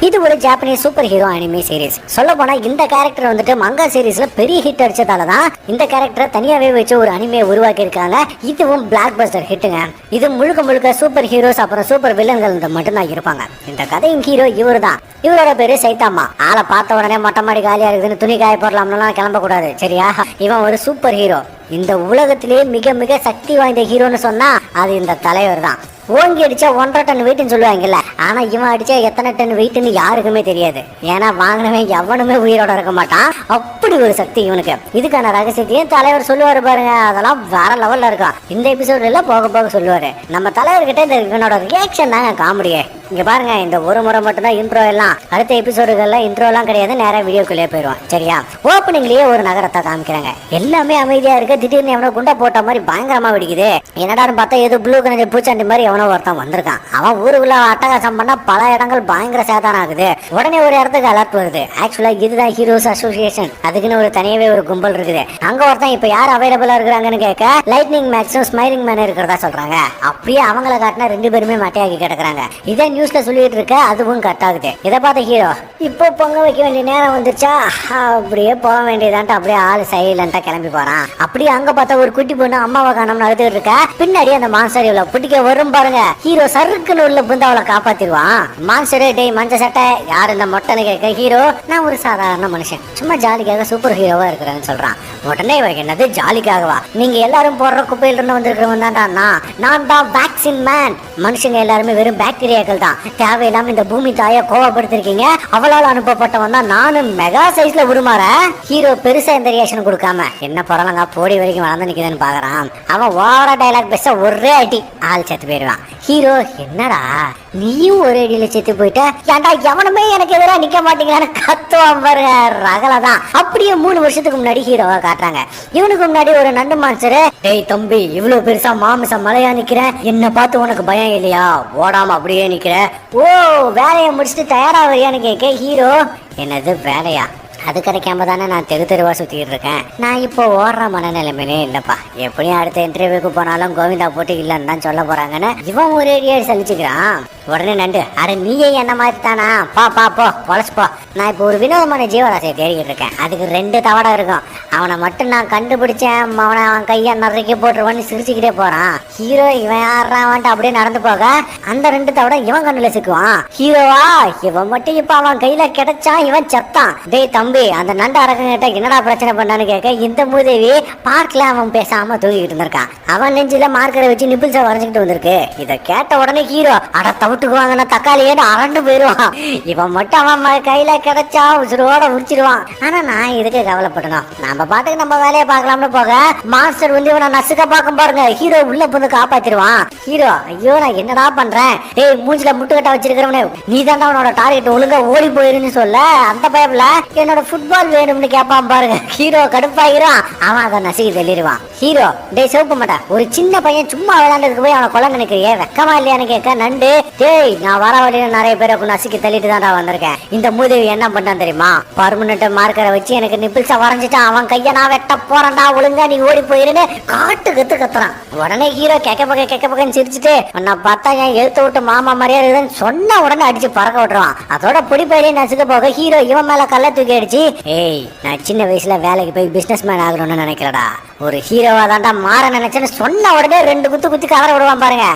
இது ஒரு Japanese super hero anime series. சொல்ல போனா இந்த கேரக்டர் வந்துட்டு மங்கா சீரிஸ்ல பெரிய ஹிட் அடிச்சதாலதான் இந்த கேரக்டரை தனியாவே வச்சு ஒரு அனிமே உருவாக்கி இருக்காங்க. இதுவும் பிளாக் பஸ்டர் ஹிட்டுங்க. இது முழுக்க முழுக்க சூப்பர் ஹீரோஸ் அப்புறம் சூப்பர் வில்லன்கள் மட்டும்தான் இருப்பாங்க. இந்த கதையின் ஹீரோ இவரு தான். இவரோட பேரு சைத்தாமா. ஆளை பார்த்த உடனே மொட்டை மாடி காலியா இருக்குதுன்னு துணி காய போடலாம்னா கிளம்ப கூடாது, சரியா? இவன் ஒரு சூப்பர் ஹீரோ. இந்த உலகத்திலேயே மிக மிக சக்தி வாய்ந்த ஹீரோன்னு சொன்னா அது இந்த தலைவர் தான். ஓங்கி அடிச்சா 1.5 டன் வெயிட்னு சொல்லுவாங்கல்ல, ஆனா இவன் அடிச்சா எத்தனை டன் வெயிட்னு யாருக்குமே தெரியாது. ஏன்னா வாங்கினவன் எவனுமே உயிரோட இருக்க மாட்டான். அப்படி ஒரு சக்தி இவனுக்கு. இதுக்கான ரகசியத்தையும் தலைவர் சொல்லுவாரு பாருங்க, அதெல்லாம் வேற லெவல்ல இருக்கும். இந்த எபிசோட்ல எல்லாம் போக போக சொல்லுவாரு. நம்ம தலைவர்கிட்ட இந்த இவனோட ரியாக்ஷன் தாங்க காமெடியே. இங்க பாருங்க, இந்த ஒரு முறை மட்டும் தான் இன்ட்ரோ எல்லாம். அடுத்த எபிசோடுகள்ல இன்ட்ரோ எல்லாம் கிடையாது, நேரா வீடியோக்குள்ளே போயிடுவான், சரியா? ஓப்பனிங்லயே ஒரு நகரத்தை காமிக்கிறாங்க. எல்லாமே அமைதியா இருக்கு. திடீர்னு எவனோ குண்டா போட்ட மாதிரி பயங்கரமா வெடிக்குது. என்னடான்னு பார்த்தா ஏதோ ப்ளூ கலர் பூச்சாண்டி மாதிரி எவனோ ஒருத்தன் வந்திருக்கான். அவன் ஊருக்குள்ள அட்டகாசம் பண்ணா பல இடங்கள் பயங்கர சேதாரம் ஆகுது. உடனே ஒரு இடத்துக்கு அலர்ட் வருது. ஆக்சுவலா இதுதான் ஹீரோஸ் அசோசியேஷன். அதுக்குன்னு ஒரு தனியாவே ஒரு கும்பல் இருக்குது. அங்க ஒருத்தன் இப்ப யார் அவைலபிளா இருக்கிறாங்கன்னு கேட்க லைட்னிங் மேக்ஸும் ஸ்மைலிங் மேன் இருக்கிறதா சொல்றாங்க. அப்படியே அவங்கள காட்டினா 2 பேருமே மட்டையாக்கி கிடக்குறாங்க. இதே நியூஸ்ல சொல்லிட்டு இருக்க, அதுவும் கட் ஆகுது. இதை பார்த்த ஹீரோ இப்போ பொங்க வைக்க வேண்டிய நேரம் வந்துருச்சா, அப்படியே போக வேண்டியதான்ட்டு அப்படியே ஆளு சைலண்டா கிளம்பி போறான். அப்படியே அங்க பார்த்தா ஒரு குட்டி பொண்ணு அம்மாவை காணோம்னு அழுதுட்டு இருக்க. பின்னாடி அந்த மான்ஸ்டர் இவ்வளவு பிடிக்க வரும் பாருங்க. ஹீரோ சருக்குன்னு உள்ள புந்து அவளை காப்பாத்திடுவான். மான்ஸ்டர் டேய் மஞ்ச சட்டை யார் இந்த மொட்டைன்னு கேட்க, ஹீரோ நான் ஒரு சாதாரண மனுஷன், சும்மா ஜாலிக்காக சூப்பர் ஹீரோவா இருக்கிறேன்னு சொல்றான். உடனே என்னது ஜாலிக்காகவா? நீங்க எல்லாரும் போடுற குப்பையில இருந்து வந்திருக்கிறவன் தான்டா. நான் தான் வேக்சின் மேன். மனுஷங்க எல்லாருமே வெறும் பாக்டீரியாக்கள் தான். தேவையில்லாம இந்த பூமி தாயை கோவப்படுத்திருக்கீங்க. அவளால் அனுப்பப்பட்டவன் தான் நானும் மெகா சைஸ்ல உருமாற. ஹீரோ பெருசா எந்த ரியாக்ஷன் கொடுக்காம என்ன பரவாயில்லங்க போடி வரைக்கும் வளர்ந்து நிக்குதுன்னு பாக்குறான். அவன் ஓவரா டைலாக் பேச ஒரே அடி ஆள் செத்து போயிடுவான். ஹீரோ என்னடா நீயும் ஒரே அடியில செத்து போயிட்ட, ஏன்டா எவனுமே எனக்கு எதிராக நிக்க மாட்டீங்களான்னு கத்துவான் பாருங்க. ரகலதான். அப்படியே 3 வருஷத்துக்கு முன்னாடி ஹீரோவா காட்டுறாங்க. இவனுக்கு முன்னாடி ஒரு நண்டு மான்ஸ்டர், டேய் தம்பி இவ்வளவு பெருசா மாமிசம் மலையா நிக்கிற, என்ன பார்த்து உனக்கு பயம் இல்லையா, ஓடாம அப்படியே நிக்கிற, ஓ வேலையை முடிச்சுட்டு தயாராகிறியான்னு கேட்க ஹீரோ என்னது வேலையா, அது கிடைக்காம தானே நான் தெருவா சுத்திட்டு இருக்கேன். நான் இப்போ ஓடுற மனநிலைமையிலே இல்லப்பா. எப்படியும் அடுத்த இன்டர்வியூக்கு போனாலும் கோவிந்தா போட்டு இல்லன்னு தான் சொல்ல போறாங்கன்னு இவன் ஒரு ஏரியா சலிச்சுக்கிறான். உடனே நண்டு அட நீயே என்ன மாதிரி தானா, பா பொழைச்சு போ. நான் இப்போ ஒரு வினோதமான ஜீவராசியை தேடிக்கிட்டு இருக்கேன். அதுக்கு 2 தவடை இருக்கும். அவனை மட்டும் நான் கண்டுபிடிச்சேன், அவன் கையை நறுக்கி போட்டுருவான்னு சிரிச்சுக்கிட்டே போறான். ஹீரோ இவன் யாரான்ட்டு அப்படியே நடந்து போக அந்த 2 தவடை இவன் கண்ணுல சிக்குவான். ஹீரோவா இவன் மட்டும் இப்ப அவன் கையில கிடைச்சான், இவன் செத்தான். டேய் தம்பி அந்த நண்டு அரக்கங்கிட்ட என்னடா பிரச்சனை பண்ணான்னு கேட்க இந்த மூதேவி பார்க்ல அவன் பேசாம தூக்கிட்டு இருந்திருக்கான். அவன் நெஞ்சில மார்க்கரை வச்சு நிப்பிள்ஸ வரைஞ்சுக்கிட்டு வந்திருக்கு. இதை கேட்ட உடனே ஹீரோ அட தவிட்டுக்குவாங்கன்னா தக்காளியே அரண்டு போயிடுவான். இவன் மட்டும் அவன் கையில கிடைச்சா உசுரோட முடிச்சிருவான். ஆனா நான் இதுக்கு கவலைப்படணும், நம்ம பாட்டுக்கு நம்ம வேலையை பார்க்கலாம்னு போக மாஸ்டர் வந்து இவனை நசுக்க பார்க்கும் பாருங்க. ஹீரோ உள்ள புந்து காப்பாத்திடுவான். ஹீரோ ஐயோ நான் என்னடா பண்றேன், டேய் மூஞ்சில முட்டுக்கட்டா வச்சிருக்கிறவனே நீ தாண்டா அவனோட டார்கெட், ஒழுங்கா ஓடி போயிருன்னு சொல்ல அந்த பயப்புல என்னோட ஃபுட்பால் வேணும்னு கேட்பான் பாருங்க. ஹீரோ கடுப்பாயிரும். அவன் அதை நசுக்கி தள்ளிடுவான். ஹீரோ டேய் சிவப்பு மாட்டா, ஒரு சின்ன பையன் சும்மா விளையாண்டதுக்கு போய் அவனை கொலை நினைக்கிறியே வெக்கமா இல்லையான்னு கேட்க நண்டு டேய் நான் வர வழியில நிறைய பேரை நசுக்கி தள்ளிட்டு தான்டா வந்திருக்கேன். இந்த மூதேவி என்ன பண்ணான் தெரியுமா, பர்மனெண்ட் மார்க்கரை வச்சு எனக்கு நிப்பிள்ஸ வரைஞ்சிட்டான். அவன் கைய நான் வெட்ட போறேன்டா, ஒழுங்கா நீ ஓடி போயிருன்னு காட்டு கத்துறான். உடனே ஹீரோ கேட்க பக்கன்னு சிரிச்சுட்டு உன்னை பார்த்தா என் எழுத்து விட்டு மாமா மாதிரியா இருக்குதுன்னு சொன்ன உடனே அடிச்சு பறக்க விட்டுருவான். அதோட பிடிப்பையிலே நசுக்க போக ஹீரோ இவன் மேல கல்ல தூக்கி அடிச்சு ஏய் நான் சின்ன வயசுல வேலைக்கு போய் பிசினஸ் மேன் ஆகணும்னு நினைக்கிறடா, ஒரு ஹீரோவா தாண்டா மாற நினைச்சேன்னு சொன்ன உடனே 2 குத்து கவர விடுவான் பாருங்க.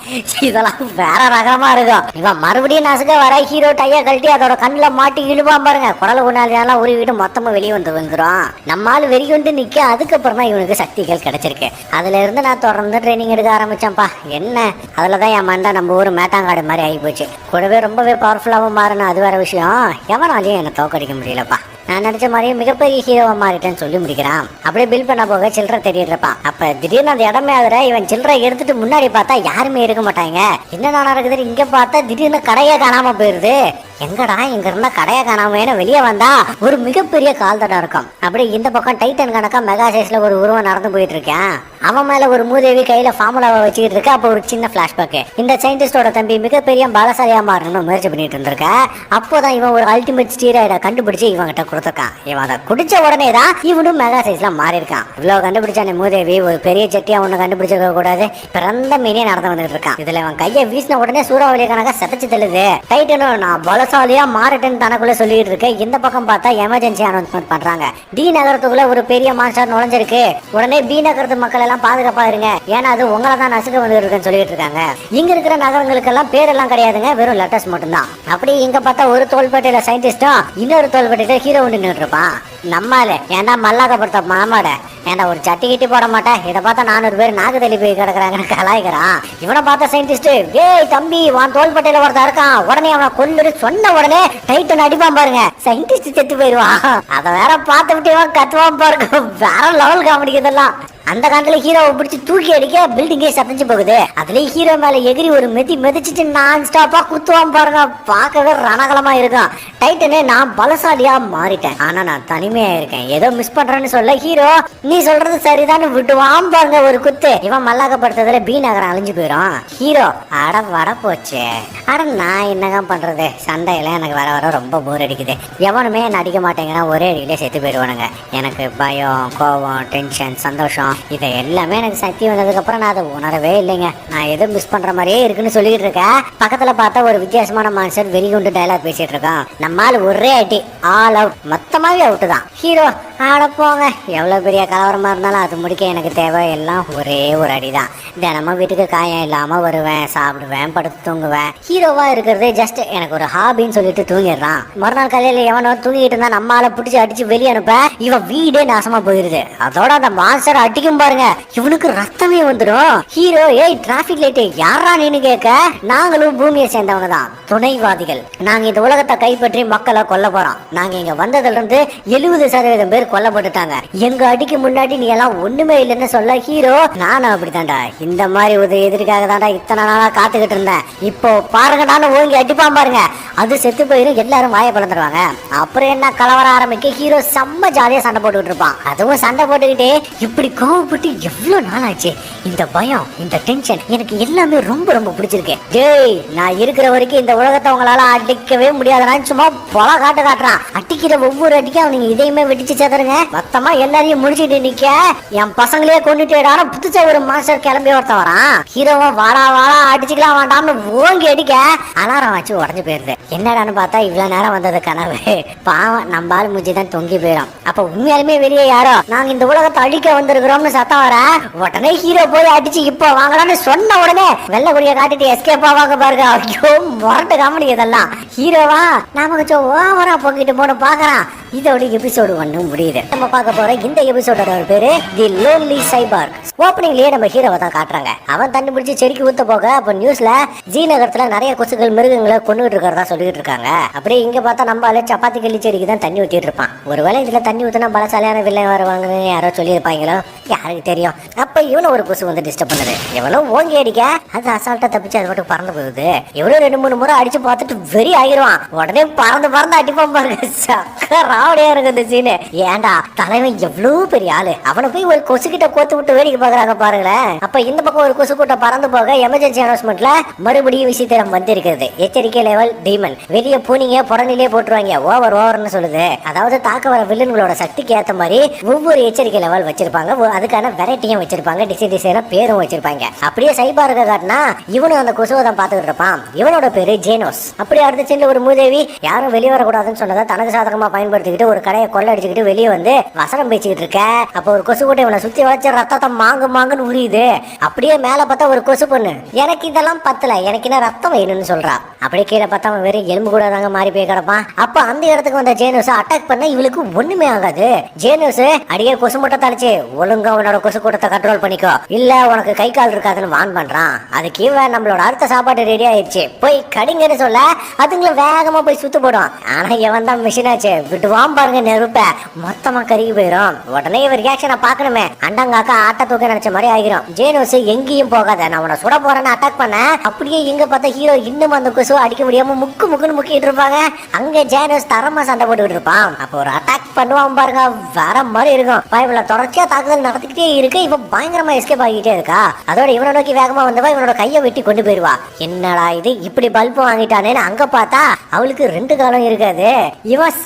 இதெல்லாம் வேற ரகமா இருக்கும். இவன் மறுபடியும் நசுக்க வர ஹீரோ டைய கழட்டி அதோட கண்ணுல மாட்டி இழுவான் பாருங்க. குடல கொண்டாலாம் ஒரு வீடு மொத்தமா வெளியே வந்துரும். நம்மால் வெறி கொண்டு நிக்க. அதுக்கப்புறமா இவனுக்கு சக்திகள் கிடைச்சிருக்கு. அதுல இருந்து நான் தொடர்ந்து ட்ரைனிங் எடுக்க ஆரம்பிச்சேன்ப்பா. என்ன அதுலதான் என் மண்டை நம்ம ஊர் மேட்டாங்காடு மாதிரி ஆகி போச்சு. கூடவே ரொம்பவே பவர்ஃபுல்லாவும் மாறணும், அது வேற விஷயம். எவனாலையும் என்ன தோக்கடிக்க முடியலப்பா. நான் நினைச்ச மாதிரியே மிகப்பெரிய ஹீரோவா மாறிட்டேன்னு சொல்லி முடிக்கிறான். அப்படியே பில் பண்ண போக சில்லறை தெரியிருப்பான். அப்ப திடீர்னு அந்த இடமே ஆகுற இவன் சில்லறை எடுத்துட்டு முன்னாடி பார்த்தா யாருமே இருக்க மாட்டாங்க. என்னடா நடக்குது இங்க பார்த்தா திடீர்னு கடையே காணாம போயிருது. எங்கடா இங்க இருந்தா கடையை காணாம வெளியே வந்தா ஒரு மிகப்பெரிய கால் தடம் இருக்கும். அப்படி இந்த பக்கம் டைட்டன் கணக்கா மெகா சைஸ்ல ஒரு உருவம் நடந்து போயிட்டு இருக்கேன். அவன் மேல ஒரு மூதேவி கையில ஃபார்முலாவை வச்சுக்கிட்டு இருக்க. அப்ப ஒரு சின்ன பிளாஷ்பேக், இந்த சயின்டிஸ்டோட தம்பி மிகப்பெரிய பலசாலியா மாறணும்னு முயற்சி பண்ணிட்டு இருந்திருக்க. அப்போதான் இவன் ஒரு அல்டிமேட் ஸ்டீராய்டை கண்டுபிடிச்சு இவன் கிட்ட கொடுத்துருக்கான். இவன் அதை குடிச்ச உடனே தான் இவனும் மெகா சைஸ்ல மாறி இருக்கான். இவ்வளவு கண்டுபிடிச்சான மூதேவி ஒரு பெரிய சட்டியா ஒண்ணு கண்டுபிடிச்சிருக்க கூடாது, பிறந்த மீனே நடந்து வந்துட்டு இருக்கான். இதுல இவன் கையை வீசின உடனே சூறாவளி கணக்கா செதச்சு தள்ளுது. டைட்டனும் நான் பல பலசாலியா மாறட்டுன்னு தனக்குள்ள சொல்லிட்டு இருக்கு. இந்த பக்கம் பார்த்தா எமர்ஜென்சி அனௌன்ஸ்மெண்ட் பண்றாங்க. டி நகரத்துக்குள்ள ஒரு பெரிய மான்ஸ்டர் நுழைஞ்சிருக்கு. உடனே பி நகரத்து மக்கள் எல்லாம் பாதுகாப்பா இருங்க, ஏன்னா அது உங்களை தான் நசுக்க வந்து இருக்குன்னு சொல்லிட்டு இருக்காங்க. இங்க இருக்கிற நகரங்களுக்கெல்லாம் பேரெல்லாம் கிடையாதுங்க, வெறும் லெட்டர்ஸ் மட்டும்தான். அப்படி இங்க பார்த்தா ஒரு தோள்பட்டையில சயின்டிஸ்டும் இன்னொரு தோள்பட்டையில ஹீரோ நின்றுட்டு இருப்பான். நம்மால ஏன்டா மல்லாக்கப்படுத்த மாமாட, ஏன்டா ஒரு சட்டி கிட்டி போட மாட்டேன், இதை பார்த்தா 400 பேர் நாக்கு தள்ளி போய் கிடக்குறாங்கன்னு கலாய்க்கிறான். இவனை பார்த்த சயின்டிஸ்ட், ஏய் தம்பி வான் தோள்பட்டையில ஒருத்தர் இருக்கான், உடனே அவனை கொல்லுன்னு சொன்ன உடனே டைட்டன் அடிப்பான் பாருங்க, சயின்டிஸ்ட் செத்து போயிடுவான். அதை வேற பார்த்து விட்டு கத்துவான் பாருங்க, வேற லெவல் காமெடி இதெல்லாம். அந்த காலத்துல ஹீரோவை பிடிச்சி தூக்கி அடிக்க பில்டிங்கே சத்தஞ்சு போகுது. அதுலயும் ஹீரோ மேல எகிரி ஒரு மிதிச்சிட்டு நான் ஸ்டாப்பா குத்துவான் பாருங்க, பார்க்கவே ரணகலமா இருக்கும். டைட்டனே நான் பலசாலியா மாறிட்டேன், ஆனா நான் தனிமையா இருக்கேன், ஏதோ மிஸ் பண்றேன்னு சொல்ல ஹீரோ நீ சொல்றது சரிதான் விட்டுவான் பாருங்க ஒரு குத்து. இவன் மல்லாக்கப்படுத்ததுல பி நகரம் அழிஞ்சு போயிடும். ஹீரோ அட வட போச்சு. அட நான் என்னங்க பண்றது, சண்டையில எனக்கு வர வர ரொம்ப போர் அடிக்குது, எவனுமே என்ன அடிக்க மாட்டேங்கிறான், ஒரே அடியிலே செத்து போயிடுவானுங்க. எனக்கு பயம், கோபம், டென்ஷன், சந்தோஷம் இதை எல்லாமே எனக்கு சக்தி வந்ததுக்கு அப்புறம் நான் அதை உணரவே இல்லைங்க. நான் எதோ மிஸ் பண்ற மாதிரியே இருக்குன்னு சொல்லிட்டு இருக்கேன். பக்கத்துல பார்த்தா ஒரு வித்தியாசமான மான்ஸ்டர் வெறி கொண்டு டயலாக் பேசிட்டு இருக்கான். நம்மால் ஒரே அடி ஆல் அவுட், மொத்தமாவே அவுட்டு தான். ஹீரோ ஆட போங்க, எவ்வளவு பெரிய கலவரமா இருந்தாலும் அது முடிக்க எனக்கு தேவை எல்லாம் ஒரே ஒரு அடிதான். தினமும் வீட்டுக்கு காயம் இல்லாம வருவேன், சாப்பிடுவேன், படுத்து தூங்குவேன். ஹீரோவா இருக்கிறது ஜஸ்ட் எனக்கு ஒரு ஹாபின்னு சொல்லிட்டு தூங்கிடுறான். மறுநாள் காலையில எவனோ தூங்கிட்டு இருந்தா நம்மால பிடிச்சி அடிச்சு வெளியே அனுப்ப இவன் வீடே நாசமா போயிருது. அதோட அந்த மான்ஸ்டர் அடிக்கும் பாருங்க, இவனுக்கு ரத்தமே வந்துடும். ஹீரோ ஏய் டிராபிக் லைட் யாரா நீனு கேட்க, நாங்களும் பூமியை சேர்ந்தவங்க தான், துணைவாதிகள். நாங்க இந்த உலகத்தை கைப்பற்றி மக்களை கொல்ல போறோம். நாங்க இங்க வந்ததுல இருந்து 70% பேர் கொல்லப்பட்டுட்டாங்க. எங்க அடிக்கு முன்னாடி நீ எல்லாம் ஒண்ணுமே இல்லைன்னு சொல்ல ஹீரோ நானும் அப்படித்தான்டா, இந்த மாதிரி ஒரு எதிர்க்காக தான்டா இத்தனை நாளா காத்துக்கிட்டு இருந்தேன். இப்போ பாருங்க நானும் ஓங்கி அடிப்பான் பாருங்க, அது செத்து போயிரும், எல்லாரும் வாயை பழந்துருவாங்க. அப்புறம் என்ன கலவரம் ஆரம்பிக்க ஹீரோ செம்ம ஜாலியா சண்டை போட்டுக்கிட்டு இருப்பான். அதுவும் சண்டை போட்டுக்கிட்டே இப்படி கோவப்பட்டு எவ்வளவு நாள் ஆச்சு, இந்த பயம் இந்த டென்ஷன் எனக்கு எல்லாமே ரொம்ப ரொம்ப பிடிச்சிருக்கு. ஜெய் நான் இருக்கிற வரைக்கும் இந்த உலகத்தை உங்களால அடிக்கவே முடியாதுன்னு சும்மா பொல காட்டுறான். அடிக்கிற ஒவ்வொரு அடிக்கும் அவனுங்க இதையுமே வெடிச்சு சேதருங்க, மொத்தமா எல்லாரையும் முடிச்சுட்டு நிக்க என் பசங்களே கொண்டுட்டேடான புதுசா ஒரு மாஸ்டர் கிளம்பி ஒருத்தன் வரான். ஹீரோவா வாடா வாடா அடிச்சுக்கலாம் வேண்டாம்னு ஓங்கி அடிக்க அலாரம் வச்சு உடஞ்சு போயிருது. என்னடான்னு பார்த்தா இவ்வளவு நேரம் வந்தது கனவு. பாவம் நம்ம ஆள் மூஞ்சி தான் தொங்கி போயிடும். அப்ப உண்மையாலுமே வெளியே யாரோ நாங்க இந்த உலகத்தை அழிக்க வந்திருக்கிறோம்னு சத்தம் வர உடனே ஹீரோ போய் அடிச்சு இப்போ வாங்கலாம்னு சொன்ன உடனே வெள்ள குடிய காட்டிட்டு எஸ்கேப் ஆவாங்க பாருங்க. ஐயோ முரட்டு காமெடி இதெல்லாம். ஹீரோவா நாம கொஞ்சம் ஓவரா போக்கிட்டு போன பாக்குறான். இதோட எபிசோடு 1 முடியுது. நம்ம பார்க்க போற இந்த எபிசோடோட பேரு தி லோன்லி சைபார்க். ஓப்பனிங்லயே நம்ம ஹீரோவை தான் காட்டுறாங்க. அவன் தண்ணி பிடிச்சி செடிக்கு ஊத்த போக அப்ப நியூஸ்ல ஜி நகரத்துல நிறைய கொசுகள் மிருகங்களை கொண்டுகிட்டு இருக்கிறதா சொல்லிட்டு இருக்காங்க. அப்படியே இங்க பார்த்தா நம்ம சப்பாத்தி கள்ளி செடிக்கு தான் தண்ணி ஊத்திட்டு இருப்பான். ஒருவேளை இதுல தண்ணி ஊத்தினா பலசாலியான வில்லை வருவாங்கன்னு யாரோ சொல்லியிருப்பாங்களோ யாருக்கு தெரியும். அப்ப இவனும் ஒரு கொசு வந்து டிஸ்டர்ப் பண்ணுது. இவனும் ஓங்கி அடிக்க அது அசால்ட்டா தப்பிச்சு அது மட்டும் பறந்து போகுது. இவனும் 2-3 முறை அடிச்சு பார்த்துட்டு வெறி ஆகிருவான். உடனே பறந்து அடிப்பான் பாருங்க. ராவடியா இருக்கு இந்த சீனு. ஏண்டா தலைவன் எவ்வளவு பெரிய ஆளு, அவனை போய் ஒரு கொசு கிட்ட கோத்து விட்டு வேடிக்கை பாக்குறாங்க பாருங்களேன். அப்ப இந்த பக்கம் ஒரு கொசு கூட்டம் பறந்து போக எமர்ஜென்சி அனௌன்ஸ்மெண்ட்ல மறுபடியும் விசித்திரம் வந்திருக்கிறது. எச்சரிக்கை லெவல் டீமன், வெளியே பூனிங்க புறநிலே போட்டுருவாங்க, ஓவர்னு சொல்லுது. அதாவது தாக்க வர வில்லன்களோட சக்திக்கு ஏத்த மாதிரி ஒவ்வொரு எச்சரிக்கை லெவல் வச்சிருப்பாங்க. அதுக்கான வெரைட்டியும் வச்சிருப்பாங்க, டிசைன் பேரும் வச்சிருப்பாங்க. அப்படியே சைபார்க்க காட்டினா இவனும் அந்த கொசுவை தான் பாத்துக்கிட்டு இருப்பான். இவனோட பேரு ஜேனோஸ். அப்படி அடுத்த சீன்ல ஒரு மூதேவி யாரும் வெளியே வரக்கூடாதுன்னு சொன்னதை தனக்கு சாதகமா பயன்படுத்திக்கிட்டு ஒரு கடையை கொள்ள அடிச்சுக்கிட்டு வெளியே வந்து வசனம் பேசிக்கிட்டு இருக்க. அப்ப ஒரு கொசு கூட்டை இவனை சுத்தி வச்ச ரத்தத்தை மாங்குன்னு உரியுது. அப்படியே மேல பார்த்தா ஒரு கொசு பொண்ணு, எனக்கு இதெல்லாம் பத்தல, எனக்கு என்ன ரத்தம் வேணும்னு சொல்றா. அப்படியே கீழே பார்த்தா அவன் வெறும் எலும்பு கூட தாங்க மாறி போய் கிடப்பான். அப்ப அந்த இடத்துக்கு வந்த ஜேனோஸ் அட்டாக் பண்ண இவளுக்கு ஒண்ணுமே ஆகாது. ஜேனோஸ் அடியே கொசு முட்டை தடிச்சு ஒழுங்கா உன்னோட கொசு கூட்டத்தை கண்ட்ரோல் பண்ணிக்கோ, இல்ல உனக்கு கை கால் இருக்காதுன்னு வான் பண்றான். அதுக்கு இவன் நம்மளோட அடுத்த சாப்பாடு ரெடி ஆயிடுச்சு போய் கடிங்கன்னு சொல்ல அதுங்களும் வேகமா போய் சுத்து போடும். ஆனா இவன் தான் மிஷின் ஆச்சு, விட்டுவான் பாருங்க, நெருப்ப மொத்தமா கருகி போயிடும். உடனே இவர் ரியாக்ஷனை பாக்கணுமே, அண்டங்காக்கா ஆட்ட தூக்க நினைச்ச மாதிரி ஆகிரும். ஜேனோஸ் எங்கேயும் போகாத, நான் உன சுட போறேன்னு அட்டாக் பண்ண. அப்படியே இங்க பார்த்தா ஹீரோ இன்னும் அந்த கொசு அடிக்க முடியாம முக்குன்னு முக்கிட்டு இருப்பாங்க. அங்க ஜேனோஸ் தரமா சண்டை போட்டுக்கிட்டு இருப்பான். அப்போ ஒரு அட்டாக் பண்ணுவான் பாருங்க, வர மாதிரி இருக்கும். பைபிள தொடர்ச்சியா தாக்குதல் நடத்திக்கிட்டே இருக்கு. இவன் பயங்கரமா எஸ்கேப் ஆகிட்டே இருக்கா. அதோட இவனை நோக்கி வேகமா வந்தவா இவனோட கையை வெட்டி கொண்டு போயிருவா. என்னடா இது இப்படி பல்பு வாங்கிட்டானேன்னு அங்க பார்த்தா அவளுக்கு 2 காலம் இருக்காது. இவன்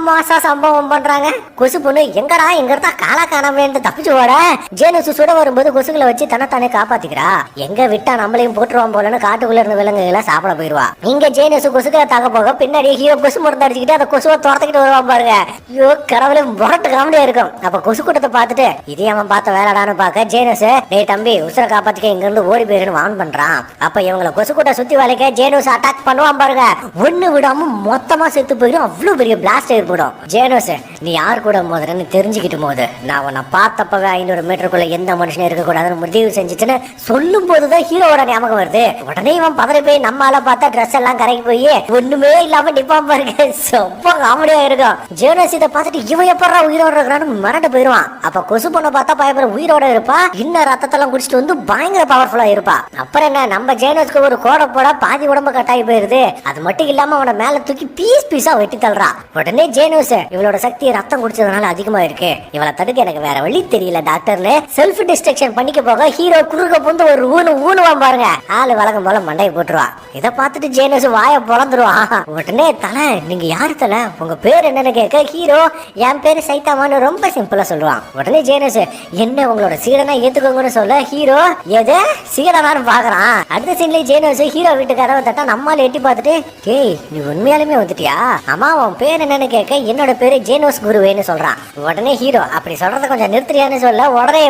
மாசா சம்பவம் பண்றாங்க. கொசு பொண்ணு எங்கடா எங்கடா காலா காணாம தப்பிச்சு ஓட ஜேனோஸ் சுட வரும்போது கொசுகளை வச்சு தன்னைத்தானே காப்பாத்திக்கிறா. எங்க விட்டா நம்மளையும் போட்டுருவான் போலன்னு காட்டுக்குள்ள இருந்து விலங்குகளை சாப்பிட போயிருவா. போயிடுவா. இங்க ஜேனஸ் கொசுக்களை தாக்க போக பின்னாடி ஹீரோ கொசு மருந்து அடிச்சுக்கிட்டு அந்த கொசுவை துரத்துக்கிட்டு வருவான் பாருங்க. ஐயோ கடவுளே முரட்டு காமெடியா இருக்கும். அப்ப கொசு கூட்டத்தை பார்த்துட்டு இதே அவன் பார்த்த வேலைடான்னு பார்க்க ஜேனஸ் டேய் தம்பி உசுரை காப்பாத்திக்க இங்க இருந்து ஓடி போயிருன்னு வான் பண்றான். அப்ப இவங்களை கொசு கூட்ட சுத்தி வளைக்க ஜேனஸ் அட்டாக் பண்ணுவான் பாருங்க. ஒண்ணு விடாம மொத்தமா செத்து போயிடும். அவ்வளவு பெரிய பிளாஸ்ட் ஏற்படும். ஜேனஸ் நீ யார் கூட மோதுறன்னு தெரிஞ்சுக்கிட்டு போது நான் உன்னை பார்த்தப்பவே 500 மீட்டருக்குள்ள எந்த மனுஷனும் இருக்க கூடாதுன்னு முடிவு செஞ்சுச்சுன்னு சொல்லும் போதுதான் ஹீரோவோட ஞாபகம் வருது. உடனே இவன் பதறி போய் நம்மளால பார்த்தா ட்ரெஸ் எல்லாம் கரைக்கி போய் ஒண்ணுமே இல்லாம நிப்பான் பாருங்க. ரொம்ப காமெடியா இருக்கும். ஜேனஸ் இதை பார்த்துட்டு இவன் எப்படா உயிரோட இருக்கிறான்னு மிரண்டு போயிடுவான். அப்ப கொசு பொண்ணை பார்த்தா பயப்பட உயிரோட இருப்பா. இன்னும் ரத்தத்தெல்லாம் குடிச்சிட்டு வந்து பயங்கர பவர்ஃபுல்லா இருப்பா. அப்புறம் என்ன நம்ம ஜேனஸ்க்கு ஒரு கோடை போட பாதி உடம்பு கட்டாயி போயிருது. அது மட்டும் இல்லாம அவனை மேல தூக்கி பீஸ் பீஸா வெட்டி தள்ளுறா. உடனே ஜேனஸ் இவளோட சக்தி ரத்தம் குடிச்சதுனால அதிகமா இருக்கு, இவளை தடுக்க எனக்கு வேற வழி தெரியல டாக்டர்னு செல்ஃப் டிஸ்ட்ரக்ஷன் பண்ணிக்க போக ஹீரோ குறுக்க புந்து ஒரு ஊனுவான் பாருங்க. ஆளு வழக்கம் போல மண்டையை போட்டுருவா. இதை பார்த்துட்டு ஜேனஸ் வாய பொழந்துருவான். உடனே தலை நீங்க யாரு தலை உங்க பேர் என்னன்னு கேட்க ஹீரோ என் பேரு சைத்தாமான்னு ரொம்ப சிம்பிளா சொல்லுவான். உடனே ஜேனஸ் என்ன உங்களோட சீடனா ஏத்துக்கோங்கன்னு சொல்ல ஹீரோ எது சீடனான்னு பாக்குறான். அடுத்த சீன்லயே ஜேனஸ் ஹீரோ வீட்டு கதவை தட்டா நம்மால எட்டி பார்த்துட்டு டேய் நீ உண்மையாலுமே வந்துட்டியா, அம்மா உன் பேர் என்னன்னு கேட்க என்னோட பேரு ஜேனஸ் குருவேன்னு சொல்றான். உடனே ஹீரோ அப்படி சொல்றத கொஞ்சம் நிறுத்துறியான்னு சொல்ல உடனே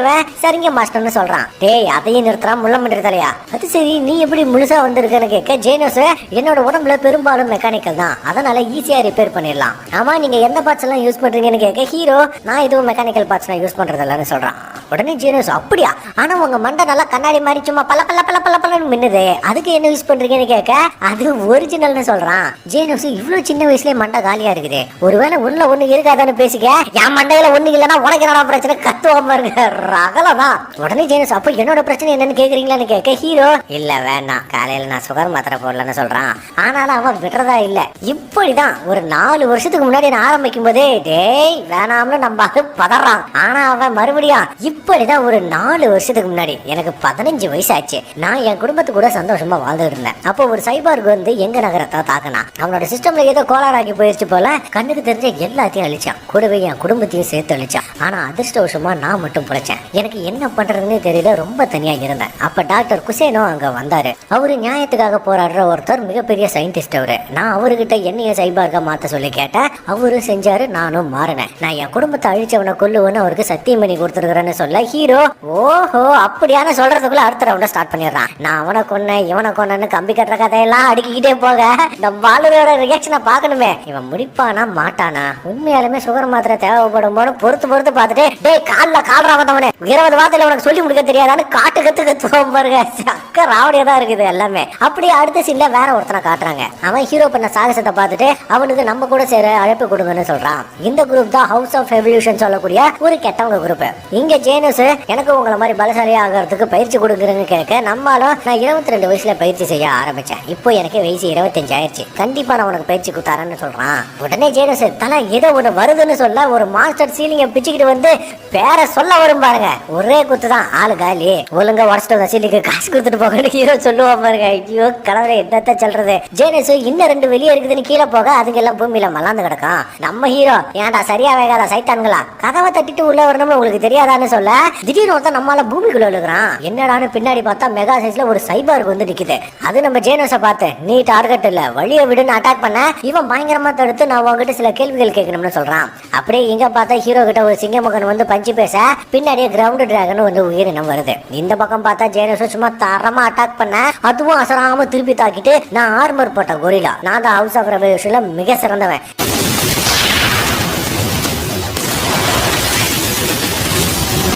சரிங்க மாஸ்டர்னு சொல்றான். டேய் அதையும் நிறுத்துறான் முள்ள மண்டி தலையா. அது சரி நீ எப்படி முழுசா வந்திருக்கன்னு கேட்க ஜேனஸ் என்னோட உடம்புல பெரும்பாலும் மெக்கானிக்கல் தான், அதனால ஈஸியா ரிப்பேர் பண்ணிடலாம். ஆமா நீங்க எந்த பார்ட்ஸ் எல்லாம் யூஸ் பண்றீங்கன்னு கேட்க ஹீரோ நான் இதுவும் மெக்கானிக்கல் பார்ட்ஸ் நான் யூஸ் பண்றது இல்லைன்னு சொல்றான். உடனே ஜேனஸ் அப்படியா, ஆனா உங்க மண்டை நல்லா கண்ணாடி மாதிரி சும்மா பல்ல பல்ல பல்ல பல்ல பல்லன்னு மின்னுது, அதுக்கு என்ன யூஸ் பண்றீங்கன்னு கேட்க அது ஒரிஜினல்னு சொல்றான். ஜேனஸ் இவ்வளவு சின்ன வயசுலயே மண்டை காலியா இருக்குது, ஒருவேளை உள்ள ஒண்ணு இருக்காதான்னு பேசிக்க என் மண்டையில ஒண்ணு இல்லைன்னா உனக்கு என்னடா பிரச்சனை கத்துவாம பாருங்க ரகலதான். உடனே ஜேனஸ் அப்ப என்னோட பிரச்சனை என்னன்னு கேக்குறீங்களான்னு கேட்க ஹீரோ இல்ல வேணாம் காலையில நான் சுகர் மாத்திரை போடலன்னு சொல்றான். ஆனாலும் அவன் விடுறதா இல்ல. இப்படிதான் ஒரு 4 வருஷத்துக்கு முன்னாடி நான் ஆரம்பிக்கும் போதே டேய் வேணாம்னு நம்ம பதறான். ஆனா அவன் மறுபடியும் இப்படிதான் ஒரு 4 வருஷத்துக்கு முன்னாடி எனக்கு 15 வயசு ஆச்சு. நான் என் குடும்பத்து கூட சந்தோஷமா வாழ்ந்துட்டு இருந்தேன். அப்போ ஒரு சைபார்க் வந்து எங்க நகரத்தை தாக்கினா அவனோட சிஸ்டம்ல ஏதோ கோளாறாக்கி போயிருச்சு போல கண்ணுக்கு தெரிஞ்ச எல்லாத்தையும் அழிச்சான், கூடவே என் குடும்பத்தையும் சேர்த்து அழிச்சான். ஆனா அதிர்ஷ்டவசமா நான் மட்டும் பிழைச்சேன். எனக்கு என்ன பண்றதுன்னு தெரியல, ரொம்ப தனியா இருந்தேன். அப்ப டாக்டர் குசேனோ அங்க வந்தாரு. அவரு நியாயத்துக்காக போராடுற ஒருத்தர், மிகப்பெரிய சயின்டிஸ்ட் அவரு. நான் அவர்கிட்ட என்னைய சைபார்க்கா மாத்த சொல்லி கேட்டேன், அவரு செஞ்சாரு, நானும் மாறினேன். நான் என் குடும்பத்தை அழிச்சவனை கொல்லுவன்னு அவருக்கு சத்தியம் பண்ணி கொடுத்துருக்கிறேன்னு சொல்ல ஹீரோ ஓஹோ அப்படியான சொல்றதுக்குள்ள அடுத்த ரவுண்ட ஸ்டார்ட் பண்ணிடுறான். நான் அவனை கொன்னேன் இவனை கொன்னேன்னு கம்பி கட்டுற கதையெல்லாம் அடுக்கிக்கிட்டே போக நம்ம பாலரோட ரியாக்ஷனை பார்க்கணுமே, இவன் முடிப்பானா மாட்டானா. உண்மையாலுமே சுகர் மாத்திரை தேவைப்படும் போது பொறுத்து பார்த்துட்டு டேய் கால்ல கால்ரா வந்தவனே 20 வார்த்தையில உனக்கு சொல்லி முடிக்க தெரியாதான்னு காட்டு கத்துவோம் பாருங்க. சக்க ராவடியா தான் இருக்குது எல்லாமே. அப்படியே அடுத்த சீன்ல வேற ஒருத்தனை காட்டுறாங்க. அவன் ஹீரோ பண்ண சாகசத்தை பார்த்துட்டு அவனுக்கு நம்ம கூட சேர அழைப்பு கொடுங்கன்னு சொல்றான். இந்த குரூப் தான் ஹவுஸ் ஆஃப் எவல்யூஷன் சொல்லக்கூடிய ஒரு கெட்டவங்க குரூப். இங்க ஜேனஸ் எனக்கு உங்களை மாதிரி பலசாலி ஆகிறதுக்கு பயிற்சி கொடுக்குறேன்னு கேட்க நம்மளும் நான் 22 வயசுல பயிற்சி செய்ய ஆரம்பிச்சேன், இப்போ எனக்கு வயசு 25 ஆயிடுச்சு, கண்டிப்பா நான் உனக்கு பயிற்சி கொடுத்தாரன்னு சொல்றான். உடனே ஜேனஸ் தலை ஏதோ ஒண்ணு வருதுன்னு சொல்ல ஒரு மாஸ்டர் சீலிங்க பிச்சுக்கிட்டு வந்து பேர சொல்ல வரும் பாருங்க. ஒரே குத்து தான் ஆளு காலி. ஒழுங்கா உடச்சிட்டு சீலிக்கு காசு கொடுத்துட்டு போக ஹீரோ சொல்லுவான் பாருங்க. ஐயோ கடவுளை என்னத்த சொல்றது. ஜேனஸ் இன்னும் 2 வெளியே இருக்குதுன்னு கீழே போக அதுங்க எல்லாம் பூமியில மலாந்து கிடக்கும். நம்ம ஹீரோ ஏன்டா சரியா வேகாத சைத்தான்களா கதவை தட்டிட்டு உள்ள வரணும்னு உங்களுக்கு தெரியாதான்னு சொல்ல திடீர்னு ஒருத்தன் நம்மளால பூமிக்குள்ள விழுகிறான். என்னடான்னு பின்னாடி பார்த்தா மெகா சைஸ்ல ஒரு சைபார்க் வந்து நிக்குது. அது நம்ம ஜேனஸை பார்த்து நீ டார்கெட் இல்ல வழியை விடுன்னு அட்டாக் பண்ண இவன் பயங்கரமா தடுத்து நான் உங்ககிட்ட சில கேள்விகள் கேட்கணும்னு சொல்றான். அப்படியே இங்க பார்த்தா ஹீரோ கிட்ட ஒரு சிங்கமுகன் வந்து பஞ்சு பேச பின்னாடியே கிரவுண்ட் டிராகன் வந்து உயிரினம் வருது. இந்த பக்கம் பார்த்தா ஜேனஸ் சும்மா தரமா அட்டாக் பண்ண அதுவும் அசராம திருப்பி தாக்கிட்டு நான் ஆர்மர் போட்ட கொரிலா, நான் தான் ஹவுஸ் ஆஃப் ரெவல்யூஷன்ல மிக சிறந்தவன்.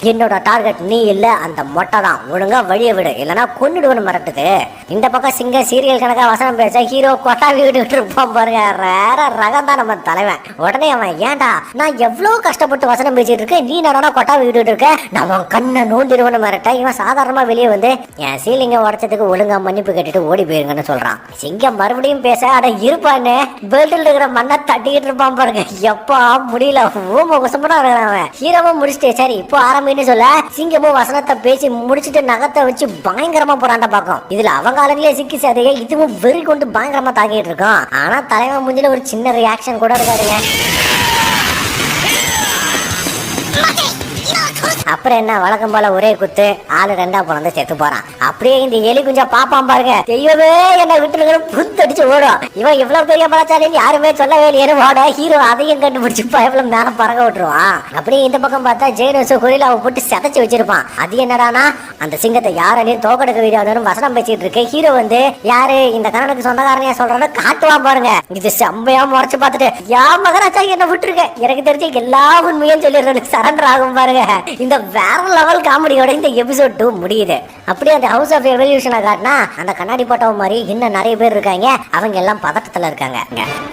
என்னோட டார்கெட் நீ இல்ல அந்த மொட்டை தான், ஒழுங்கா வழியை விடு இல்லைன்னா கொன்னுடுவனு மிரட்டுது. இந்த பக்கம் சிங்க சீரியல் கணக்கா வசனம் பேச ஹீரோ கொட்டாவி விட்டு இருப்பான் பாருங்க. வேற ரகம் தான் நம்ம தலைவன். உடனே அவன் ஏன்டா நான் எவ்வளவு கஷ்டப்பட்டு வசனம் பேசிட்டு இருக்கேன் நீ நடனா கொட்டாவி விட்டுட்டு இருக்க, நம்ம கண்ணை நோண்டிடுவனு மிரட்ட இவன் சாதாரணமா வெளியே வந்து என் சீலிங்க உடச்சதுக்கு ஒழுங்கா மன்னிப்பு கேட்டுட்டு ஓடி போயிருங்கன்னு சொல்றான். சிங்கம் மறுபடியும் பேச அட இருப்பான்னு பெல்ட்ல இருக்கிற மண்ணை தட்டிக்கிட்டு இருப்பான் பாருங்க. எப்பா முடியல ஊம குசம்பனா இருக்கிறான். ஹீரோவும் முடிச்சுட்டே சரி இப்போ ஆரம்பி சொல்ல சிங்கமும் வசனத்தை பேசி முடிச்சுட்டு நகத்தை வச்சு பயங்கரமா போறாண்ட பாக்கும். இதுல அவங்க ஆளுங்களே சிக்கி சேதைய இதுவும் வெறி கொண்டு பயங்கரமா தாக்கிட்டு இருக்கோம். ஆனா தலைவன் முஞ்சில ஒரு சின்ன ரியாக்ஷன் கூட இருக்காருங்க. அப்புறம் என்ன வழக்கம் போல ஒரே குத்து ஆளு ரெண்டா பிறந்து செத்து போறான். அப்படியே இந்த எலி குஞ்சா பாப்பான் பாருங்க, தெய்வமே என்ன விட்டு புத்தடிச்சு ஓடும். இவன் இவ்வளவு பெரிய பழச்சாலி யாருமே சொல்லவே இல்லையே ஓட ஹீரோ அதையும் கண்டுபிடிச்சு எவ்வளவு மேல பறக்க விட்டுருவான். அப்படியே இந்த பக்கம் பார்த்தா ஜெயனோஸ் கொரில்லாவை போட்டு செதைச்சு வச்சிருப்பான். அது என்னடானா அந்த சிங்கத்தை யாரே தோக்கெடுக்க வீடியோ வசனம் பேசிட்டு இருக்கு. ஹீரோ வந்து யாரு இந்த கணனுக்கு சொந்தக்காரனையா சொல்றத காட்டுவான் பாருங்க. இது செம்மையா முறைச்சு பார்த்துட்டு யா மகராஜா என்ன விட்டுருக்க, எனக்கு தெரிஞ்ச எல்லா உண்மையும் சொல்லிடுறது சரண்டர் ஆகும் பாருங்க. இந்த வேற லெவல் காமெடியோட இந்த எபிசோட் 2 முடியுது. அப்படியே அந்த ஹவுஸ் ஆஃப் ரெவல்யூஷனை காட்டினா அந்த கண்ணாடி போட்டவ மாதிரி இன்னும் நிறைய பேர் இருக்காங்க. அவங்க எல்லாம் பதட்டத்துல இருக்காங்க.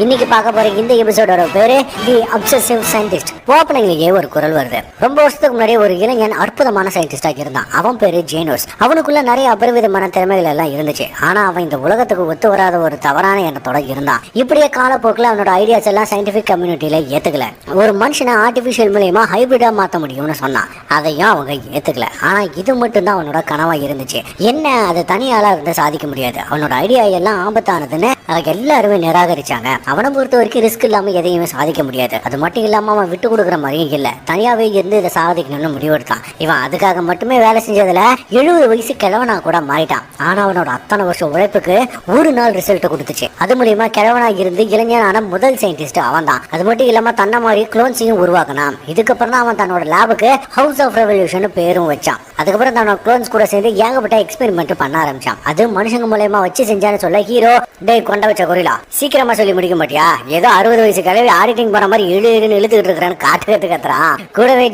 இன்னைக்கு பார்க்க போற இந்த எபிசோடோட பேரு தி அப்சசிவ் சயின்டிஸ்ட். ஓப்பனிங்லயே ஒரு குரல் வருது. ரொம்ப வருஷத்துக்கு முன்னாடி ஒரு இளைஞன் அற்புதமான சயின்டிஸ்டா இருந்தான். அவன் பேரு ஜேனோஸ். அவனுக்குள்ள நிறைய அபரிவிதமான திறமைகள் எல்லாம் இருந்துச்சு. ஆனா அவன் இந்த உலகத்துக்கு ஒத்து வராத ஒரு தவறான எண்ணத்தோட இருந்தான். இப்படியே காலப்போக்கில் அவனோட ஐடியாஸ் எல்லாம் சயின்டிபிக் கம்யூனிட்டியில ஏத்துக்கல. ஒரு மனுஷனை ஆர்டிபிஷியல் மூலமா ஹைபிரிடா மாத்த முடியும்னு சொன்னான். அதையும் அவங்க ஏத்துக்கல. ஆனா இது மட்டும் தான் அவனோட கனவா இருந்துச்சு. என்ன அது தனியால இருந்து சாதிக்க முடியாது. அவனோட ஐடியா எல்லாம் ஆபத்தானதுன்னு எல்லாருமே நிராகரிச்சாங்க. அவனை பொறுத்த வரைக்கும் ரிஸ்க் இல்லாம எதையுமே சாதிக்க முடியாது. அது மட்டும் இல்லாம அவன் விட்டு கொடுக்குற மாதிரியும் இல்ல. தனியாவே இருந்து இதை சாதிக்கணும்னு முடிவெடுத்தான். இவன் அதுக்காக மட்டுமே வேலை செஞ்சதுல 70 வயசு கிழவனா கூட மாறிட்டான். ஆனா அவனோட அத்தனை வருஷம் உழைப்புக்கு ஒரு நாள் ரிசல்ட் கொடுத்துச்சு. அது மூலியமா கிழவனா இருந்து இளைஞனான முதல் சயின்டிஸ்ட் அவன் தான். அது மட்டும் இல்லாம தன்னை மாதிரி குளோன்ஸையும் உருவாக்கினான். இதுக்கப்புறம் தான் அவன் தன்னோட லேபுக்கு ஹவுஸ் ஆஃப் ரெவல்யூஷன் பேரும் வச்சான். அதுக்கப்புறம் தன்னோட குளோன்ஸ் கூட சேர்ந்து ஏகப்பட்ட எக்ஸ்பெரிமெண்ட் பண்ண ஆரம்பிச்சான். அது மனுஷங்க மூலமா வச்சு செஞ்சான்னு சொல்ல ஹீரோ டே கொண்ட வச்ச கொரில்லா சீக்கிரமா சொல்லி முடிக்க மாட்டியா, ஏதோ 60 வயசு கிழவி ஆடிட்டிங் போற மாதிரி இழுன்னு இழுத்துக்கிட்டு இருக்கிறான்னு காட்டுறதுக்கு கத்துறான். கூடவே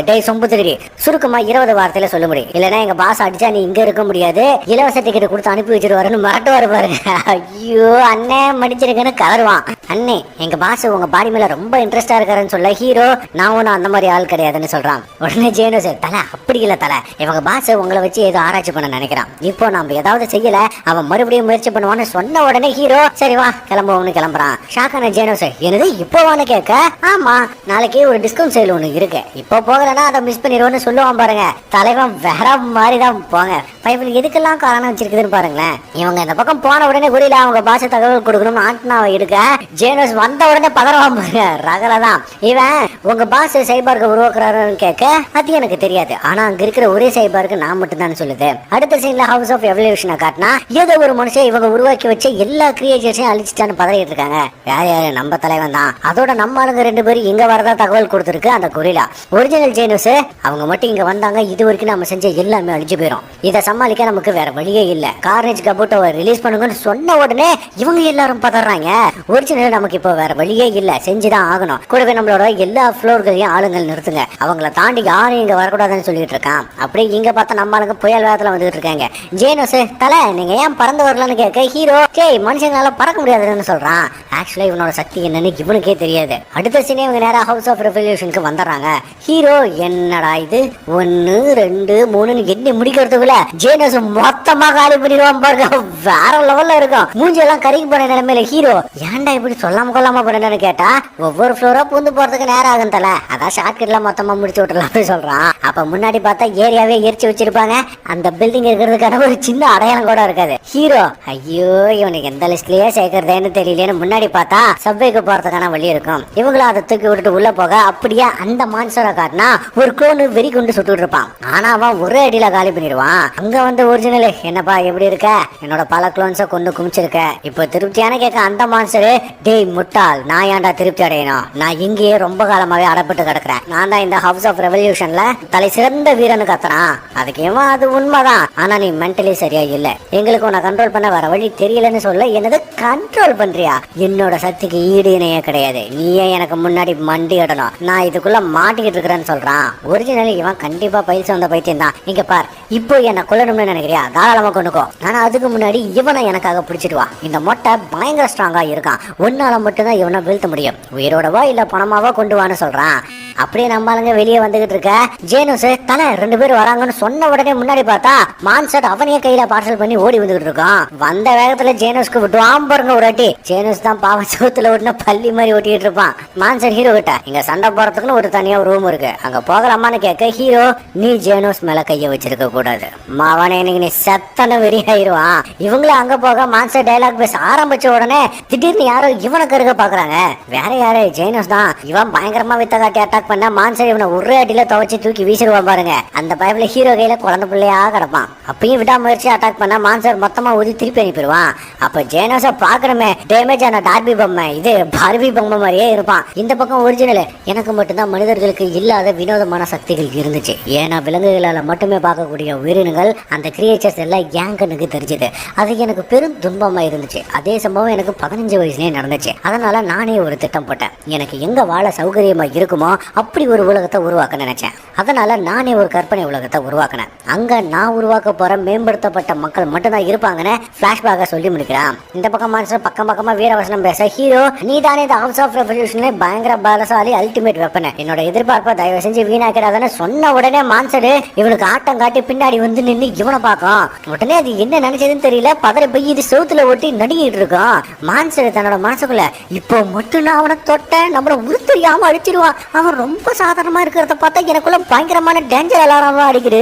டே சொம்பு திரி சுருக்கமா 20 வாரத்துல சொல்ல முடியும், இல்லைன்னா எங்க பாஸ் அடிச்சா நீ இங்க இருக்க முடியாது, இலவச டிக்கெட் கொடுத்து அனுப்பி வச்சிருவாருன்னு மிரட்டுவாரு பாருங்க. ஐயோ அண்ணே மடிச்சிருக்கேன்னு கலருவான். அண்ணே எங்க பாஸ் உங்க பாடி மேல ரொம்ப இன்ட்ரெஸ்டா இருக்காருன்னு சொல்ல ஹீரோ நான் ஒன்னும் அந்த மாதிரி ஆள் கிடையாதுன்னு சொல்றான். உடனே ஜேனோஸ் தலை அப்படி இல்ல தலை, இவங்க பாஸ் உங்களை வச்சு ஏதோ ஆராய்ச்சி பண்ண நினைக்கிறான். இப்போ நம்ம ஏதாவது செய்யல அவன் மறுபடியும் முயற்சி பண்ணுவான்னு சொன்ன உடனே ஹீரோ சரி வா கிளம்புவோம்னு கிளம்புறான். ஷாக்கான ஜேனோஸ் என்னது இப்போவான்னு கேட்க ஆமா நாளைக்கு ஒரு டிஸ்கவுண்ட் சேல் ஒண்ணு இருக்கு, இப்போ போகலன்னா அதை மிஸ் பண்ணிடுவோம்னு சொல்லுவான் பாருங்க. தலைவன் வேற மாதிரிதான் போங்க. பைபிள் எதுக்கெல்லாம் காரணம் வச்சிருக்குதுன்னு பாருங்களேன். இவங்க இந்த பக்கம் போன உடனே குறியில அவங்க பாஷ தகவல் கொடுக்கணும்னு ஆண்டனாவை எடுக்க ஜேனோஸ் வந்த உடனே பதறவான் பாருங்க. ரகலதான் இவன் உங்க பாஸ் சைபார்க்க உருவாக்குறாருன்னு கேட்க அது எனக்கு தெரியாது, ஆனா அங்க இருக்கிற ஒரே சைபார்க்கு நான் மட்டும் தான் சொல்லுது. அடுத்த சீன்ல ஹவுஸ் ஆஃப் எவல்யூஷனை காட்டினா ஏதோ ஒரு மனுஷன் இவங்க உருவாக்கி வச்ச எல்லா கிரியேச்சர்ஸையும் அழிச்சிட்டான்னு பதறிட்டு இருக்காங்க. யார் யாரு நம்ம தலைவன் தான். அதோட நம்ம ஆளுங்க 2 பேரும் இங்க வரதா தகவல் கொடுத்துருக்கு அந்த கொரில்லா. ஒரிஜினல் ஜேனோஸ் அவங்க மட்டும் இங்க வந்தாங்க இது வரைக்கும் நம்ம செஞ்ச எல்லாமே அழிஞ்சு போயிடும். இதை சமாளிக்க நமக்கு வேற வழியே இல்ல. கார்னேஜ் கபூட்டோவை ரிலீஸ் பண்ணுங்கன்னு சொன்ன உடனே இவங்க எல்லாரும் பதறாங்க. ஒரிஜினல் நமக்கு இப்போ வேற வழியே இல்ல, செஞ்சுதான் ஆகணும். கூடவே நம்மளோட எல்லா ஃப்ளோர்களையும் ஆளுங்கள் நிறுத்துங்க, அவங்கள தாண்டி யாரும் இங்க வரக்கூடாதுன்னு சொல்லிட்டு இருக்கான். அப்படியே இங்க பார்த்தா நம்ம ஆளுங்க புயல் வேகத்துல வந்துட்டு இருக்காங்க. ஜேனோஸ் தலை நீங்க ஏன் பறந்து வரலன்னு கேட்க ஹீரோ மனுஷங்களால பறக்க முடியாதுன்னு சொல்றான். ஆக்சுவலா இவனோட சக்தி என்னன்னு இவனுக்கே தெரியாது. அடுத்த சீனே இவங்க நேரா ஹவுஸ் ஆஃப் ரெவல்யூஷனுக்கு வந்துடுறாங்க. ஹீரோ என்னடா இது 1 2 3 எண்ணி முடிக்கிறதுக்குள்ள ஜேனோஸ் மொத்தமா காலி பண்ணிடுவான் பாருங்க. வேற லெவல்ல இருக்கும். மூஞ்சி எல்லாம் கறிக்கு போன நிலைமையில ஹீரோ ஏன்டா இப்படி சொல்லாம கொள்ளாம பண்ணு கேட்டா ஒவ்வொரு ஃப்ளோரா பூந்து போறதுக்கு நேரம் ஆகும் தல, அதான் ஷார்ட்கட்ல மொத்தமா முடிச்சு விட்டுலாம் சொல்றான். அப்ப முன்னாடி பார்த்தா ஏரியாவே எரிச்சு வச்சிருப்பாங்க. அந்த பில்டிங் இருக்கிறதுக்கான ஒரு சின்ன அடையாளம் கூட இருக்காது. ஹீரோ ஐயோ இவனுக்கு எந்த லிஸ்ட்லயே சேர்க்கறதேன்னு தெரியலன்னு முன்னாடி பார்த்தா சப்வேக்கு போறதுக்கான வழி இருக்கும். இவங்களும் அதை தூக்கி விட்டுட்டு உள்ள போக அப்படியே அந்த மான்சரை காட்டினா ஒரு குளோனு வெறி கொண்டு சுட்டுட்டு இருப்பான். ஆனா அவன் ஒரே அடியில காலி பண்ணிடுவான். அங்க வந்து ஒரிஜினல் என்னப்பா எப்படி இருக்க, என்னோட பல குளோன்ஸை கொண்டு குமிச்சிருக்க, இப்போ திருப்தியான கேட்க அந்த மான்சரு டேய் முட்டாள் நான் ஏன்டா திருப்தி அடையணும், நான் இங்கேயே ரொம்ப காலமாவே அடப்பட்டு கிடக்குறேன், நான் தான் இந்த ஹவுஸ் ஆஃப் ரெவல்யூஷன்ல தலை சிறந்த வீரன்னு கத்துறான். அதுக்கு ஏமா அது உண்மைதான், ஆனா நீ மென்டலி சரியா இல்ல, எங்களுக்கு உன்னை கண்ட்ரோல் பண்ண வர வழி தெரியலன்னு சொல்ல என்னது கண்ட்ரோல் பண்றியா, என்னோட சக்திக்கு ஈடு இணையே கிடையாது, நீயே எனக்கு முன்னாடி மண்டி இடணும், நான் இதுக்குள்ள மாட்டிக்கிட்டு இருக்கிறேன்னு சொல்றான். ஒரிஜினல் இவன் கண்டிப்பா பயிற்சி வந்த பைத்தியம் தான். இங்க பார் இப்போ என்ன கொல்லணும்னு நினைக்கிறியா தாராளமா கொண்டுக்கோ, ஆனா அதுக்கு முன்னாடி இவனை எனக்காக பிடிச்சிட்டு வா. இந்த மொட்டை பயங்கர ஸ்ட்ராங்கா இருக்கான், ஒன்னால மட்டும்தான் இவனை வீழ்த்த முடியும், உயிரோடவா இல்ல பணமாவா கொண்டு வான்னு சொல்றான். அப்படியே நம்ம ஆளுங்க வெளியே வந்துகிட்டு இருக்க ஜேனோஸ் தலை 2 பேர் வராங்கன்னு சொன்ன உடனே முன்னாடி பார்த்தா மான்சட் அவனையே கையில பார்சல் பண்ணி ஓடி வந்துகிட்டு இருக்கான். வந்த வேகத்துல ஜேனோஸ்க்கு விட்டுவான் பாருங்க ஒரு அடி. ஜேனோஸ் தான் பாவ சோத்துல ஓட்டின பள்ளி மாதிரி ஓட்டிட்டு இருப்பான். மான்சட் ஹீரோ கிட்ட இங்க சண்டை போறதுக்குன்னு ஒரு தனியா ரூம் இருக்கு, அங்க போகலாமான்னு கேட்க ஹீரோ நீ ஜேனோஸ் மேல கைய வச்சிருக்க கூடாது, மாவனே இன்னைக்கு நீ சத்தன வெறி ஆயிடுவான். இவங்கள அங்க போக மான்சட் டைலாக் பேச ஆரம்பிச்ச உடனே திடீர்னு யாரோ இவனுக்கு இருக்க பாக்குறாங்க. வேற யாரு ஜேனோஸ் தான். இவன் பயங்கரமா வித்த காட்டி அட்டாக் அட்டாக் பண்ண மான்சர் இவனை ஒரே அடியில துவச்சி தூக்கி வீசிடுவான் பாருங்க. அந்த பயப்புல ஹீரோ கையில குழந்தை பிள்ளையா கிடப்பான். அப்பயும் விடாமுயற்சி அட்டாக் பண்ண மான்சர் மொத்தமா ஊதி திருப்பி அனுப்பிடுவான். அப்ப ஜேனோஸ பாக்குறமே டேமேஜ் ஆன டார்பி பொம்மை, இது பார்பி பொம்மை மாதிரியே இருப்பான். இந்த பக்கம் ஒரிஜினல் எனக்கு மட்டும்தான் மனிதர்களுக்கு இல்லாத வினோதமான சக்திகள் இருந்துச்சு. ஏன்னா விலங்குகளால மட்டுமே பார்க்கக்கூடிய உயிரினங்கள் அந்த கிரியேச்சர்ஸ் எல்லாம் என் கண்ணுக்கு தெரிஞ்சது. அது எனக்கு பெரும் துன்பமா இருந்துச்சு. அதே சம்பவம் எனக்கு 15 வயசுலயே நடந்துச்சு. அதனால நானே ஒரு திட்டம் போட்டேன். எனக்கு எங்க வாழ சௌகரியமா இருக்குமோ அப்படி ஒரு உலகத்தை உருவாக்க நினைச்சேன். அதனால நானே ஒரு கற்பனை உலகத்தை உருவாக்கினேன். அங்க நான் உருவாக்க போற மேம்படுத்தப்பட்ட மக்கள் மட்டும்தான் இருப்பாங்கன்னு பிளாஷ்பேக்கை சொல்லி முடிக்கிறான். இந்த பக்கம் மனுஷன் பக்கம் பக்கமா வீரவசனம் பேச ஹீரோ, நீ தானே இந்த ஹவுஸ் ஆஃப் ரெவல்யூஷன்ல பயங்கர பலசாலி அல்டிமேட் வெப்பன், என்னோட எதிர்பார்ப்பை தயவு செஞ்சு வீணாக்கிடாதான்னு சொன்ன உடனே மான்சரு இவனுக்கு ஆட்டம் காட்டி பின்னாடி வந்து நின்று இவனை பார்க்கும். உடனே அது என்ன நினைச்சதுன்னு தெரியல, பதற போய் இது செவுத்துல ஒட்டி நடுங்கிட்டு இருக்கும். மான்சரு தன்னோட மனசுக்குள்ள இப்போ மட்டும் நான் அவனை தொட்டேன் நம்மள உருத்தறியாம அடிச்சிருவான், அவன் ரொம்ப சாதாரணமா இருக்கிறத பார்த்தா எனக்குள்ள பயங்கரமான டேஞ்சர் அலாரம் அடிக்குது.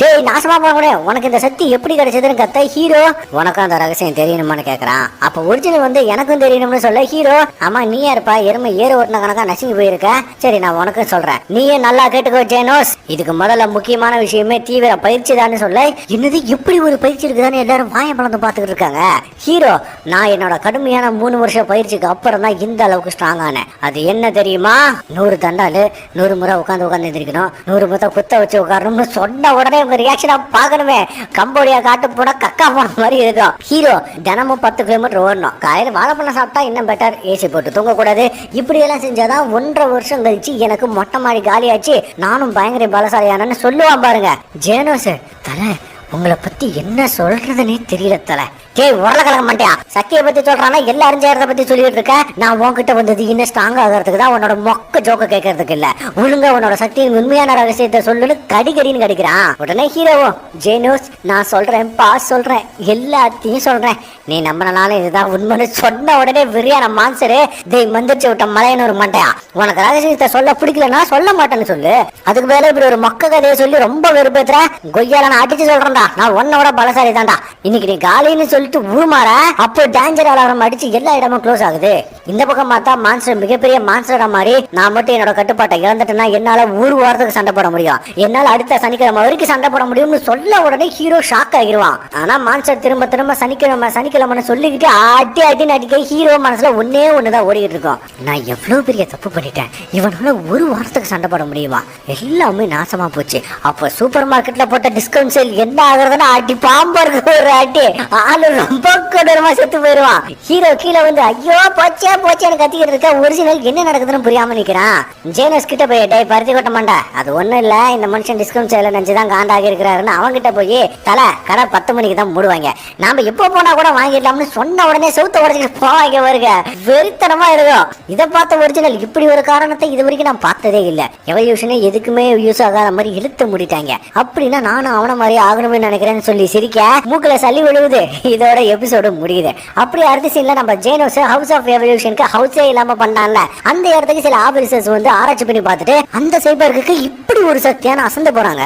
டேய் நாசமா போன உனக்கு இந்த சக்தி எப்படி கிடைச்சதுன்னு கத்த ஹீரோ, உனக்கும் அந்த ரகசியம் தெரியணுமான்னு கேட்கறான். அப்ப ஒரிஜினல் வந்து எனக்கும் தெரியணும்னு சொல்ல ஹீரோ, ஆமா நீ யாருப்பா எருமை ஏறு ஓட்டின கணக்கா நசுங்கி போயிருக்க, சரி நான் உனக்கும் சொல்றேன், நீயே நல்லா கேட்டுக்கோ ஜேனோஸ், இதுக்கு முதல்ல முக்கியமான விஷயமே தீவிர பயிற்சி தான் சொல்ல. என்னது இப்படி ஒரு பயிற்சி இருக்குதான்னு எல்லாரும் வாயம் பழந்து பாத்துக்கிட்டு இருக்காங்க. ஹீரோ, நான் என்னோட கடுமையான 3 வருஷ பயிற்சிக்கு அப்புறம் தான் இந்த அளவுக்கு ஸ்ட்ராங் ஆனேன். அது என்ன தெரியுமா, 100 தண்டாலு 100 முறை உட்காந்து எந்திரிக்கணும், 100 முறை குத்த வச்சு உட்காரணும்னு சொன்ன உடனே உங்க ரியாக்ஷனா பாக்கணுமே, கம்போடியா காட்டு போட கக்கா போன மாதிரி இருக்கும். ஹீரோ, தினமும் 10 கிலோமீட்டர் ஓடணும், காலையில வாழைப்பழம் சாப்பிட்டா இன்னும் பெட்டர், ஏசி போட்டு தூங்க கூடாது, இப்படி எல்லாம் செஞ்சாதான் 1.5 வருஷம் கழிச்சு எனக்கு மொட்டை மாடி காலியாச்சு நானும் பயங்கர பலசாலியானு சொல்லுவான் பாருங்க. ஜேனோஸ், தலை உங்களை பத்தி என்ன சொல்றதுன்னே தெரியல தலை. டேய் உரலக்கலக்க மாட்டியா, சக்தியை பத்தி சொல்றானா எல்லாரும் செய்யறத பத்தி சொல்லிட்டு இருக்க. நான் உன்கிட்ட வந்தது இன்னும் ஸ்ட்ராங் ஆகிறதுக்கு தான், உன்னோட மொக்க ஜோக்க கேட்கறதுக்கு இல்ல. ஒழுங்கா உன்னோட சக்தியின் உண்மையான ரகசியத்தை சொல்லுன்னு கடிக்கடின்னு கடிக்கிறான். உடனே ஹீரோவும், ஜேனோஸ் நான் சொல்றேன் சொல்றேன் எல்லாத்தையும் சொல்றேன், நீ நம்பினாலும் இதுதான் உண்மைன்னு சொன்ன உடனே விரியான மான்சரு, டேய் மந்திரிச்சு விட்ட மலையன்னு ஒரு மண்டையா, உனக்கு ரகசியத்தை சொல்ல பிடிக்கலன்னா சொல்ல மாட்டேன்னு சொல்லு, அதுக்கு மேல இப்படி ஒரு மொக்க கதையை சொல்லி ரொம்ப வெறுப்பேத்துற, கொய்யால நான் அடிச்சு சொல்றேன்டா, நான் உன்னோட பலசாலி தான்டா, இன்னைக்கு நீ காலின்னு சொல்லிட்டு ஊருமாற, அப்போ டேஞ்சர் அலாரம் அடிச்சு எல்லா இடமும் க்ளோஸ் ஆகுது. இந்த பக்கம் பார்த்தா மான்ஸ்டர் மிகப்பெரிய மான்ஸ்டரா மாதிரி நான் மட்டும் என்னோட கட்டுப்பாட்டை இழந்துட்டேன்னா என்னால ஒரு வாரத்துக்கு சண்டை போட முடியும், என்னால அடுத்த சனிக்கிழமை வரைக்கும் சண்டை போட முடியும்னு சொல்ல உடனே ஹீரோ ஷாக் ஆகிடுவான். ஆனா மான்ஸ்டர் திரும்ப திரும்ப சனிக்கிழமை சொல்லிக்கிட்டு அடின்னு அடிக்க ஹீரோ மனசுல ஒண்ணுதான் ஓடிக்கிட்டு இருக்கும். நான் எவ்வளவு பெரிய தப்பு பண்ணிட்டேன், இவனால ஒரு வாரத்துக்கு சண்டை போட முடியுமா, எல்லாமே நாசமா போச்சு. அப்ப சூப்பர் மார்க்கெட்ல போட்ட டிஸ்கவுண்ட் சேல் என்ன ஆகுறதுன்னா அடி பாம்பா இருக்கு, ஒரு அடி ஆளு ரொம்ப கொடூரமா செத்து போயிருவான். ஹீரோ கீழே வந்து ஐயோ போச்சேன்னு கத்திக்கிட்டு இருக்க. ஒரிஜினல் என்ன நடக்குதுன்னு புரியாம நிக்கிறான். ஜேனஸ் கிட்ட போய், டே பருத்தி கொட்ட மாட்டா, அது ஒண்ணும் இல்ல, இந்த மனுஷன் டிஸ்கவுண்ட் சேல நினைச்சுதான் காண்டாகி இருக்கிறாருன்னு அவங்க கிட்ட போய், தலை கடை 10 மணிக்கு தான் மூடுவாங்க, நாம எப்போ போனா கூட வாங்கிடலாம்னு சொன்ன உடனே சவுத்த உடச்சிட்டு போவாங்க வருங்க, வெறித்தனமா இருக்கும். இதை பார்த்த ஒரிஜினல் இப்படி ஒரு காரணத்தை இது வரைக்கும் நான் பார்த்ததே இல்ல, எவல்யூஷனே எதுக்குமே யூஸ் ஆகாத மாதிரி இழுத்து முடிட்டாங்க, அப்படின்னா நானும் அவன மாதிரி ஆகணும்னு நினைக்கிறேன்னு சொல்லி சிரிக்க மூக்குல சளி விழுவுது. இதோட எபிசோடு முடியுது. அப்படி அடுத்த சீன்ல நம்ம ஜேனோஸ் ஹவுஸ் ஆஃப் எவல்யூஷனுக்கு ஹவுஸே இல்லாம பண்ணான்ல, அந்த இடத்துக்கு சில ஆபீசர்ஸ் வந்து ஆராய்ச்சி பண்ணி பார்த்துட்டு அந்த சைபருக்கு இப்படி ஒரு சக்தியான அசந்து போறாங்க.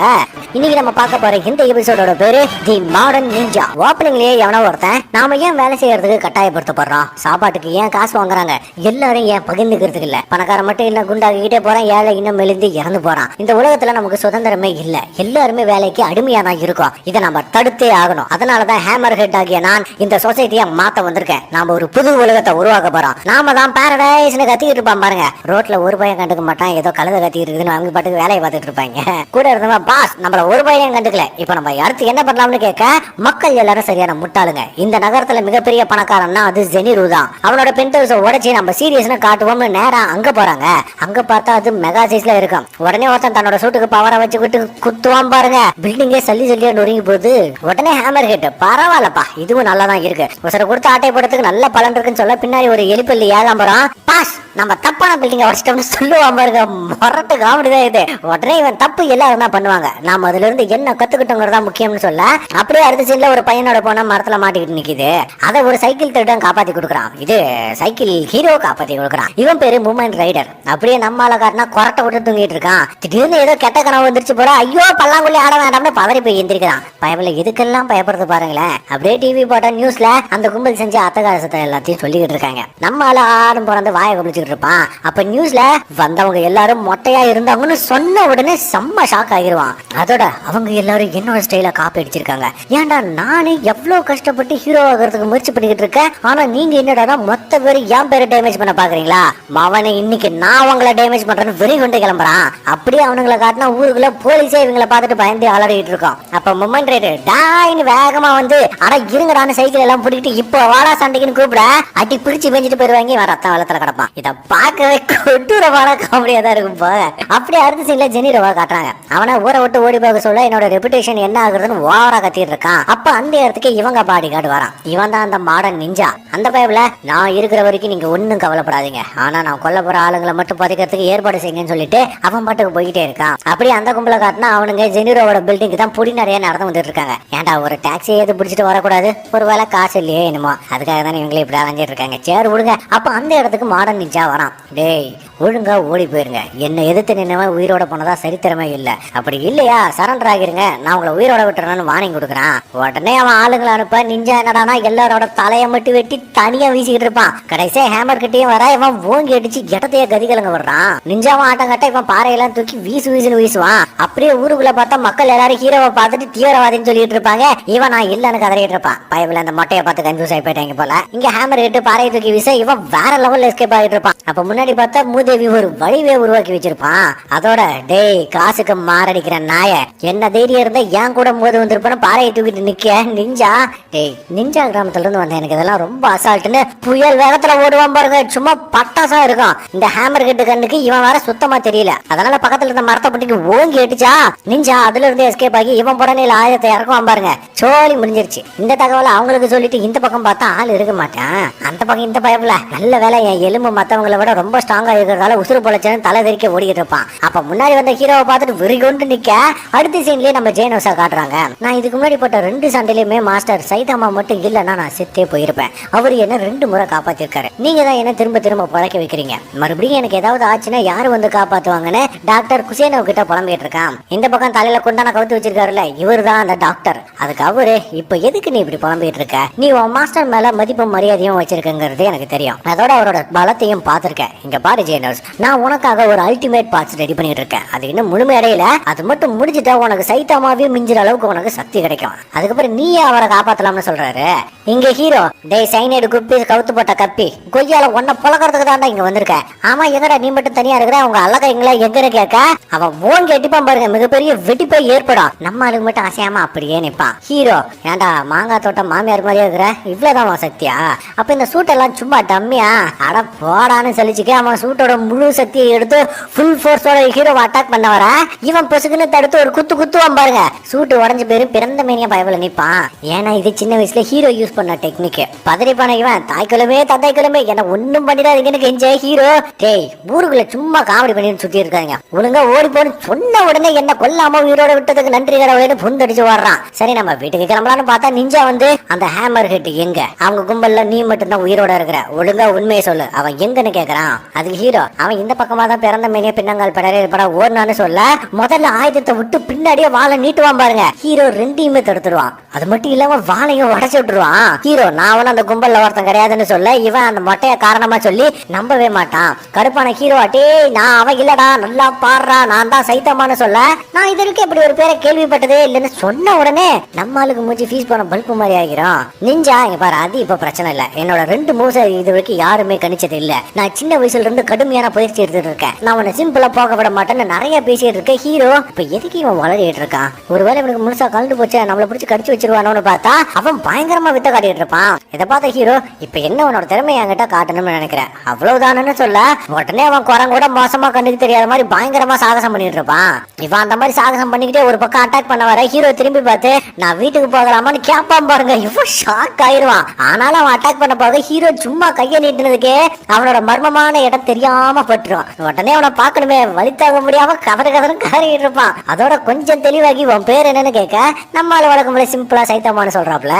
இன்னைக்கு நம்ம பார்க்க போற இந்த எபிசோடோட பேரு தி மாடர்ன் நிஞ்சா. ஓப்பனிங்லயே எவனோ ஒருத்தன், நாம ஏன் வேலை செய்யறதுக்கு கட்டாயப்படுத்தப்படுறோம், சாப்பாட்டுக்கு ஏன் காசு வாங்குறாங்க, எல்லாரும் ஏன் பகிர்ந்துக்கிறதுக்கு இல்ல, பணக்காரன் மட்டும் இன்னும் குண்டாகிட்டே போறான், ஏழை இன்னும் மெலிந்து இறந்து போறான், இந்த உலகத்துல நமக்கு சுதந்திரமே இல்ல, எல்லாருமே வேலைக்கு அடிமையா தான் இருக்கோம், இதை நம்ம தடுத்தே ஆகணும். அதனாலதான் ஹேமர் ஹெட் ஆகிய நான் இந்த சொசைட்டியை மாத்த வந்திருக்கேன், நாம ஒரு புது உலகத்தை உருவாக்க போறோம், நாம தான் பாரடைஸ்னு கத்திக்கிட்டு இருப்பான் பாருங்க. ரோட்ல ஒரு பையன் கண்டுக்க மாட்டான், ஏதோ கழுத கத்திட்டு இருக்குன்னு அவங்க பாட்டுக்கு வேலையை பார்த்துட்டு இருப்பாங்க. கூட இருந்தவங்க, பாஸ் நம்மள ஒரு பையன் கண்டுக்கல, இப்ப நம்ம அடுத்து என்ன பண்ணலாம்னு கேட்க மக்கள் எல்லாரும் சரியான முட்டாளுங்க. இந்த நகரத்துல மிகப்பெரிய பணக்காரன்னா அது ஜெனிரு தான். அவனோட பென்ட் ஹவுஸை உடைச்சு நம்ம சீரியஸ்னு காட்டுவோம்னு நேரா அங்க போறாங்க. அங்க பார்த்தா அது மெகா சைஸ்ல இருக்கும். உடனே ஒருத்தன் தன்னோட சூட்டுக்கு பவரை வச்சுக்கிட்டு குத்துவான் பாருங்க, பில்டிங்கே சல்லியா நொறுங்கி போகுது. உடனே ஹேமர் ஹெட், பரவாயில்லப்பா இதுவும் நல்லா தான் இருக்கு, ஒருத்தரை கொடுத்து ஆட்டை போடுறதுக்கு நல்ல பலன் இருக்குன்னு சொல்ல பின்னாடி ஒரு எலிப்பள்ளி ஏகாம்பரம், பாஸ் நம்ம தப்பான பில்டிங்க உடச்சிட்டோம்னு சொல்லுவான் பாருங்க, மொரட்டு காமெடிதான் இது. உடனே இவன் தப்பு எல்லாரும் தான் பண்ணுவாங்க, நாம அதுல இருந்து என்ன கத்துக்கிட்டோங்கிறதா முக்கியம்னு சொல்ல அப்படியே அடுத்த சீன்ல ஒரு பையனோட போன மரத்துல மாட்டிக்கிட்டு நிக்குது. அதை ஒரு சைக்கிள் திருடன் காப்பாத்தி கொடுக்குறான். இது சைக்கிள் ஹீரோ காப்பாத்தி கொடுக்குறான். இவன் பேரு மூமெண்ட் ரைடர். அப்படியே நம்மால காட்டினா கொரட்டை விட்டு தூங்கிட்டு இருக்கான். திடீர்னு ஏதோ கெட்ட கனவு வந்துருச்சு போல, ஐயோ பல்லாங்குள்ளி ஆட வேண்டாம்னு பதறி போய் எந்திரிக்கிறான். பயமில்ல இதுக்கெல்லாம் பயப்படுறது பாருங்க பாருங்களேன். அப்படியே டிவி போட்ட நியூஸ்ல அந்த கும்பல் செஞ்ச அத்தகாசத்தை எல்லாத்தையும் சொல்லிக்கிட்டு இருக்காங்க. நம்ம ஆளு ஆடும் பிறந்து வாயை கழிச்சுட்டு இருப்பான். அப்ப நியூஸ்ல வந்தவங்க எல்லாரும் மொட்டையா இருந்தாங்கன்னு சொன்ன உடனே செம்ம ஷாக் ஆகிருவான். அதோட அவங்க எல்லாரும் என்னோட ஸ்டைல காப்பி அடிச்சிருக்காங்க. ஏன்டா நானே எவ்வளவு கஷ்டப்பட்டு ஹீரோ ஆகிறதுக்கு முயற்சி பண்ணிக்கிட்டு இருக்கேன், ஆனா நீங்க என்னடா மொத்த பேரு என் பேரை டேமேஜ் பண்ண பாக்குறீங்களா? மவனை இன்னைக்கு நான் அவங்கள டேமேஜ் பண்றேன்னு வெறி கொண்டு கிளம்புறான். அப்படியே அவனுங்களை காட்டினா ஊருக்குள்ள போலீஸே இவங்களை பார்த்துட்டு பயந்து அலறிட்டு இருக்கோம். அப்ப மொமெண்ட் ரேட்டு டாயின்னு வேகமா வந்து அட இருங்கடான்னு சைக்கிள் எல்லாம் பிடிக்கிட்டு இப்போ வாடா சண்டைக்குன்னு கூப்பிட அடி பிடிச்சு பெஞ்சிட்டு போயிருவாங்க. இவன் ரத்தம் வெள்ளத்துல கிடப்பான். இதை பார்க்கவே கொடூரமான காமெடியா தான் இருக்கும் போக. அப்படியே அடுத்த சீன்ல ஜெனிரவா காட்டுறாங்க. அவனை ஊரை விட்டு ஓடி போக சொல்ல என்னோட ரெபுடேஷன் என்ன ஆகுறதுன்னு ஓவரா கத்திட்டு இருக்கான். அப்ப அந்த இடத்துக்கு இவங்க பாடி கார்டு வரான். இவன் தான் அந்த மாடர்ன் நிஞ்சா. அந்த பயவுல நான் இருக்கிற வரைக்கும் நீங்க ஒன்னும் கவலைப்படாதீங்க, ஆனா நான் கொல்ல போற ஆளுங்களை மட்டும் புதைக்கிறதுக்கு ஏற்பாடு செய்யுங்கன்னு சொல்லிட்டு அவன் பாட்டுக்கு போய்கிட்டே இருக்கான். அப்படியே அந்த கும்பல காட்டினா அவனுங்க ஜெனிரோட பில்டிங்க்கு தான் புடி நிறைய நடந்து வந்துட்டு இருக்காங்க. ஏன்டா ஒரு டாக்ஸி ஏது பிடிச்சிட்டு வரக்கூடாது, ஒரு வேலை காசு இல்லையே என்னமோ, அதுக்காக தானே இவங்களே இப்படி அலைஞ்சிட்டு இருக்காங்க. சேர் விடுங்க. அப்ப அந்த இடத்துக்கு மாடர்ன் நிஞ்சா வரான். டேய் ஒழுங்கா ஓடி போயிருங்க, என்னை எதிர்த்து நின்னவன் உயிரோட போனதா சரித்திரமே இல்ல, அப்படி இல்லையா சரண்டர் ஆகிருங்க, நான் உங்களை உயிரோட விட்டுறேன்னு வார்னிங் கொடுக்குறான். உடனே அவன் ஆளுங்களை அனுப்ப நிஞ்சா என்னடானா எல்லாரோட தலையை மட்டும் வெட்டி தனியா வீசிக்கிட்டு இருப்பான். கடைசியா ஹேமர் கிட்டையும் வர இவன் ஓங்கி அடிச்சு இடத்தையே கதிகலங்க விடுறான். நிஞ்சாவும் ஆட்டம் கட்ட இவன் பாறையெல்லாம் தூக்கி வீசுன்னு வீசுவான். அப்படியே ஊருக்குள்ள பார்த்தா மக்கள் எல்லாரும் ஹீரோவை பார்த்துட்டு தீவிரவாதின்னு சொல்லிட்டு இருப்பாங்க. இவன் நான் இல்லன்னு கதறிட்டு இருப்பான். பயவில் அந்த மொட்டையை பார்த்து கன்ஃபியூஸ் ஆகி போயிட்டாங்க போல. இங்க ஹேமர் கிட்டு பாறையை தூக்கி வீச இவன் வேற லெவல்ல எஸ்கேப் ஆகிட்டு இருப்பான். அப்ப முன்னாடி பார்த்தா மூதேவி ஒரு வழிவே உருவாக்கி வச்சிருப்பான். அதோட டேய் காசுக்கு மாரடிக்கிற நாய, என்ன தைரியம் இருந்தா ஏன் கூட மோது வந்திருப்பான பாறையை தூக்கிட்டு நிக்க நிஞ்சா. டேய் நிஞ்சா கிராமத்துல இருந்து வந்தேன், எனக்கு இதெல்லாம் ரொம்ப அசால்ட்டுன்னு புயல் வேகத்துல ஓடுவான் பாருங்க, சும்மா பட்டாசா இருக்கும். இந்த ஹேமர் கிட்ட கண்ணுக்கு இவன் வேற சுத்தமா தெரியல. அதனால பக்கத்துல இருந்த மரத்தை பட்டிக்கு ஓங்கி அடிச்சா நிஞ்சா அதுல இருந்து எஸ்கேப் ஆகி இவன் புடனையில ஆயுதத்தை இறக்குவான் பாருங்க. சோழி முடிஞ்சிருச்சு. இந்த தகவலை அவங்களுக்கு சொல்லிட்டு இந்த பக்கம் பார்த்தா ஆள் இருக்க மாட்டான். அந்த பக்கம் இந்த பயப்புல நல்ல வேலை என் எலும்பு மத்தவங்களை விட ரொம்ப ஸ்ட்ராங்கா இருக்கிறதால உசுறு பொழைச்சேன்னு தலை தெறிக்க ஓடிக்கிட்டு இருப்பான். அப்ப முன்னாடி வந்த ஹீரோவை பார்த்துட்டு வெறி கொண்டு நிக்க அடுத்த சீன்லயே நம்ம ஜெயனோசா காட்டுறாங்க. நான் இதுக்கு முன்னாடி போட்ட 2 சண்டையிலுமே மாஸ்டர் சைதாமா மட்டும் இல்லைன்னா நான் செத்தே போயிருப்பேன். அவரு என்ன 2 முறை காப்பாத்திருக்காரு. நீங்க தான் என்ன திரும்ப திரும்ப பழக்க வைக்கிறீங்க. மறுபடியும் எனக்கு ஏதாவது ஆச்சுன்னா யாரு வந்து காப்பாத்துவாங்கன்னு டாக்டர் குசேனோ கிட்ட புலம்பிட்டு இருக்கான். இந்த பக்கம் தலையில கொண்டான கவுத்து வச்சிருக்காருல்ல இவர் தான் அந்த டாக்டர். அதுக்கு அவரு இப்ப எதுக்கு நீ இப்படி புலம்பிட்டு இருக்க, நீ உன் மாஸ்டர் மேல மதிப்பும் மரியாதையும் வச்சிருக்கங்கிறது எனக்கு தெரியும். அதோட அவரோட பலத்தையும் பார்த்திருக்கேன். இங்க பாரு ஜெயனோஸ், நான் உனக்காக ஒரு அல்டிமேட் பார்ட்ஸ் ரெடி பண்ணிட்டு இருக்கேன். அது இன்னும் முழுமை அடையல. அது மட்டும் முடிஞ்சிட்டா உனக்கு சைத்தாமாவே மிஞ்சிற அளவுக்கு உனக்கு சக்தி கிடைக்கும். அதுக்கப்புறம் நீயே அவரை காப்பாத்தலாம்னு சொல்றாரு. இங்க ஹீரோ டேய் சைனைடு குப்பி கவுத்து போட்ட கப்பி கொய்யால உன்னை புலக்கிறதுக்கு தான்டா இங்க வந்திருக்க. ஆமா எங்கடா நீ மட்டும் தனியா இருக்கிற, உங்க அழகைங்களா எங்கன்னு கேட்க அவன் ஓங்கி அடிப்பான் பாருங்க, மிகப்பெரிய வெடிப்பை ஏற்படும். நம்ம ஆளுக்கு மட்டும் அசையாம அப்படியே நிப்பான். ஹீரோ ஏன்டா மாங்காய் தோட்டம் மாமியார் மாதிரியே இருக்கிற, இவ்வளவுதான் சக்தியா? அப்ப இந்த சூட்டெல்லாம் சும்மா டம்மியா? அட போடான்னு சொல்லிச்சுக்க. அவன் சூட்டோட முழு சக்தியை எடுத்து ஃபுல் ஃபோர்ஸோட ஹீரோவை அட்டாக் பண்ண வர இவன் பொசுக்குன்னு தடுத்து ஒரு குத்துவான் பாருங்க. சூட்டு உடஞ்சு பேரு பிறந்த மேனியா பயவுல நிப்பான். ஏன்னா இது சின்ன வயசுல ஹீரோ யூஸ் பண்ண டெக்னிக். பதறிப்பான இவன் தாய்க்குலமே தந்தைக்குலமே என்ன ஒண்ணும் பண்ணிடாதீங்கன்னு கெஞ்ச ஹீரோ டேய் ஊருக்குள்ள சும்மா காமெடி பண்ணி சுத்தி இருக்காங்க, ஒழுங்கா ஓடி போன்னு சொன்ன உடனே என்ன கொல்லாம உயிரோட விட்டதுக்கு நன்றி கடவுளேன்னு புந்தடிச்சு வர்றான். சரி நம்ம வீட்டுக்கு கிளம்பலான்னு பார்த்தா நிஞ்சா வந்து அந்த ஹேமர் ஹெட் எங்க, அவங்க கும்பல்ல நீ மட்டும் தான் உயிரோட இருக்கிற, ஒழுங்கா உண்மையை சொல்லு, அவன் எங்கன்னு கேக்குறான். அதுக்கு ஹீரோ அவன் இந்த பக்கமா தான் பிறந்த மேனிய பின்னங்கால் பட ஓடுனான்னு சொல்ல முதல்ல ஆயுதத்தை விட்டு பின்னாடியே வாழை நீட்டுவான் பாருங்க. ஹீரோ 2யுமே தடுத்துருவான். அது மட்டும் இல்லாம வாழையும் உடச்சு விட்டுருவான். ஹீரோ நான் அந்த கும்பல்ல ஒருத்தன் கிடையாதுன்னு சொல்ல இவன் அந்த மொட்டைய காரணமா சொல்லி நம்பவே மாட்டான். கடுப்பான ஹீரோ டே நான் அவன் இல்லடா நல்லா பாடுறா நான் தான் சைத்தமான்னு சொல்ல நான் இது வரைக்கும் இப்படி ஒரு பேரை கேள்விப்பட்டதே இல்லைன்னு சொன்ன உடனே நம்மளுக்கு மூச்சு ஃபீஸ் பண்ண பல்பு மாதிரி ஆகிறோம். நிஞ்சா இங்க பாரு அது இப்ப பிரச்சனை இல்ல, என்னோட 2 மூவ்ஸ் இது வரைக்கும் யாருமே கணிச்சது இல்ல, நான் சின்ன வயசுல இருந்து கடுமையான பயிற்சி எடுத்துட்டு இருக்கேன், நான் உன்னை சிம்பிளா போக விட மாட்டேன்னு நிறைய பேசிட்டு இருக்கேன். ஹீரோ இப்ப எதுக்கு இவன் வளரிட்டு இருக்கான், ஒருவேளை இவனுக்கு முழுசா கலந்து போச்சு நம்மளை பிடிச்சி கடிச்சு வச்சிருவானோன்னு பார்த்தா அவன் பயங்கரமா வித்த காட்டிட்டு இருப்பான். இதை பார்த்த ஹீரோ இப்ப என்ன உன்னோட திறமையை என்கிட்ட காட்டணும்னு நினைக்கிறேன் அவ்வளவுதானு சொல்ல உடனே அவன் குரங்கூட மோசமா கண்ணுக்கு தெரியாத மாதிரி பயங்கரமா சாகசம் பண்ணிட்டு இருப்பான். இவன் அந்த மாதிரி சாகசம் பண்ணிக்கிட்டே ஒரு பக்கம் அட்டாக் பண்ண வர ஹீரோ திரும்பி பார்த்து நான் வீட்டுக்கு போகலாமான்னு கேட்பான் பாருங்க. இவன் ஷாக் ஆயிருவான். ஆனாலும் அவன் அட்டாக் பண்ண போக ஹீரோ சும்மா கையை நீட்டினதுக்கே அவனோட மர்மமான இடம் தெரியாம பட்டுரும். உடனே அவனை பார்க்கணுமே வலித்தாக முடியாம கதறு கதறிட்டு இருப்பான். அதோட கொஞ்சம் தெளிவாகி உன் பேர் என்னன்னு கேட்க நம்மளால வழக்கம் சிம்பிளா சைத்தமானு சொல்றாப்ல.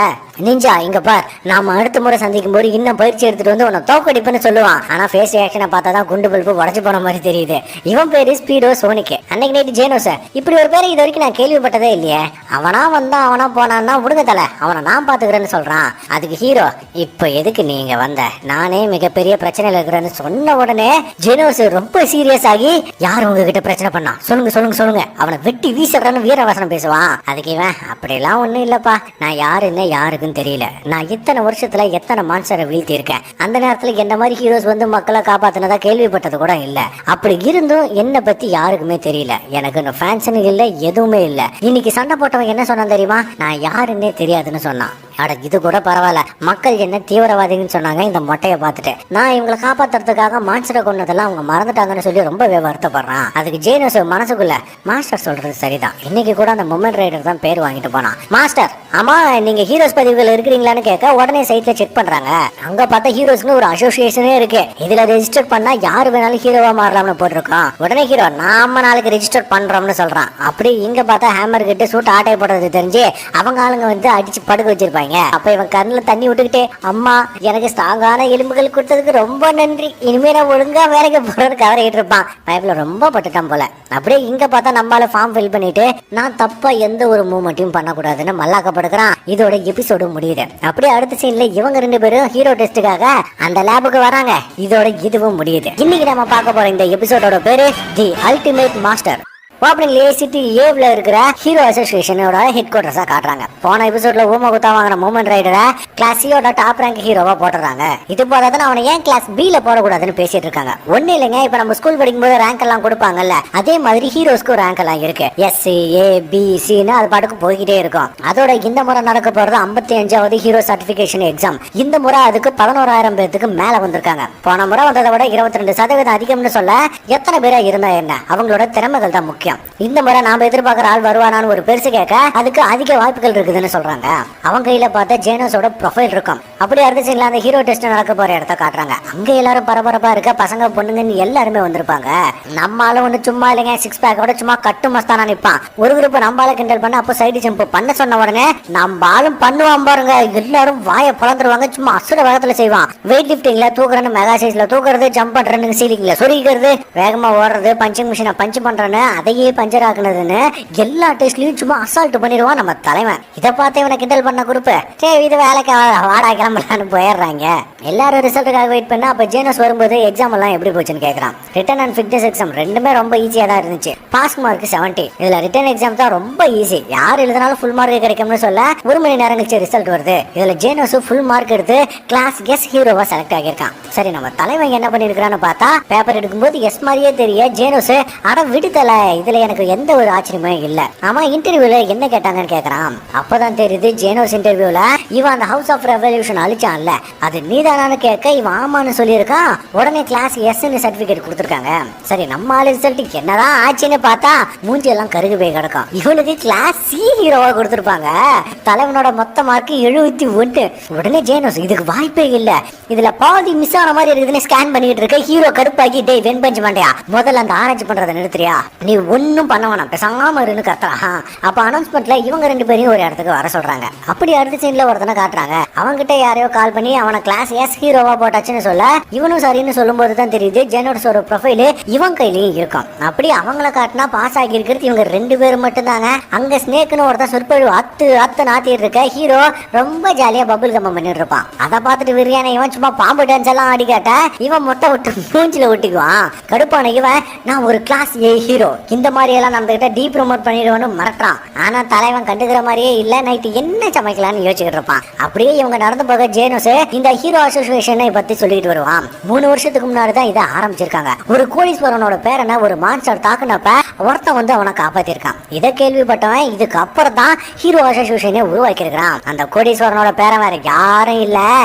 நிஞ்சா இங்க பார், நாம அடுத்த முறை சந்திக்கும் போது இன்னும் பயிற்சி எடுத்துட்டு வந்து உன்னை தோக்கடிப்புன்னு சொல்லுவான். ஆனா ஃபேஸ் ரியாக்ஷனை பார்த்தா தான் குண்டு பல்பு உடச்சு போன மாதிரி தெரியுது. இவன் பேரு ஸ்பீடோ சோனிக்கு. அன்னைக்கு நைட்டு ஜேனோஸ் இப்படி ஒரு பேரை இது வரைக்கும் நான் கேள்விப்பட்டதே இல்லையே. அவனா வந்தா அவனா போனான்னா விடுங்க தல, அவனை நான் பாத்துக்கிறேன்னு சொல்றான். அதுக்கு ஹீரோ, இப்ப எதுக்கு நீங்க வந்த, நானே மிகப்பெரிய பிரச்சனையில இருக்கிறேன்னு சொன்ன உடனே ஜேனோஸ் ரொம்ப சீரியஸ் ஆகி, யார் உங்ககிட்ட பிரச்சனை பண்ணா சொல்லுங்க சொல்லுங்க சொல்லுங்க, அவனை வெட்டி வீசுறன்னு வீரவசனம் பேசுவான். அதுக்கு இவன், அப்படிலாம் ஒண்ணும் இல்லப்பா, நான் யாருன்னு யாருக்குன்னு தெரியல, நான் இத்தனை வருஷத்துல எத்தனை மான்ஸ்டரை வீழ்த்தி இருக்கேன், அந்த நேரத்துல என்ன மாதிரி ஹீரோஸ் வந்து மக்களை காப்பாத்தினதா கேள்விப்பட்டது கூட இல்ல, அப்படி இருந்தும் என்ன பத்தி யாருக்குமே தெரியல, எனக்கு ஃபேன்ஸ்னு இல்ல எதுவுமே இல்ல. இன்னைக்கு சண்டை போட்டவன் என்ன சொன்னான் தெரியுமா, நான் யாருன்னே தெரியாதுன்னு சொன்னான். அட இது கூட பரவாயில்ல, மக்கள் என்ன தீவிரவாதின்னு சொன்னாங்க இந்த மொட்டையை பார்த்துட்டு. நான் இவங்களை காப்பாத்துறதுக்காக மான்ஸ்டரை கொண்டதெல்லாம் அவங்க மறந்துட்டாங்கன்னு சொல்லி ரொம்பவே வருத்தப்படுறான். அதுக்கு ஜேனோஸ் மனசுக்குள்ள, மாஸ்டர் சொல்றது சரிதான், இன்னைக்கு கூட அந்த மொமெண்ட் ரைடர் தான் பேர் வாங்கிட்டு போனான். மாஸ்டர், ஆமா நீங்க ஹீரோஸ் பதிவுகள் இருக்கிறீங்களான்னு கேட்க உடனே சைட்ல செக் பண்றாங்க. அங்க பார்த்தா ஹீரோஸ்க்கு ஒரு அசோசியேஷனே இருக்கு, இதுல ரெஜிஸ்டர் பண்ணா யாரு வேணாலும் ஹீரோவா மாறலாம்னு போட்டிருக்கோம். உடனே ஹீரோ, நாம நாளைக்கு ரெஜிஸ்டர் பண்றோம்னு சொல்றான். அப்படி இங்க பார்த்தா ஹேமர் கிட்ட சூட் ஆட்டை போடுறது தெரிஞ்சு அவங்க ஆளுங்க வந்து அடிச்சு படுக்க வச்சிருப்பாங்க. அப்ப இவன் கண்ணுல தண்ணி விட்டுக்கிட்டே, அம்மா எனக்கு ஸ்ட்ராங்கான எலும்புகள் கொடுத்ததுக்கு ரொம்ப நன்றி, இனிமே நான் ஒழுங்கா வேலைக்கு போறது கவரையிட்டு இருப்பான். பைப்ல ரொம்ப பட்டுட்டான் போல. அப்படியே இங்க பார்த்தா நம்மளால ஃபார்ம் ஃபில் பண்ணிட்டு நான் தப்பா எந்த ஒரு மூவ்மெண்ட்டையும் பண்ணக்கூடாதுன்னு மல்லாக்கப்படுக்கிறான். இதோட எபிசோடு முடியுது. அப்படியே அடுத்த சீன்ல இவங்க ரெண்டு பேரும் ஹீரோ டெஸ்ட்டுக்காக அந்த லேபுக்கு வராங்க. இதோட இதுவும் முடியுது. இன்னைக்கு நம்ம பார்க்க போற இந்த எபிசோடோட பேரு தி அல்டிமேட் மாஸ்டர். ஓப்பனிங்லேயே சிட்டி ஏவ்ல இருக்கிற ஹீரோ அசோசியேஷனோட ஹெட் குவார்டர்ஸா காட்டுறாங்க. போன எபிசோட்ல ஊம குத்தா வாங்கின மூமெண்ட் ரைடரை கிளாஸ் சியோட டாப் ரேங்க் ஹீரோவா போட்டுறாங்க. இது போதாதான் அவனை ஏன் கிளாஸ் பில போடக்கூடாதுன்னு பேசிட்டு இருக்காங்க. ஒண்ணு இல்லைங்க, இப்ப நம்ம ஸ்கூல் படிக்கும் போது ரேங்க் எல்லாம் கொடுப்பாங்கல்ல, அதே மாதிரி ஹீரோஸ்க்கு ரேங்க் எல்லாம் இருக்கு. எஸ்சி ஏ பி சின்னு அது பாட்டுக்கு போய்கிட்டே இருக்கும். அதோட இந்த முறை நடக்க போறது 55வது ஹீரோ சர்டிபிகேஷன் எக்ஸாம். இந்த முறை அதுக்கு 11,000 பேருக்கு மேல வந்திருக்காங்க. போன முறை வந்ததை விட 22% அதிகம்னு சொல்ல எத்தனை பேரா இருந்தா என்ன, அவங்களோட திறமைகள் தான் முக்கியம். இந்த முறை நாம எதிர்பார்க்கிற ஆள் வருவானான்னு ஒரு பெருசு கேட்க அதுக்கு அதிக வாய்ப்புகள் இருக்குதுன்னு சொல்றாங்க. அவங்க கையில பார்த்தா ஜேனோஸோட ப்ரொஃபைல் இருக்கும். அப்படி அடுத்த சீன்ல அந்த ஹீரோ டெஸ்ட் நடக்க போற இடத்த காட்டுறாங்க. அங்க எல்லாரும் பரபரப்பா இருக்க, பசங்க பொண்ணுங்கன்னு எல்லாருமே வந்திருப்பாங்க. நம்மளால ஒண்ணு சும்மா இல்லைங்க, சிக்ஸ் பேக்கோட சும்மா கட்டு மஸ்தானா நிப்பான். ஒரு குரூப் நம்மளால கிண்டல் பண்ண, அப்போ சைடு ஜம்ப் பண்ண சொன்ன உடனே நம்ம ஆளும் பண்ணுவான் பாருங்க, எல்லாரும் வாயை பழந்துருவாங்க. சும்மா அசுர வேகத்துல செய்வான். வெயிட் லிப்டிங்ல தூக்குறன்னு, மெகா சைஸ்ல தூக்குறது, ஜம்ப் பண்றேன்னு, சீலிங்ல சொரிக்கிறது, வேகமா ஓடுறது, பஞ்சிங் மிஷினை பஞ்ச் பண்றேன்னு, அதையே பஞ்சர் ஆக்குனதுன்னு எல்லா டெஸ்ட்லயும் சும்மா அசால்ட் பண்ணிடுவான் நம்ம தலைவன். இதை பார்த்து இவனை கிண்டல் பண்ண குரூப், சரி இது வேலைக்கு வாடா கிளம்பலான்னு போயிடுறாங்க. எல்லாரும் ரிசல்ட்டுக்காக வெயிட் பண்ணா அப்ப ஜேனோஸ் வரும்போது எக்ஸாம் எல்லாம் எப்படி போச்சுன்னு கேட்கறான். ரிட்டன் அண்ட் ஃபிட்னஸ் எக்ஸாம் ரெண்டுமே ரொம்ப ஈஸியா தான் இருந்துச்சு. Pass mark 70. இதுல ரிட்டன் எக்ஸாம் தான் ரொம்ப ஈஸி, யார் எழுதினாலும் ஃபுல் மார்க் கிடைக்கும்னு சொல்ல 1 மணி நேரம் கழிச்சு ரிசல்ட் வருது. இதுல ஜேனோஸ் ஃபுல் மார்க் எடுத்து கிளாஸ் எஸ் ஹீரோவா செலக்ட் ஆகியிருக்கான். சரி நம்ம தலைவன் என்ன பண்ணிருக்கான்னு பார்த்தா, பேப்பர் எடுக்கும்போது எஸ் மாதிரியே தெரிய ஜேனோஸ் அட விடுதல, இதுல எனக்கு எந்த ஒரு ஆச்சரியமே இல்ல. ஆமா இன்டர்வியூல என்ன கேட்டாங்கன்னு கேக்குறான். அப்பதான் தெரியுது ஜேனோஸ் இன்டர்வியூல இவன் அந்த ஹவுஸ் ஆஃப் ரெவல்யூஷன் அழிச்சான்ல, அது நீதானான்னு கேட்க இவன் ஆமான்னு சொல்லியிருக்கான். உடனே கிளாஸ் எஸ்ன்னு சர்டிபிகேட் கொடுத்துருக்காங்க. சரி நம்ம ஆளு ரிசல்ட் என்னதான் ஆச்சுன்னு பார்த்தா மூஞ்சி எல்லாம் கருகு போய் கிடக்கும். இவனுக்கு கிளாஸ் சி ஹீரோவா கொடுத்துருப்பாங்க. தலைவனோட மொத்த மார்க் 71. உடனே ஜேனோஸ் இதுக்கு வாய்ப்பே இல்ல, இதுல பாதி மிஸ் ஆன மாதிரி இருக்குதுன்னு ஸ்கேன் பண்ணிட்டு இருக்க. ஹீரோ கடுப்பாக்கி, டே வென் பஞ்ச் மாட்டியா, முதல்ல அந்த ஆராய்ச்சி பண்றதை நிறுத்துறியா, நீ ஒன்னும் பண்ண வேணாம் பேசாம இருன்னு கத்துறான். அப்ப அனௌன்ஸ்மெண்ட்ல இவங்க ரெண்டு பேரையும் ஒரு இடத்துக்கு வர சொல்றாங்க. அப்படி அடுத்த சீன்ல ஒருத்தனை காட்டுறாங்க. அவன்கிட்ட யாரையோ கால் பண்ணி அவனை கிளாஸ் எஸ் ஹீரோவா போட்டாச்சுன்னு சொல்ல இவனும் சரின்னு சொல்லும் போது தான் தெரியுது ஜேனோஸ் ஒரு ப்ரொஃபைல் இவன் கையிலயும் இருக்கும். அப்படி அவங்கள காட்டினா பாஸ் ஆகி இருக்கிறது இவங்க ரெண்டு பேரும் மட்டும் தாங்க. அங்க ஸ்னேக்னு ஒருத்தன் சொற்பொழிவு அத்து நாத்திட்டு இருக்க. ஹீரோ ரொம்ப ஜாலியா பபுள் கம்மம் பண்ணிட்டு இருப்பான். அதை பார்த்துட்டு விரியான இவன் சும்மா பாம்பு டான்ஸ் எல்லாம் ஆடி கேட்ட இவன் மொட்டை விட்டு மூஞ்சில ஒட்டிக்குவான். கடுப்பான இவன், நான் ஒரு கிளாஸ் ஏ ஹீரோ, இந்த மாதிரி எல்லாம் நம்ம கிட்ட டீ ப்ரோமோட் பண்ணிடுவோன்னு மறக்கிறான். ஆனா தலைவன் கண்டுக்கிற மாதிரியே இல்ல. நைட்டு என்ன சமைக்கலாம்னு யோசிச்சுட்டு இருப்பான். அப்படியே இவங்க நடந்து போக ஜேனோஸ் இந்த ஹீரோ அசோசியேஷனை பத்தி சொல்லிட்டு வருவான். 3 வருஷத்துக்கு முன்னாடி தான் இதை ஆரம்பிச்சிருக்காங்க. ஒரு கோடீஸ்வரனோட பேரனை ஒரு மான்ஸ்டர் தாக்குனப்ப ஒருத்தன் வந்து அவனை காப்பாத்திருக்கான். இதை கேள்விப்பட்டவன் இதுக்கு அப்புறம் தான் ஹீரோ அசோசியேஷனை உருவாக்கியிருக்கான். அந்த கோடீஸ்வரனோட பேரன் வேற யாரும் இல்ல,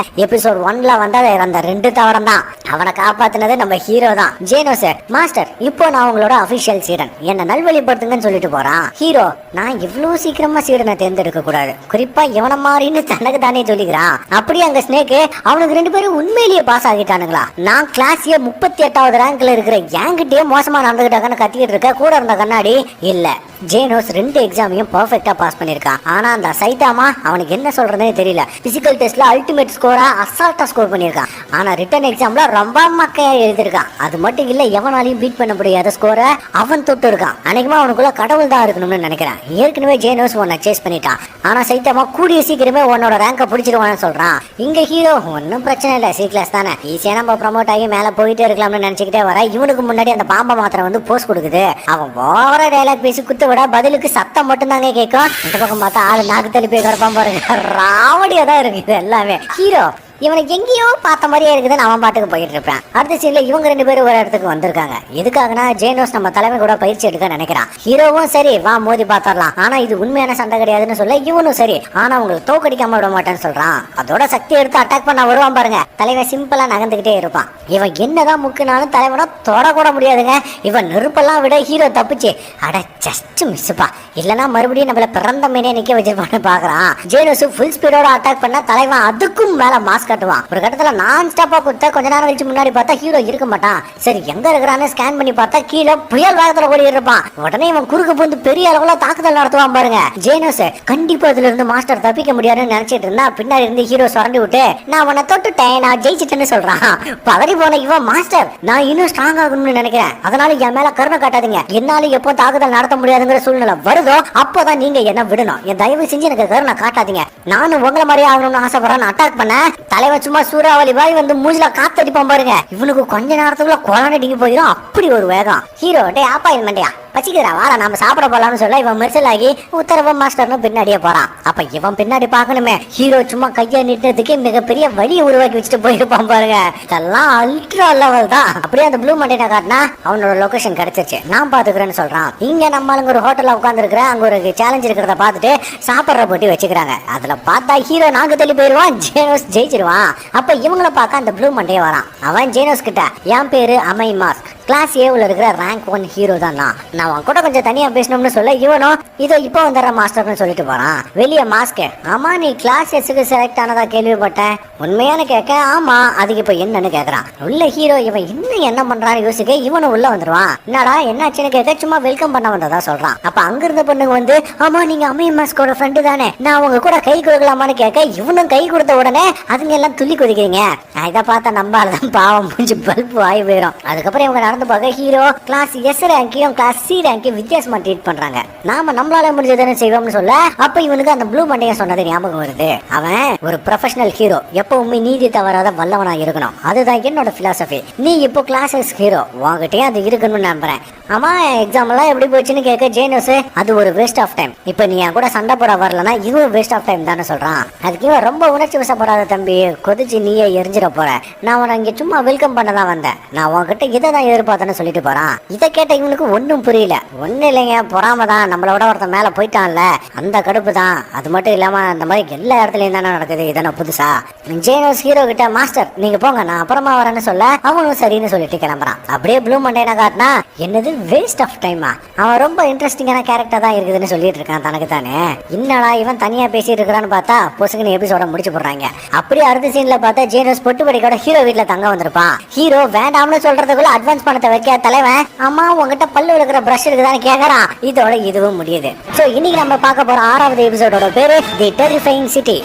எபிசோட் 1ல வந்து அந்த 2 தவறம் தான். அவனை காப்பாத்தினது நம்ம ஹீரோ தான். ஜேனோஸ், மாஸ்டர் இப்போ நான் உங்களோட அபிஷியல் சீடன், என்ன நல்வழிப்படுத்துங்கன்னு சொல்லிட்டு போறான். ஹீரோ, நான் இவ்வளவு சீக்கிரமா சீடனை தேர்ந்தெடுக்க கூடாது, குறிப்பா இவன மாதிரின்னு தனக்கு தானே சொல்லிக்கிறான். அப்படியே அங்க ஸ்னேக், அவனுக்கு 2 பேரும் உண்மையிலேயே பாஸ் ஆகிட்டானுங்களா, நான் கிளாஸ்ல 38வது ரேங்க்ல இருக்கிற என்கிட்டயே மோசமா நடந்துகிட்டாங்கன்னு கத்திக்கிட்டு இருக்க. கூட இருந்த கண்ணாடி இல்ல ஜேனோஸ் 2 எக்ஸாமையும் பர்ஃபெக்ட்டா பாஸ் பண்ணிருக்கான். ஆனா அந்த சைதாமா அவனுக்கு என்ன சொல்றதுனே தெரியல. பிசிக்கல் டெஸ்ட்ல அல்டிமேட் ஸ்கோரா அசால்ட்டா ஸ்கோர் பண்ணிருக்கான். ஆனா ரிட்டன் எக்ஸாம்ல ரொம்ப மக்கையா எழுதிருக்கான். அது மட்டும் இல்ல, எவனாலையும் பீட் பண்ண முடியாத ஸ்கோரை அவன் தொட்டு இருக்கான். அன்னைக்குமா அவனுக்குள்ள கடவுள் தான் இருக்கணும்னு நினைக்கிறேன். ஏற்கனவே ஜேனோஸ் உன்னை சேஸ் பண்ணிட்டான். ஆனா சைதாமா கூடிய சீக்கிரமே உன்னோட ரேங்கை பிடிச்சிருவான்னு சொல்றான். இங்க ஹீரோ ஒன்னும் பிரச்சனை இல்ல, சி கிளாஸ் தானே, ஈஸியா நம்ம ப்ரமோட் ஆகி மேல போயிட்டே இருக்கலாம்னு நினைச்சுக்கிட்டே வர இவனுக்கு முன்னாடி அந்த பாம்பை மாத்திரம் வந்து போஸ்ட் கொடுக்குது. அவன் ஓவரா டைலாக் பேசி குத்து விட பதிலுக்கு சத்தம் மட்டும் தாங்க கேட்கும். இந்த பக்கம் பார்த்தா ஆளு நாக்கு தள்ளி போய் கிடப்பான் பாருங்க. ராவடியா தான் இருக்கு இது எல்லாமே. ஹீரோ இவனுக்கு எங்கேயோ பார்த்த மாதிரியே இருக்குதுன்னு அவன் பாட்டுக்கு போயிட்டு இருப்பான். அடுத்த சீன்ல இவங்க 2 பேரும் ஒரு இடத்துக்கு வந்திருக்காங்க. எதுக்காகனா ஜேனோஸ் நம்ம தலைமை கூட பயிற்சி எடுக்க நினைக்கிறான். ஹீரோவும் சரி வா மோதி பாத்திரலாம், ஆனா இது உண்மையான சண்டை கிடையாதுன்னு சொல்ல இவனும் சரி ஆனா உங்களுக்கு தோக்கடிக்காம விட மாட்டேன்னு சொல்றான். அதோட சக்தி எடுத்து அட்டாக் பண்ண வருவான் பாருங்க. தலைவன் சிம்பிளா நகர்ந்துகிட்டே இருப்பான். இவன் என்னதான் முக்குனாலும் தலைவனை தொட கூட முடியாதுங்க. இவன் நெருப்பெல்லாம் விட ஹீரோ தப்பிச்சு அட ஜஸ்ட் மிஸ்ஸுப்பா, இல்லனா மறுபடியும் நம்மள பிறந்த மீனே நிக்க வச்சிருப்பான்னு பாக்குறான். ஜேனோஸ் ஃபுல் ஸ்பீடோட அட்டாக் பண்ணா தலைவன் அதுக்கும் மேல மாஸ்க் கட்டுவான். ஒரு கட்டத்துல நான் ஸ்டாப்பா கொடுத்த கொஞ்ச நேரம் கழிச்சு முன்னாடி பார்த்தா ஹீரோ இருக்க மாட்டான். சரி எங்க இருக்கிறான்னு ஸ்கேன் பண்ணி பார்த்தா கீழே புயல் வேகத்துல ஓடி இருப்பான். உடனே இவன் குறுக்கு புந்து பெரிய அளவுல தாக்குதல் நடத்துவான் பாருங்க. ஜேனோஸ் கண்டிப்பா இதுல இருந்து மாஸ்டர் தப்பிக்க முடியாதுன்னு நினைச்சிட்டு இருந்தா பின்னாடி இருந்து ஹீரோ சுரண்டி விட்டு நான் உன்னை தொட்டுட்டேன், நான் ஜெயிச்சிட்டேன்னு சொல்றான். பதறி போன இவன் மாஸ்டர் நான் இன்னும் ஸ்ட்ராங் ஆகணும்னு நினைக்கிறேன், அதனால என் மேல கருணை காட்டாதீங்க, என்னால எப்போ தாக்குதல் நடத்த முடியாதுங்கிற சூழ்நிலை வருதோ அப்போதான் நீங்க என்ன விடணும், என் தயவு செஞ்சு எனக்கு கருணை காட்டாதீங்க, நானும் உங்களை மாதிரியே ஆகணும்னு ஆசைப்படுறேன் அட்டாக் பண்ண. தலைவன் சும்மா சூறாவளி பாய் வந்து மூஞ்சில காத்தடிப்பான் பாருங்க. இவனுக்கு கொஞ்ச நேரத்துக்குள்ள கொலானடிக்கு போயிடும், அப்படி ஒரு வேகம். ஹீரோ டே ஆப்பா இல்லையா பசிக்கிறா வாடா நாம சாப்பிட போலாம்னு சொல்ல இவன் மெர்சல் ஆகி உத்தரவு மாஸ்டர்னு பின்னாடியே போறான். அப்ப இவன் பின்னாடி பாக்கணுமே, ஹீரோ சும்மா கையை நீட்டதுக்கு மிகப்பெரிய வழியை உருவாக்கி வச்சுட்டு போயிருப்பான் பாருங்க. இதெல்லாம் அல்ட்ரா லெவல் தான். அப்படியே அந்த ப்ளூ மண்டேனை காட்டினா அவனோட லொகேஷன் கிடைச்சிருச்சு, நான் பாத்துக்கிறேன்னு சொல்றான். இங்க நம்ம ஆளுங்க ஒரு ஹோட்டல்ல உட்கார்ந்து இருக்கிற அங்க ஒரு சேலஞ்ச் இருக்கிறத பார்த்துட்டு சாப்பிட்ற போட்டி வச்சுக்கிறாங்க. அதுல பார்த்தா ஹீரோ நாங்க தள்ளி போயிருவான், ஜேனோஸ் ஜெயிச்சிருவான். அப்ப இவங்களை பார்க்க அந்த ப்ளூ மண்டே வரான். அவன் ஜேனோஸ் கிட்ட என் பேரு அமை மாஸ், கிளாஸ் ஏவுல இருக்கிற ரேங்க் 1 ஹீரோ தான் நான் அவன் கூட கொஞ்சம் தனியா பேசணும்னு சொல்ல இவனும் இதோ இப்போ வந்துடுற மாஸ்டர்னு சொல்லிட்டு போறான். வெளியே மாஸ்க் ஆமா நீ கிளாஸ் எஸ்க்கு செலக்ட் ஆனதா கேள்விப்பட்டேன், உண்மையான கேட்க ஆமா அதுக்கு இப்போ என்னன்னு கேக்குறான். உள்ள ஹீரோ இவன் இன்னும் என்ன பண்றான்னு யோசிக்க இவனும் உள்ள வந்துருவான். என்னடா என்னாச்சுன்னு கேட்க சும்மா வெல்கம் பண்ண வந்ததா சொல்றான். அப்ப அங்க இருந்த பொண்ணுங்க வந்து ஆமா நீங்க அம்மை மாஸ்கோட ஃப்ரெண்டு தானே, நான் உங்க கூட கை கொடுக்கலாமான்னு கேட்க இவனும் கை கொடுத்த உடனே அதுங்க எல்லாம் துள்ளி குதிக்கிறீங்க. இதை பார்த்தா நம்பாலதான் பாவம் முடிஞ்சு பல்பு ஆகி போயிடும். அதுக்கப்புறம் இவங்க நடந்து பார்க்க ஹீரோ கிளாஸ் எஸ் ரேங்கையும் கிளாஸ் சி ரேங்கையும் வித்தியாசமா ட்ரீட் பண்றாங்க. நாம நம்மளால முடிஞ்சதானே செய்வோம்னு சொல்ல அப்ப இவனுக்கு அந்த ப்ளூ மண்டையை சொன்னது ஞாபகம் வருது. அவன் ஒரு ப்ரொஃபஷனல் ஹீரோ, எப்பவுமே நீதி தவறாத வல்லவனா இருக்கணும், அதுதான் என்னோட பிலாசபி. நீ இப்போ கிளாஸ் எஸ் ஹீரோ, உங்ககிட்டயே அது இருக்கணும்னு நம்புறேன். ஆமா எக்ஸாம் எல்லாம் எப்படி போச்சுன்னு கேட்க ஜேனோஸ் அது ஒரு வேஸ்ட் ஆஃப் டைம், இப்ப நீ என் கூட சண்டை போட வரலன்னா இதுவும் வேஸ்ட் ஆஃப் டைம் தானே சொல்றான். அதுக்கு இவன் ரொம்ப உணர்ச்சி வசப்படாத தம்பி, கொதிச்சு நீயே எரிஞ்சிட போற, நான் உன இங்க சும்மா வெல்கம் பண்ண தான் வந்தேன், நான் உன்கிட்ட இதை தான் எதிர்பார்த்தேன்னு சொல்லிட்டு போறான். இதை கேட்ட இவனுக்கு ஒன்னும் புரியல. ஒன்னும் இல்லைங்க பொறாம தான், நம்மளோட ஒருத்தன் மேல போயிட்டான்ல அந்த கடுப்பு தான், அது மட்டும் இல்லாம அந்த மாதிரி எல்லா இடத்துலயும் தானே நடக்குது, இதென்ன புதுசா. ஜேனோஸ் ஹீரோ கிட்ட மாஸ்டர் நீங்க போங்க நான் அப்புறமா வரேன்னு சொல்ல அவனும் சரின்னு சொல்லிட்டு கிளம்புறான். அப்படியே ப்ளூ மண்டேனை காட்டினா என்னது வேஸ்ட் ஆஃப் டைமா, அவன் ரொம்ப இன்ட்ரெஸ்டிங்கான கேரக்டர் தான் இருக்குதுன்னு சொல்லிட்டு இருக்கான் தனக்கு தானே. என்னடா இவன் தனியா பேசிட்டு இருக்கிறான்னு பார்த்தா பொசுக்குன்னு எபிசோட முடிச்சு போடுறாங்க. அப்படியே அடுத்த சீன்ல பார்த்தா ஜேனோஸ் பொட்டு படிக்கோட ஹீரோ வீட்டுல தங்க வந்திருப்பான். ஹீரோ வேண்டாம்னு சொல்றதுக்குள்ள அட்வான்ஸ் பணத்தை வைக்க தலைவன் அம்மா உங்ககிட்ட பல்லு விளக்குற பிரஷ் இருக்குதான்னு கேக்குறான். இதோட இதுவும் முடியுது. சோ இன்னைக்கு நம்ம பார்க்க போற 6வது எபிசோடோட பேரு தி டெரிஃபையிங் சிட்டி.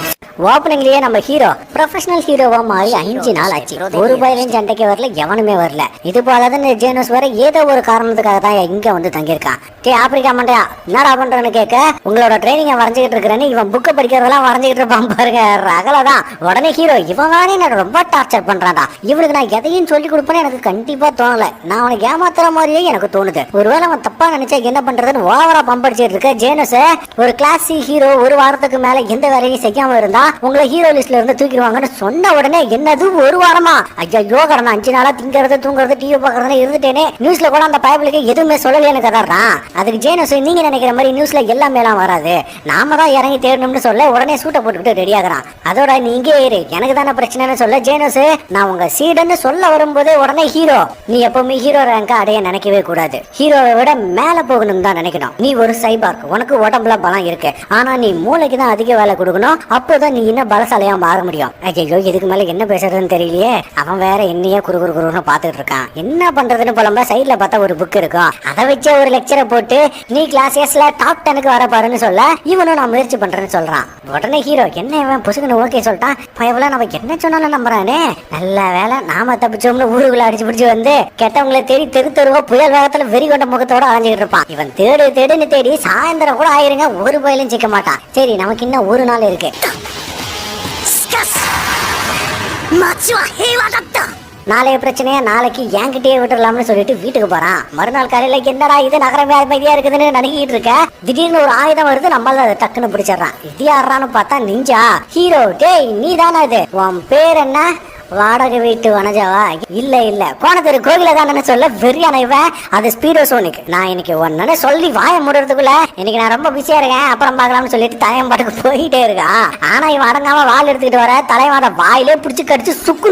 ஓப்பனிங்லயே நம்ம ஹீரோ ப்ரொஃபஷனல் ஹீரோவா மாறி 5 நாள் ஆச்சு. ஒரு பயிலும் சண்டைக்கு வரல, எவனுமே வரல. இது போலதான் ஜேனோஸ் வர ஏதோ ஒரு காரணத்துக்காக தான் இங்க வந்து தங்கியிருக்கான். ஆப்பிரிக்கா மண்டையா என்னடா பண்றேன்னு கேட்க உங்களோட ட்ரைனிங்க வரைஞ்சிட்டு இருக்கிறேன்னு இவன் புக்கை படிக்கிறதெல்லாம் வரைஞ்சிட்டு இருப்பான் பாருங்க. ரகலதான். உடனே ஹீரோ இவன் தானே நான் ரொம்ப டார்ச்சர் பண்றான்டா, இவனுக்கு நான் எதையும் சொல்லி கொடுப்பேன்னு எனக்கு கண்டிப்பா தோணல, நான் அவனுக்கு ஏமாத்துற மாதிரியே எனக்கு தோணுது, ஒருவேளை அவன் தப்பா நினைச்சா என்ன பண்றதுன்னு ஓவரா பம்படிச்சிட்டு இருக்க. ஜேனோஸ் ஒரு கிளாஸ் சி ஹீரோ ஒரு வாரத்துக்கு மேல எந்த வேலையும் செய்யாம இருந்தா உங்களை ஹீரோ லிஸ்ட்ல இருந்து தூக்கிடுவாங்கன்னு சொன்ன உடனே என்னது ஒரு வாரமா ஐயோ கடன 5 நாளா திங்கிறது தூங்குறது டிவி பாக்குறதுன்னு இருந்துட்டேனே, நியூஸ்ல கூட அந்த பயபிளுக்கு எதுவுமே சொல்லலைன்னு கதறான். அதுக்கு ஜேனோஸ் நீங்க நினைக்கிற மாதிரி நியூஸ்ல எல்லாமே எல்லாம் வராது, நாம தான் இறங்கி தேடணும்னு சொல்ல உடனே சூட்டை போட்டுக்கிட்டு ரெடி ஆகுறான். அதோட நீங்க ஏறு எனக்கு தானே பிரச்சனைன்னு சொல்ல ஜேனோஸ் நான் உங்க சீடன்னு சொல்ல வரும்போதே உடனே ஹீரோ நீ எப்பவுமே ஹீரோ ரேங்க அடைய நினைக்கவே கூடாது, ஹீரோவை விட மேல போகணும் தான் நினைக்கணும், நீ ஒரு சைபார்க், உனக்கு உடம்புல பலம் இருக்கு, ஆனா நீ மூளைக்கு தான் அதிக வேலை கொடுக்கணும், அப்போதான் நீ இன்னும் பலசாலையா மாற முடியும். ஐயோ இதுக்கு மேல என்ன பேசுறதுன்னு தெரியலையே. அவன் வேற என்னையே குறுன்னு பாத்துட்டு இருக்கான். என்ன பண்றதுன்னு புலம்ப சைட்ல பார்த்தா ஒரு புக் இருக்கும். அதை வச்சு ஒரு லெக்சரை போட்டு நீ கிளாஸ்ல டாப் 10க்கு வர பாருன்னு சொல்ல இவனும் நான் முயற்சி பண்றேன்னு சொல்றான். உடனே ஹீரோ என்ன இவன் புசுக்குன்னு ஓகே சொல்லிட்டான். பயவுல நம்ம என்ன சொன்னாலும் நம்புறானே. நல்ல வேலை நாம தப்பிச்சோம்னு ஊருக்குள்ள அடிச்சு பிடிச்சு வந்து கெட்டவங்களை தேடி தெருவா புயல் வேகத்துல வெறி கொண்ட முகத்தோட அலைஞ்சிட்டு இருப்பான். இவன் தேடுன்னு தேடி சாயந்தரம் கூட ஆயிருங்க ஒரு புயலும் சிக்க மாட்டான். சரி நமக்கு இன்னும் ஒரு நாள் இருக்கு. நாளைய பிரச்சனையா நாளைக்கு என்கிட்டயே விட்டுடலாம்னு சொல்லிட்டு வீட்டுக்கு போறான். மறுநாள் காலையில என்னடா இது நகரமே அமைதியா இருக்குதுன்னு நினைக்கிட்டு இருக்க. திடீர்னு ஒரு ஆயுதம் வருது. நம்மள அதை டக்குன்னு பிடிச்சிடறான். இது யாரான்னு பார்த்தா நிஞ்சா. ஹீரோ டேய் நீ தானே அது? உன் பேர் என்ன? வாடகை வீட்டு வனஜாவா? இல்ல கோணத்தெரு கோகில தானே சொல்ல வெறியான இவன். அது ஸ்பீடோ சோனிக். நான் இன்னைக்கு ஒன்னு சொல்லி வாய முடுறதுக்குள்ள இன்னைக்கு நான் ரொம்ப பிஸியா இருக்கேன் அப்புறம் பாக்கலாம்னு சொல்லிட்டு தலைவன் பாட்டுக்கு போயிட்டே இருக்கான். ஆனா இவன் அடங்காம வால் எடுத்துக்கிட்டு வர தலைவனோட வாயிலே பிடிச்சு கடிச்சு சுக்கு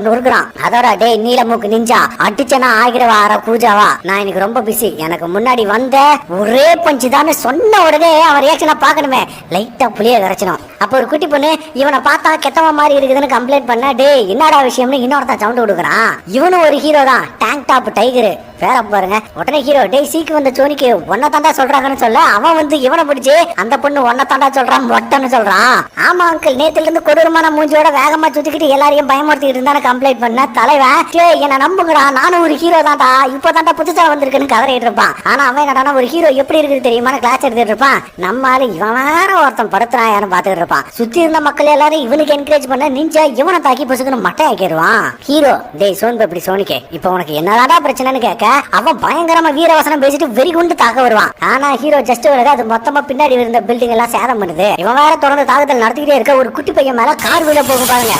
நுறுக்குறான். அதோட டேய் நீலமுக்கு நிஞ்சா அடிச்சனா ஆகிரவா பூஜாவா நான் இன்னைக்கு ரொம்ப பிஸி. எனக்கு முன்னாடி வந்த ஒரே பஞ்சு தானே சொன்ன உடனே அவன் ரியாக்ஷனை பாக்கணுமே. லைட்டா புளிய கரைச்சணும். அப்ப ஒரு குட்டி பொண்ணு இவனை பார்த்தா கெட்டவ மாதிரி இருக்குதுன்னு கம்ப்ளைண்ட் பண்ண டேய் என்னடா விஷயம்னு இன்னொருத்தான் சவுண்ட் கொடுக்குறான். இவனும் ஒரு ஹீரோ தான். டேங்க் டாப் டைகர் வேற பாருங்க. உடனே ஹீரோ டேய் சீக்கு வந்த சோனிக்கு ஒன்ன தாண்டா சொல்றாங்கன்னு சொல்ல அவன் வந்து இவனை பிடிச்சி அந்த பொண்ணு ஒன்ன தாண்டா சொல்றான் மொட்டன்னு சொல்றான். ஆமா அங்கிள் நேத்துல இருந்து கொடூரமான மூஞ்சியோட வேகமா சுத்திக்கிட்டு எல்லாரையும் பயமுறுத்திட்டு இருந்தானு கம்ப்ளைண்ட் பண்ண தலைவன் என்ன நம்புங்கடா நானும் ஒரு ஹீரோ தான்டா இப்போ தாண்டா புதுசா வந்திருக்குன்னு கதறிட்டு இருப்பான். ஆனா அவன் என்னடா ஒரு ஹீரோ எப்படி இருக்குது தெரியுமா கிளாஸ் எடுத்துட்டு இருப்பான். நம்மால இவன் வேற ஒருத்தன் படுத்துறான் யாரும் பாத்துக்கிட்டு இருப்பான். சுத்தி இருந்த மக்கள் எல்லாரும் இவனுக்கு என்கரேஜ் பண்ண நிஞ்சா இவனை தாக்கி பொசுக்குன்னு மட்டை ஆக்கிடுவான். ஹீரோ டேய் சோன் பப்படி சோனிக்கே இப்போ உனக்கு என்னடா பிரச்சனைன்னு கேட்க அவன் பயங்கரமா வீரவசனம் பேசிட்டு வெறி குண்டு தாக்க வருவான். ஆனா ஹீரோ ஜஸ்ட் வருது. அது மொத்தமா பின்னாடி இருந்த பில்டிங் எல்லாம் சேதம் பண்ணுது. இவன் வேற தொடர்ந்து தாக்குதல் நடத்திக்கிட்டே இருக்க. ஒரு குட்டி பையன் மேல கார் வீட போகும் பாருங்க.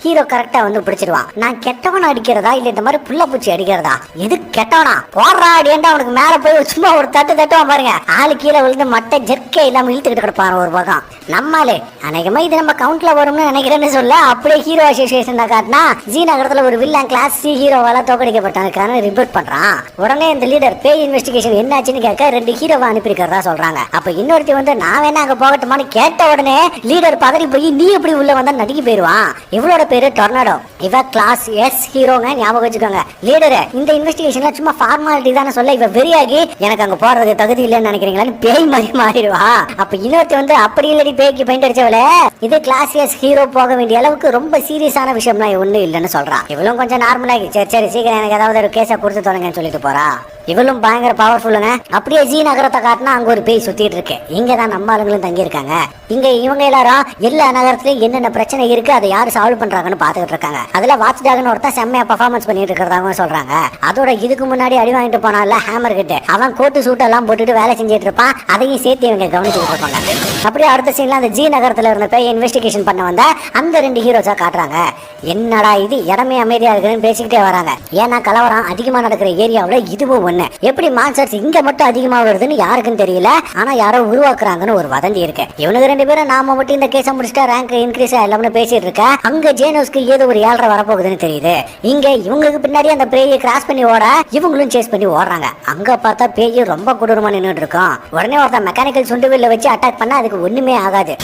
ஹீரோ கரெக்டா வந்து பிடிச்சிருவான். நான் கெட்டவன் அடிக்கிறதா இல்ல இந்த மாதிரி புள்ள பூச்சி அடிக்கிறதா? எது கெட்டவனா போடுறா அடியேண்டா அவனுக்கு மேல போய் சும்மா ஒரு தட்டுவான் பாருங்க. ஆளு கீழே விழுந்து மட்டை ஜெர்க்கே இல்லாம இழுத்துக்கிட்டு கிடப்பான் ஒரு பக்கம். நம்மாலே அநேகமா இது நம்ம கவுண்ட்ல வரும்னு நினைக்கிறேன்னு சொல்ல அப்படியே ஹீரோ அசோசியேஷன் காட்டினா ஜி நகரத்துல ஒரு வில்லன் கிளாஸ் சி ஹீரோவால தோக்கடிக்கப்பட்டானுக்கான ரிப்போர்ட் பண்றான். உடனே இந்த லீடர் பேய் இன்வெஸ்டிகேஷன் என்னாச்சுன்னு கேட்க 2 ஹீரோவை அனுப்பியிருக்கிறதா சொல்றாங்க. அப்ப இன்னொருத்தி வந்து நான் வேணா அங்க போகட்டுமான்னு கேட்ட உடனே லீடர் பதறி போய் நீ எப்படி உள்ள வந்தா நடிக்க போயிருவான். இவளோட பேரு டொர்னாடோ. இவ கிளாஸ் எஸ் ஹீரோங்க ஞாபகம் வச்சுக்கோங்க. லீடர் இந்த இன்வெஸ்டிகேஷன்ல சும்மா ஃபார்மாலிட்டி தானே சொல்ல இவ வெறியாகி எனக்கு அங்க போறதுக்கு தகுதி இல்லைன்னு நினைக்கிறீங்களான்னு பேய் மாதிரி மாறிடுவா. அப்ப இன்னொருத்தி வந்து அப்படி இல்லடி பேய்க்கு பெயிண்ட் அடிச்சவள இது கிளாஸ் எஸ் ஹீரோ போக வேண்டிய அளவுக்கு ரொம்ப சீரியஸான விஷயம்லாம் ஒண்ணு இல்லைன்னு சொல்றா. இவளும் கொஞ்சம் நார்மலாகி சரி சீக்கிரம் எனக்கு ஏதாவது ஒரு கேஸை கொடுத்து தொடங்கன்னு சொல்லிட்டு போறா. இவளும் பயங்கர பவர்ஃபுல்லுங்க. அப்படியே ஜி நகரத்தை காட்டினா அங்க ஒரு பேய் சுத்திட்டு இருக்கு. இங்கதான் நம்ம ஆளுங்களும் தங்கி இருக்காங்க. இங்க இவங்க எல்லாரும் எல்லா நகரத்திலயும் என்னென்ன பிரச்சனை இருக்கு அதை யாரு சால்வ் பண்றாங்கன்னு பாத்துக்கிட்டு இருக்காங்க. அதுல வாட்ச் டாக்னு ஒருத்தன் செம்மையா பெர்ஃபார்மன்ஸ் பண்ணிட்டு இருக்கிறதாகவும் சொல்றாங்க. அதோட இதுக்கு முன்னாடி அடி வாங்கிட்டு போனால ஹேமர் கிட்ட அவன் கோட்டு சூட் எல்லாம் போட்டுட்டு வேலை செஞ்சுட்டு இருப்பான். அதையும் சேர்த்து இவங்க கவனிச்சுட்டு இருப்பாங்க. அப்படியே அடுத்த சீன்ல அந்த ஜி நகரத்துல இருந்த பேய் இன்வெஸ்டிகேஷன் பண்ண வந்த அந்த 2 ஹீரோஸா காட்டுறாங்க. என்னடா இது இடமே அமைதியா இருக்குன்னு பேசிக்கிட்டே வராங்க. ஏன்னா கலவரம் அதிகமா நடக்கிற ஏரியாவுல இதுவும் ஒண்ணு. எப்படி மான்ஸ்டர்ஸ் இங்க மட்டும் அதிகமா வருதுன்னு யாருக்குன்னு தெரியல. ஆனா யாரோ உருவாக்குறாங்கன்னு ஒரு வதந்தி இருக்கு. இவனுக்கு 2 பேரும் நாம மட்டும் இந்த கேஸை முடிச்சுட்டா ரேங்க் இன்க்ரீஸ் எல்லாமே பேசிட்டு இருக்க. அங்க ஜேனோஸ்க்கு ஏதோ ஒரு 7.5 வரப்போகுதுன்னு தெரியுது. இங்க இவங்களுக்கு பின்னாடி அந்த பேயை கிராஸ் பண்ணி ஓட இவங்களும் சேஸ் பண்ணி ஓடுறாங்க. அங்க பார்த்தா பேய் ரொம்ப கொடூரமா நின்றுட்டு இருக்கும். உடனே ஒருத்தன் மெக்கானிக்கல் சுண்டுவில்ல வச்சு அட்டாக் பண்ணா அதுக்கு ஒண்ணுமே ஆகாது.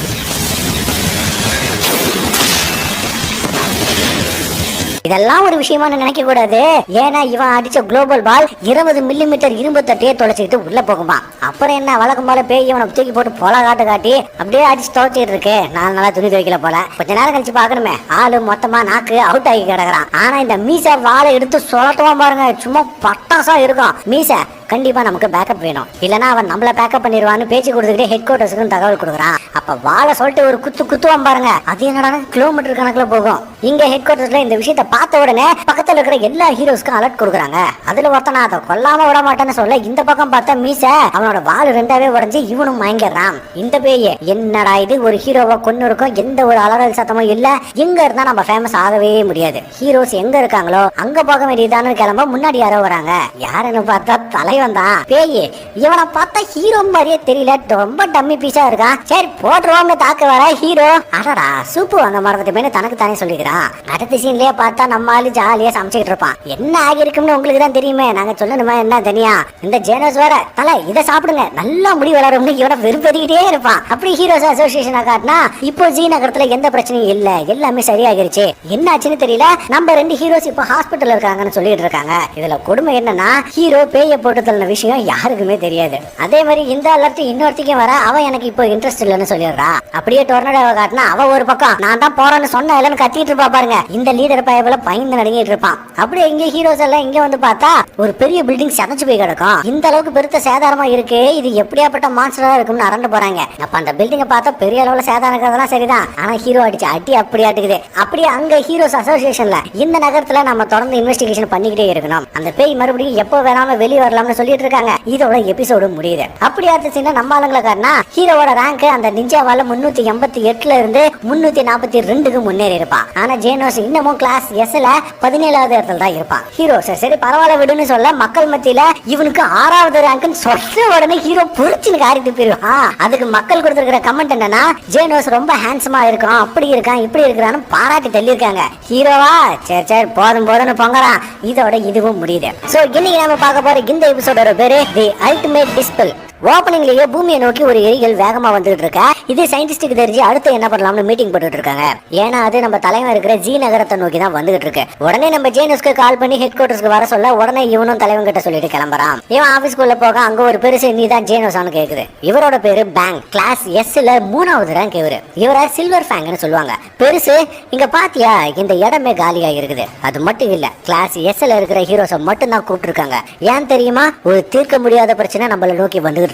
இதெல்லாம் ஒரு விஷயமா நினைக்க கூடாது. ஏன்னா இவன் அடிச்ச குளோபல் பால் 20 மில்லிமீட்டர் இரும்பு தட்டையே தொலைச்சிட்டு உள்ள போகுமா. அப்புறம் என்ன வழக்கம் போல பேய் இவனை தூக்கி போட்டு போல காட்டி அப்படியே அடிச்சு தொலைச்சிட்டு இருக்கு. 4 நாளா துணி துவைக்கல போல. கொஞ்ச நேரம் கழிச்சு பாக்கணுமே ஆளு மொத்தமா நாக்கு அவுட் ஆகி கிடக்குறான். ஆனா இந்த மீச வாழை எடுத்து சொல்லட்டுவான் பாருங்க. சும்மா பட்டாசா இருக்கும் மீச. கண்டிப்பா நமக்கு பேக்கப் வேணும். இல்லனா அவன் நம்மள பேக்கப் பண்ணிடுவான்னு பேச்சு கொடுத்துக்கிட்டே ஹெட் குவார்டர்ஸ்க்கு தகவல் கொடுக்குறான். அப்ப வாழை சொல்லிட்டு ஒரு குத்துவான் பாருங்க. அது என்னடா கிலோமீட்டர் கணக்குல போகும். இங்க ஹெட் குவார்டர்ஸ்ல இந்த விஷயத்த பார்த்த உடனே பக்கத்துல இருக்கிற எல்லா ஹீரோஸ்க்கும் அலர்ட் கொடுக்குறாங்க. அதுல ஒருத்தனா அதை கொல்லாம விட மாட்டேன்னு சொல்ல இந்த பக்கம் பார்த்தா மீச அவனோட வால் 2ஆவே உடஞ்சு இவனும் மயங்கிடுறான். இந்த பேய் என்னடா இது ஒரு ஹீரோவை கொன்னு இருக்கும். எந்த ஒரு அலறல் சத்தமும் இல்ல. எங்க இருந்தா நம்ம ஃபேமஸ் ஆகவே முடியாது. ஹீரோஸ் எங்க இருக்காங்களோ அங்க போக வேண்டியதானு கிளம்ப முன்னாடி யாரோ வராங்க. யாருன்னு பார்த்தா தலை தலைவன் தான் பேய். இவனை பார்த்தா ஹீரோ மாதிரியே தெரியல, ரொம்ப டம்மி பீஸா இருக்கான். சரி போட்டுருவோம்னு தாக்க வர ஹீரோ அடடா சூப்பு வாங்க மறந்துட்டு தனக்கு தானே சொல்லிக்கிறான். அடுத்த சீன்லயே பார்த்தா நம்ம ஆளு ஜாலியா சமைச்சுக்கிட்டு இருப்பான். என்ன ஆகிருக்கும்னு உங்களுக்கு தான் தெரியுமே, நாங்க சொல்லணுமா என்ன தனியா. இந்த ஜேனோஸ் வேற தலை இதை சாப்பிடுங்க நல்லா முடி வளரும்னு இவனை விரும்பதிக்கிட்டே இருப்பான். அப்படி ஹீரோஸ் அசோசியேஷனை காட்டினா இப்போ ஜி நகரத்துல எந்த பிரச்சனையும் இல்ல, எல்லாமே சரியாகிருச்சு. என்ன ஆச்சுன்னு தெரியல. நம்ம 2 ஹீரோஸ் இப்போ ஹாஸ்பிட்டல் இருக்காங்கன்னு சொல்லிட்டு இருக்காங்க. இதுல கொடுமை என்னன்னா ஹீரோ பேய போட்டு தள்ளின விஷயம் யாருக்குமே தெரியாது. அதே மாதிரி இந்த அலர்ட் இன்னொருத்திக்கும் வர அவன் எனக்கு இப்போ இன்ட்ரெஸ்ட் இல்லைன்னு சொல்லிடுறா. அப்படியே டொர்னடோவை காட்டினா அவ ஒரு பக்கம் நான் தான் போறேன்னு சொன்ன இல்லைன்னு கத்திட்டு இருப்பா பாருங்க. இந்த லீடர் பயபல பயந்து நடுங்கிட்டு இருப்பான். அப்படியே இங்க ஹீரோஸ் எல்லாம் இங்க வந்து பார்த்தா ஒரு பெரிய பில்டிங் சதச்சு போய் கிடக்கும். இந்த அளவுக்கு பெருத்த சேதாரமா இருக்கு, இது எப்படியாப்பட்ட மான்ஸ்டரா இருக்கும்னு அரண்டு போறாங்க. அப்ப அந்த பில்டிங்கை பார்த்தா பெரிய அளவுல சேதாரம் இருக்கிறதெல்லாம் சரிதான், ஆனா ஹீரோ அடிச்சு அடி அப்படி ஆட்டுக்குது. அப்படியே அங்க ஹீரோஸ் அசோசியேஷன்ல இந்த நகரத்துல நம்ம தொடர்ந்து இன்வெஸ்டிகேஷன் பண்ணிக்கிட்டே இருக்கணும். அந்த பேய் மறுபடியும் எப்போ வேணாலும் வெளியே வரலாம்னு சொல்லிட்டு இருக்காங்க. இதோட எபிசோடு முடியுது. அப்படி அடுத்த சீனா நம்ம ஆளுங்களை காட்டினா ஹீரோவோட ரேங்க் அந்த நிஞ்சாவால 388ல இருந்து 342க்கு முன்னேறி இருப்பான். ஆனா ஜேனோஸ் இன்னமும் கிளாஸ் எஸ்ல 17வது இடத்துல தான் இருப்பான். ஹீரோ சரி பரவாயில்ல விடுன்னு சொல்ல மக்கள் மத்தியில இவனுக்கு 6வது ரேங்க்னு சொல்ல உடனே ஹீரோ புரிச்சுன்னு காரிட்டு போயிருவான். அதுக்கு மக்கள் கொடுத்திருக்கிற கமெண்ட் என்னன்னா ஜேனோஸ் ரொம்ப ஹேண்ட்ஸமா இருக்கான், அப்படி இருக்கான் இப்படி இருக்கிறான்னு பாராட்டி தள்ளியிருக்காங்க. ஹீரோவா சரி போதும் போதும்னு பொங்கறான். இதோட இதுவும் முடியுது. சோ இன்னைக்கு நாம பார்க்க போற இந்த எபிசோடோட பேரு தி அல்டிமேட் டிஸ்பெல். ஓப்பனிங்லயே பூமியை நோக்கி ஒரு எரிகள் வேகமா வந்துட்டு இருக்க. இது சயின்டிஸ்டுக்கு தெரிஞ்சு அடுத்து என்ன பண்ணலாம்னு மீட்டிங் போட்டுட்டு இருக்காங்க. ஏன்னா அது நம்ம தலைவர் இருக்கிற ஜி நகரத்தை நோக்கி தான் வந்துகிட்டு இருக்கு. உடனே நம்ம ஜேனஸ்க்கு கால் பண்ணி ஹெட் குவார்டர்ஸ்க்கு வர சொல்ல உடனே இவனும் தலைவன் கிட்ட சொல்லிட்டு கிளம்புறான். இவன் ஆபீஸ்க்குள்ள போக அங்க ஒரு பெருசு நீ தான் ஜேனோஸான்னு கேக்குது. இவரோட பேரு பேங்க், கிளாஸ் எஸ்ல 3வது ரேங்க். இவரை சில்வர் ஃபேங்க்னு சொல்லுவாங்க. பெருசு இங்க பாத்தியா இந்த இடமே காலியா இருக்குது. அது மட்டும் இல்ல கிளாஸ் எஸ்ல இருக்கிற ஹீரோஸை மட்டும் தான் கூப்பிட்டு இருக்காங்க. ஏன் தெரியுமா, ஒரு தீர்க்க முடியாத பிரச்சனை நம்மள நோக்கி வந்து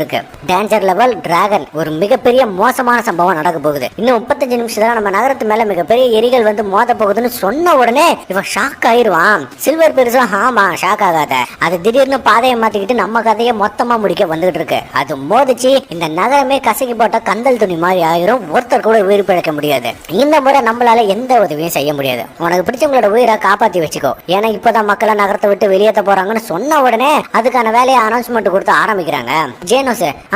டேஞ்சர் லெவல் டிராகன், ஒரு மிகப்பெரிய மோசமான சம்பவம் நடக்க போகுது. இன்னும் 35 நிமிஷத்துல நம்ம நகரத்து மேல மிகப்பெரிய எரிகள் வந்து மோத போகுதுன்னு சொன்ன உடனே இவன் ஷாக் ஆயிருவான். சில்வர் பெருசா ஆமா ஷாக் ஆகாத, அது திடீர்னு பாதையை மாத்திக்கிட்டு நம்ம கதையை மொத்தமா முடிக்க வந்துகிட்டு இருக்கு. அது மோதிச்சு இந்த நகரமே கசக்கி போட்ட கந்தல் துணி மாதிரி ஆயிரும். ஒருத்தர் கூட உயிர் பிழைக்க முடியாது. இந்த முறை நம்மளால எந்த உதவியும் செய்ய முடியாது. உனக்கு பிடிச்சவங்களோட உயிரை காப்பாத்தி வச்சுக்கோ. ஏன்னா இப்பதான் மக்களை நகரத்தை விட்டு வெளியேற்ற போறாங்கன்னு சொன்ன உடனே அதுக்கான வேலையை அனௌன்ஸ்மெண்ட் கொடுத்து ஆரம்பிக்கிறாங்க.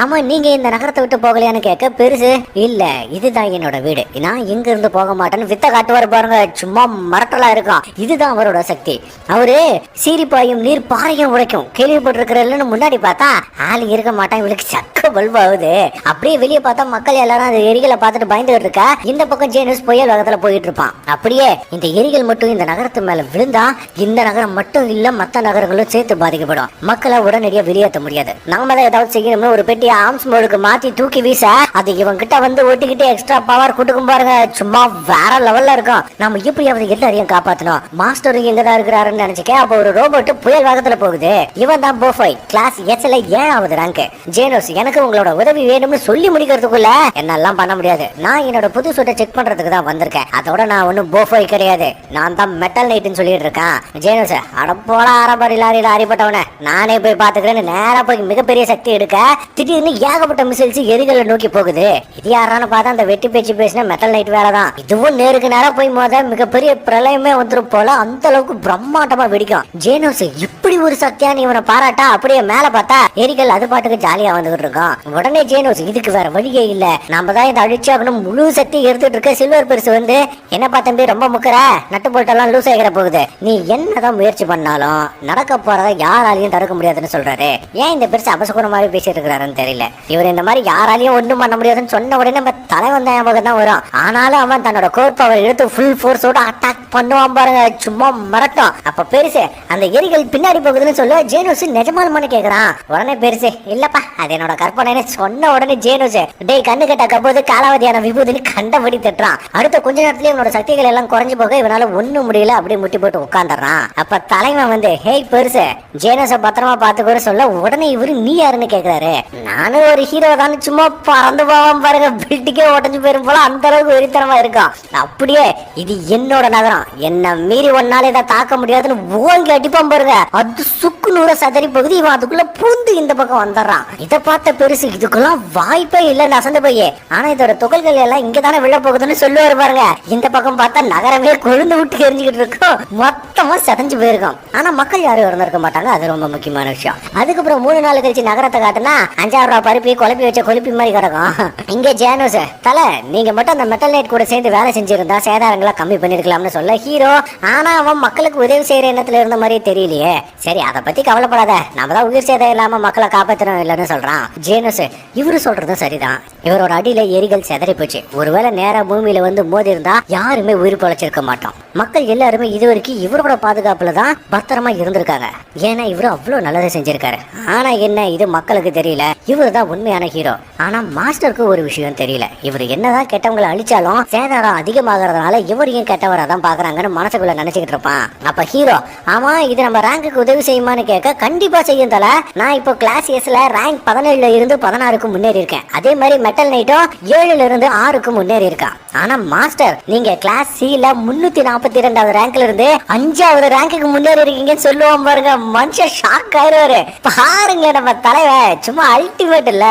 ஆமா நீங்க இந்த நகரத்தை விட்டு போகலையான்னு கேட்க பெருசு இல்ல இதுதான் என்னோட வீடு, நான் எங்க இருந்து போக மாட்டேன்னு வித்த காட்டுவாரு பாருங்க. சும்மா மரட்டலா இருக்கும். இதுதான் அவரோட சக்தி. அவரு சீரிப்பாயும் நீர் பாறையும் உடைக்கும் கேள்விப்பட்டிருக்கிறன்னு முன்னாடி பார்த்தா ஆள் இருக்க மாட்டான். இவளுக்கு சக்க பல்பு ஆகுது. அப்படியே வெளியே பார்த்தா மக்கள் எல்லாரும் அந்த எரிகளை பார்த்துட்டு பயந்துகிட்டு இருக்கா. இந்த பக்கம் ஜேனஸ் புயல் வேகத்துல போயிட்டு இருப்பான். அப்படியே இந்த எரிகள் மட்டும் இந்த நகரத்து மேல விழுந்தா இந்த நகரம் மட்டும் இல்ல மத்த நகரங்களும் சேர்த்து பாதிக்கப்படும். மக்களை உடனடியா வெளியேற்ற முடியாது. நாம தான் ஏதாவது செய்யணும்னு ஒரு பெட்டி ஆர்ம்ஸ் மோடுக்கு மாத்தி தூக்கி வீச அது இவன் கிட்ட வந்து ஒட்டிக்கிட்டு எக்ஸ்ட்ரா பவர் கொடுக்கும் பாருங்க. சும்மா வேற லெவல்ல இருக்கும். நம்ம எப்படியாவது எல்லாரையும் காப்பாத்தணும். மாஸ்டரும் எங்கதான் இருக்கிறாருன்னு நினைச்சுக்க அப்ப ஒரு ரோபோட் புயல் வேகத்துல போகுது. இவன் தான் போஃபை, கிளாஸ் எஸ்ல 7வது ரேங்க். ஜேனோஸ் எனக்கு உங்களோட உதவி வேணும்னு சொல்லி முடிக்கிறதுக்குள்ள என்னெல்லாம் பண்ண முடியாது. நான் என்னோட புது சூட்டை செக் பண்றதுக்கு தான் வந்திருக்கேன். அதோட நான் ஒன்னும் போஃபை கிடையாது, நான் தான் மெட்டல் நைட்னு சொல்லிட்டு இருக்கேன். ஜேனோஸ் அட போல அரபடி லாரியில அறிப்பட்டவன நானே போய் பாத்துக்கிறேன்னு நேரா போய் மிகப்பெரிய சக்தி எடுக்க திடீர்னு ஏகப்பட்ட மிசைல்ஸ் எரிகளை நோக்கி போகுது. இது யாரான்னு பார்த்தா அந்த வெட்டி பேச்சு பேசின மெட்டல் நைட் வேலைதான். இதுவும் நேருக்கு நேரம் போய் மோத மிகப்பெரிய பிரளயமே வந்துரும் போல அந்த அளவுக்கு பிரம்மாண்டமா வெடிக்கும். ஜேனோஸ் இப்படி ஒரு சக்தியான இவனை பாராட்டா அப்படியே மேல பார்த்தா எரிகள் அது பாட்டுக்கு ஜாலியா வந்துகிட்டு இருக்கும். உடனே ஜேனோஸ் இதுக்கு வேற வழியே இல்ல, நாம தான் இதை அழிச்சாகணும் முழு சக்தி எடுத்துட்டு இருக்க. சில்வர் பெருசு வந்து என்னப்பா தம்பி ரொம்ப முக்கிற நட்டு போட்டெல்லாம் லூஸ் ஆகிற போகுது, நீ என்னதான் முயற்சி பண்ணாலும் நடக்க போறத யாராலையும் தடுக்க முடியாதுன்னு சொல்றாரு. ஏன் இந்த பெருசு அபசகுண மாதிரி பேசிட்டு இருக்கிறாருன்னு தெரியல. இவர் இந்த மாதிரி யாராலையும் ஒன்றும் பண்ண முடியாதுன்னு சொன்ன உடனே நம்ம தலைவன் ஞாபகம் தான் வரும். ஆனாலும் அவன் தன்னோட கோர் பவர் எடுத்து ஃபுல் ஃபோர்ஸோட அட்டாக் பண்ணுவான் பாருங்க. சும்மா மறட்டும். அப்ப பெருசு அந்த எரிகள் பின்னாடி போகுதுன்னு சொல்ல ஜேனோஸ் நிஜமாலுமான்னு கேக்குறான். உடனே பெருசு இல்லப்பா அது என்னோட கற்பனை சொன்ன உடனே ஜேனோஸ் டேய் கண்ணு கட்ட கப்போது காலாவதியான விபூதினு கண்டபடி தட்டுறான். அடுத்த கொஞ்ச நேரத்திலேயே இவனோட சக்திகள் எல்லாம் குறைஞ்சு போக இவனால ஒண்ணும் முடியல. அப்படியே முட்டி போட்டு உட்காந்துறான். அப்ப தலைவன் வந்து ஹேய் பெருசு ஜேனோஸை பத்திரமா பாத்துக்கோ சொல்ல உடனே இவரு நீ யாருன்னு கேக்குறாரு. சொல்றாரு. நானும் ஒரு ஹீரோ தானே, சும்மா பறந்து போவான் பாருங்க, பில்டிங்கே உடஞ்சு போயிரும் போல, அந்த அளவுக்கு வெறித்தனமா இருக்கும். அப்படியே இது என்னோட நகரம், என்ன மீறி ஒன்னால இதை தாக்க முடியாதுன்னு ஓங்கி அடிப்பான் பாருங்க, அது சுக்கு நூற சதறி போகுது. இவன் அதுக்குள்ள பூந்து இந்த பக்கம் வந்துடுறான். இதை பார்த்த பெருசு இதுக்கெல்லாம் வாய்ப்பே இல்லைன்னு அசந்து போய், ஆனா இதோட துகள்கள் எல்லாம் இங்கதானே விழ போகுதுன்னு சொல்லுவாரு பாருங்க. இந்த பக்கம் பார்த்தா நகரமே கொழுந்து விட்டு எரிஞ்சுக்கிட்டு இருக்கும், மொத்தமா செதஞ்சு போயிருக்கும். ஆனா மக்கள் யாரும் இருந்திருக்க மாட்டாங்க, அது ரொம்ப முக்கியமான விஷயம். அதுக்கப்புறம் 3 நாள் கழிச்சு நகரத்தை காட்டுனா 5000 ரூபாய் பருப்பி குழப்பி வச்ச கொழுப்பி மாதிரி கிடக்கும். இங்க ஜேனோஸ் தலை, நீங்க மட்டும் அந்த மெட்டல் நைட் கூட சேர்ந்து வேலை செஞ்சிருந்தா சேதாரங்களை கம்மி பண்ணிருக்கலாம்னு சொல்ல ஹீரோ, ஆனா அவன் மக்களுக்கு உதவி செய்யற எண்ணத்துல இருந்த மாதிரி தெரியலையே. சரி, அதை பத்தி கவலைப்படாத, நம்ம தான் உயிர் சேதம் இல்லாம மக்களை காப்பாற்றணும் இல்லைன்னு சொல்றான் ஜேனோஸ். இவரு சொல்றதும் சரிதான். இவரோட அடியில எரிகள் செதறி போச்சு. ஒருவேளை நேரா பூமியில வந்து மோதி இருந்தா யாருமே உயிர் பொழைச்சிருக்க மாட்டோம். மக்கள் எல்லாருமே இது வரைக்கும் இவரோட பாதுகாப்புல தான் பத்திரமா இருந்திருக்காங்க. ஏன்னா இவரு அவ்வளவு நல்லதை செஞ்சிருக்காரு. ஆனா என்ன, இது மக்களுக்கு தெரியல. இவரு தான் உண்மையான ஹீரோ. ஆனா மாஸ்டருக்கு ஒரு விஷயம் தெரியல. இவர் என்னதான் கெட்டவங்களை அழிச்சாலும் சேதாரம் அதிகமாகறதுனால இவரையும் கெட்டவரா தான் பாக்குறாங்கன்னு மனசுக்குள்ள நினைச்சுக்கிட்டு இருப்பான். அப்ப ஹீரோ, ஆமா இது நம்ம ரேங்குக்கு உதவி செய்யுமான்னு கேட்க, கண்டிப்பா செய்யும் தல. நான் இப்போ கிளாஸ் எஸ்ல ரேங்க் 17ல இருந்து 16க்கு முன்னேறி இருக்கேன். அதே மாதிரி மெட்டல் நைட்டும் 7ல இருந்து 6க்கு முன்னேறி இருக்கான். ஆனா மாஸ்டர், நீங்க கிளாஸ் சில 342வது ரேங்க்ல இருந்து 5வது ரேங்குக்கு முன்னேறி இருக்கீங்கன்னு சொல்லுவோம் பாருங்க. மனுஷன் ஷாக் ஆயிடுவாரு. பாருங்களேன் நம்ம தலைவன் சும்மா அல்டிமேட் இல்ல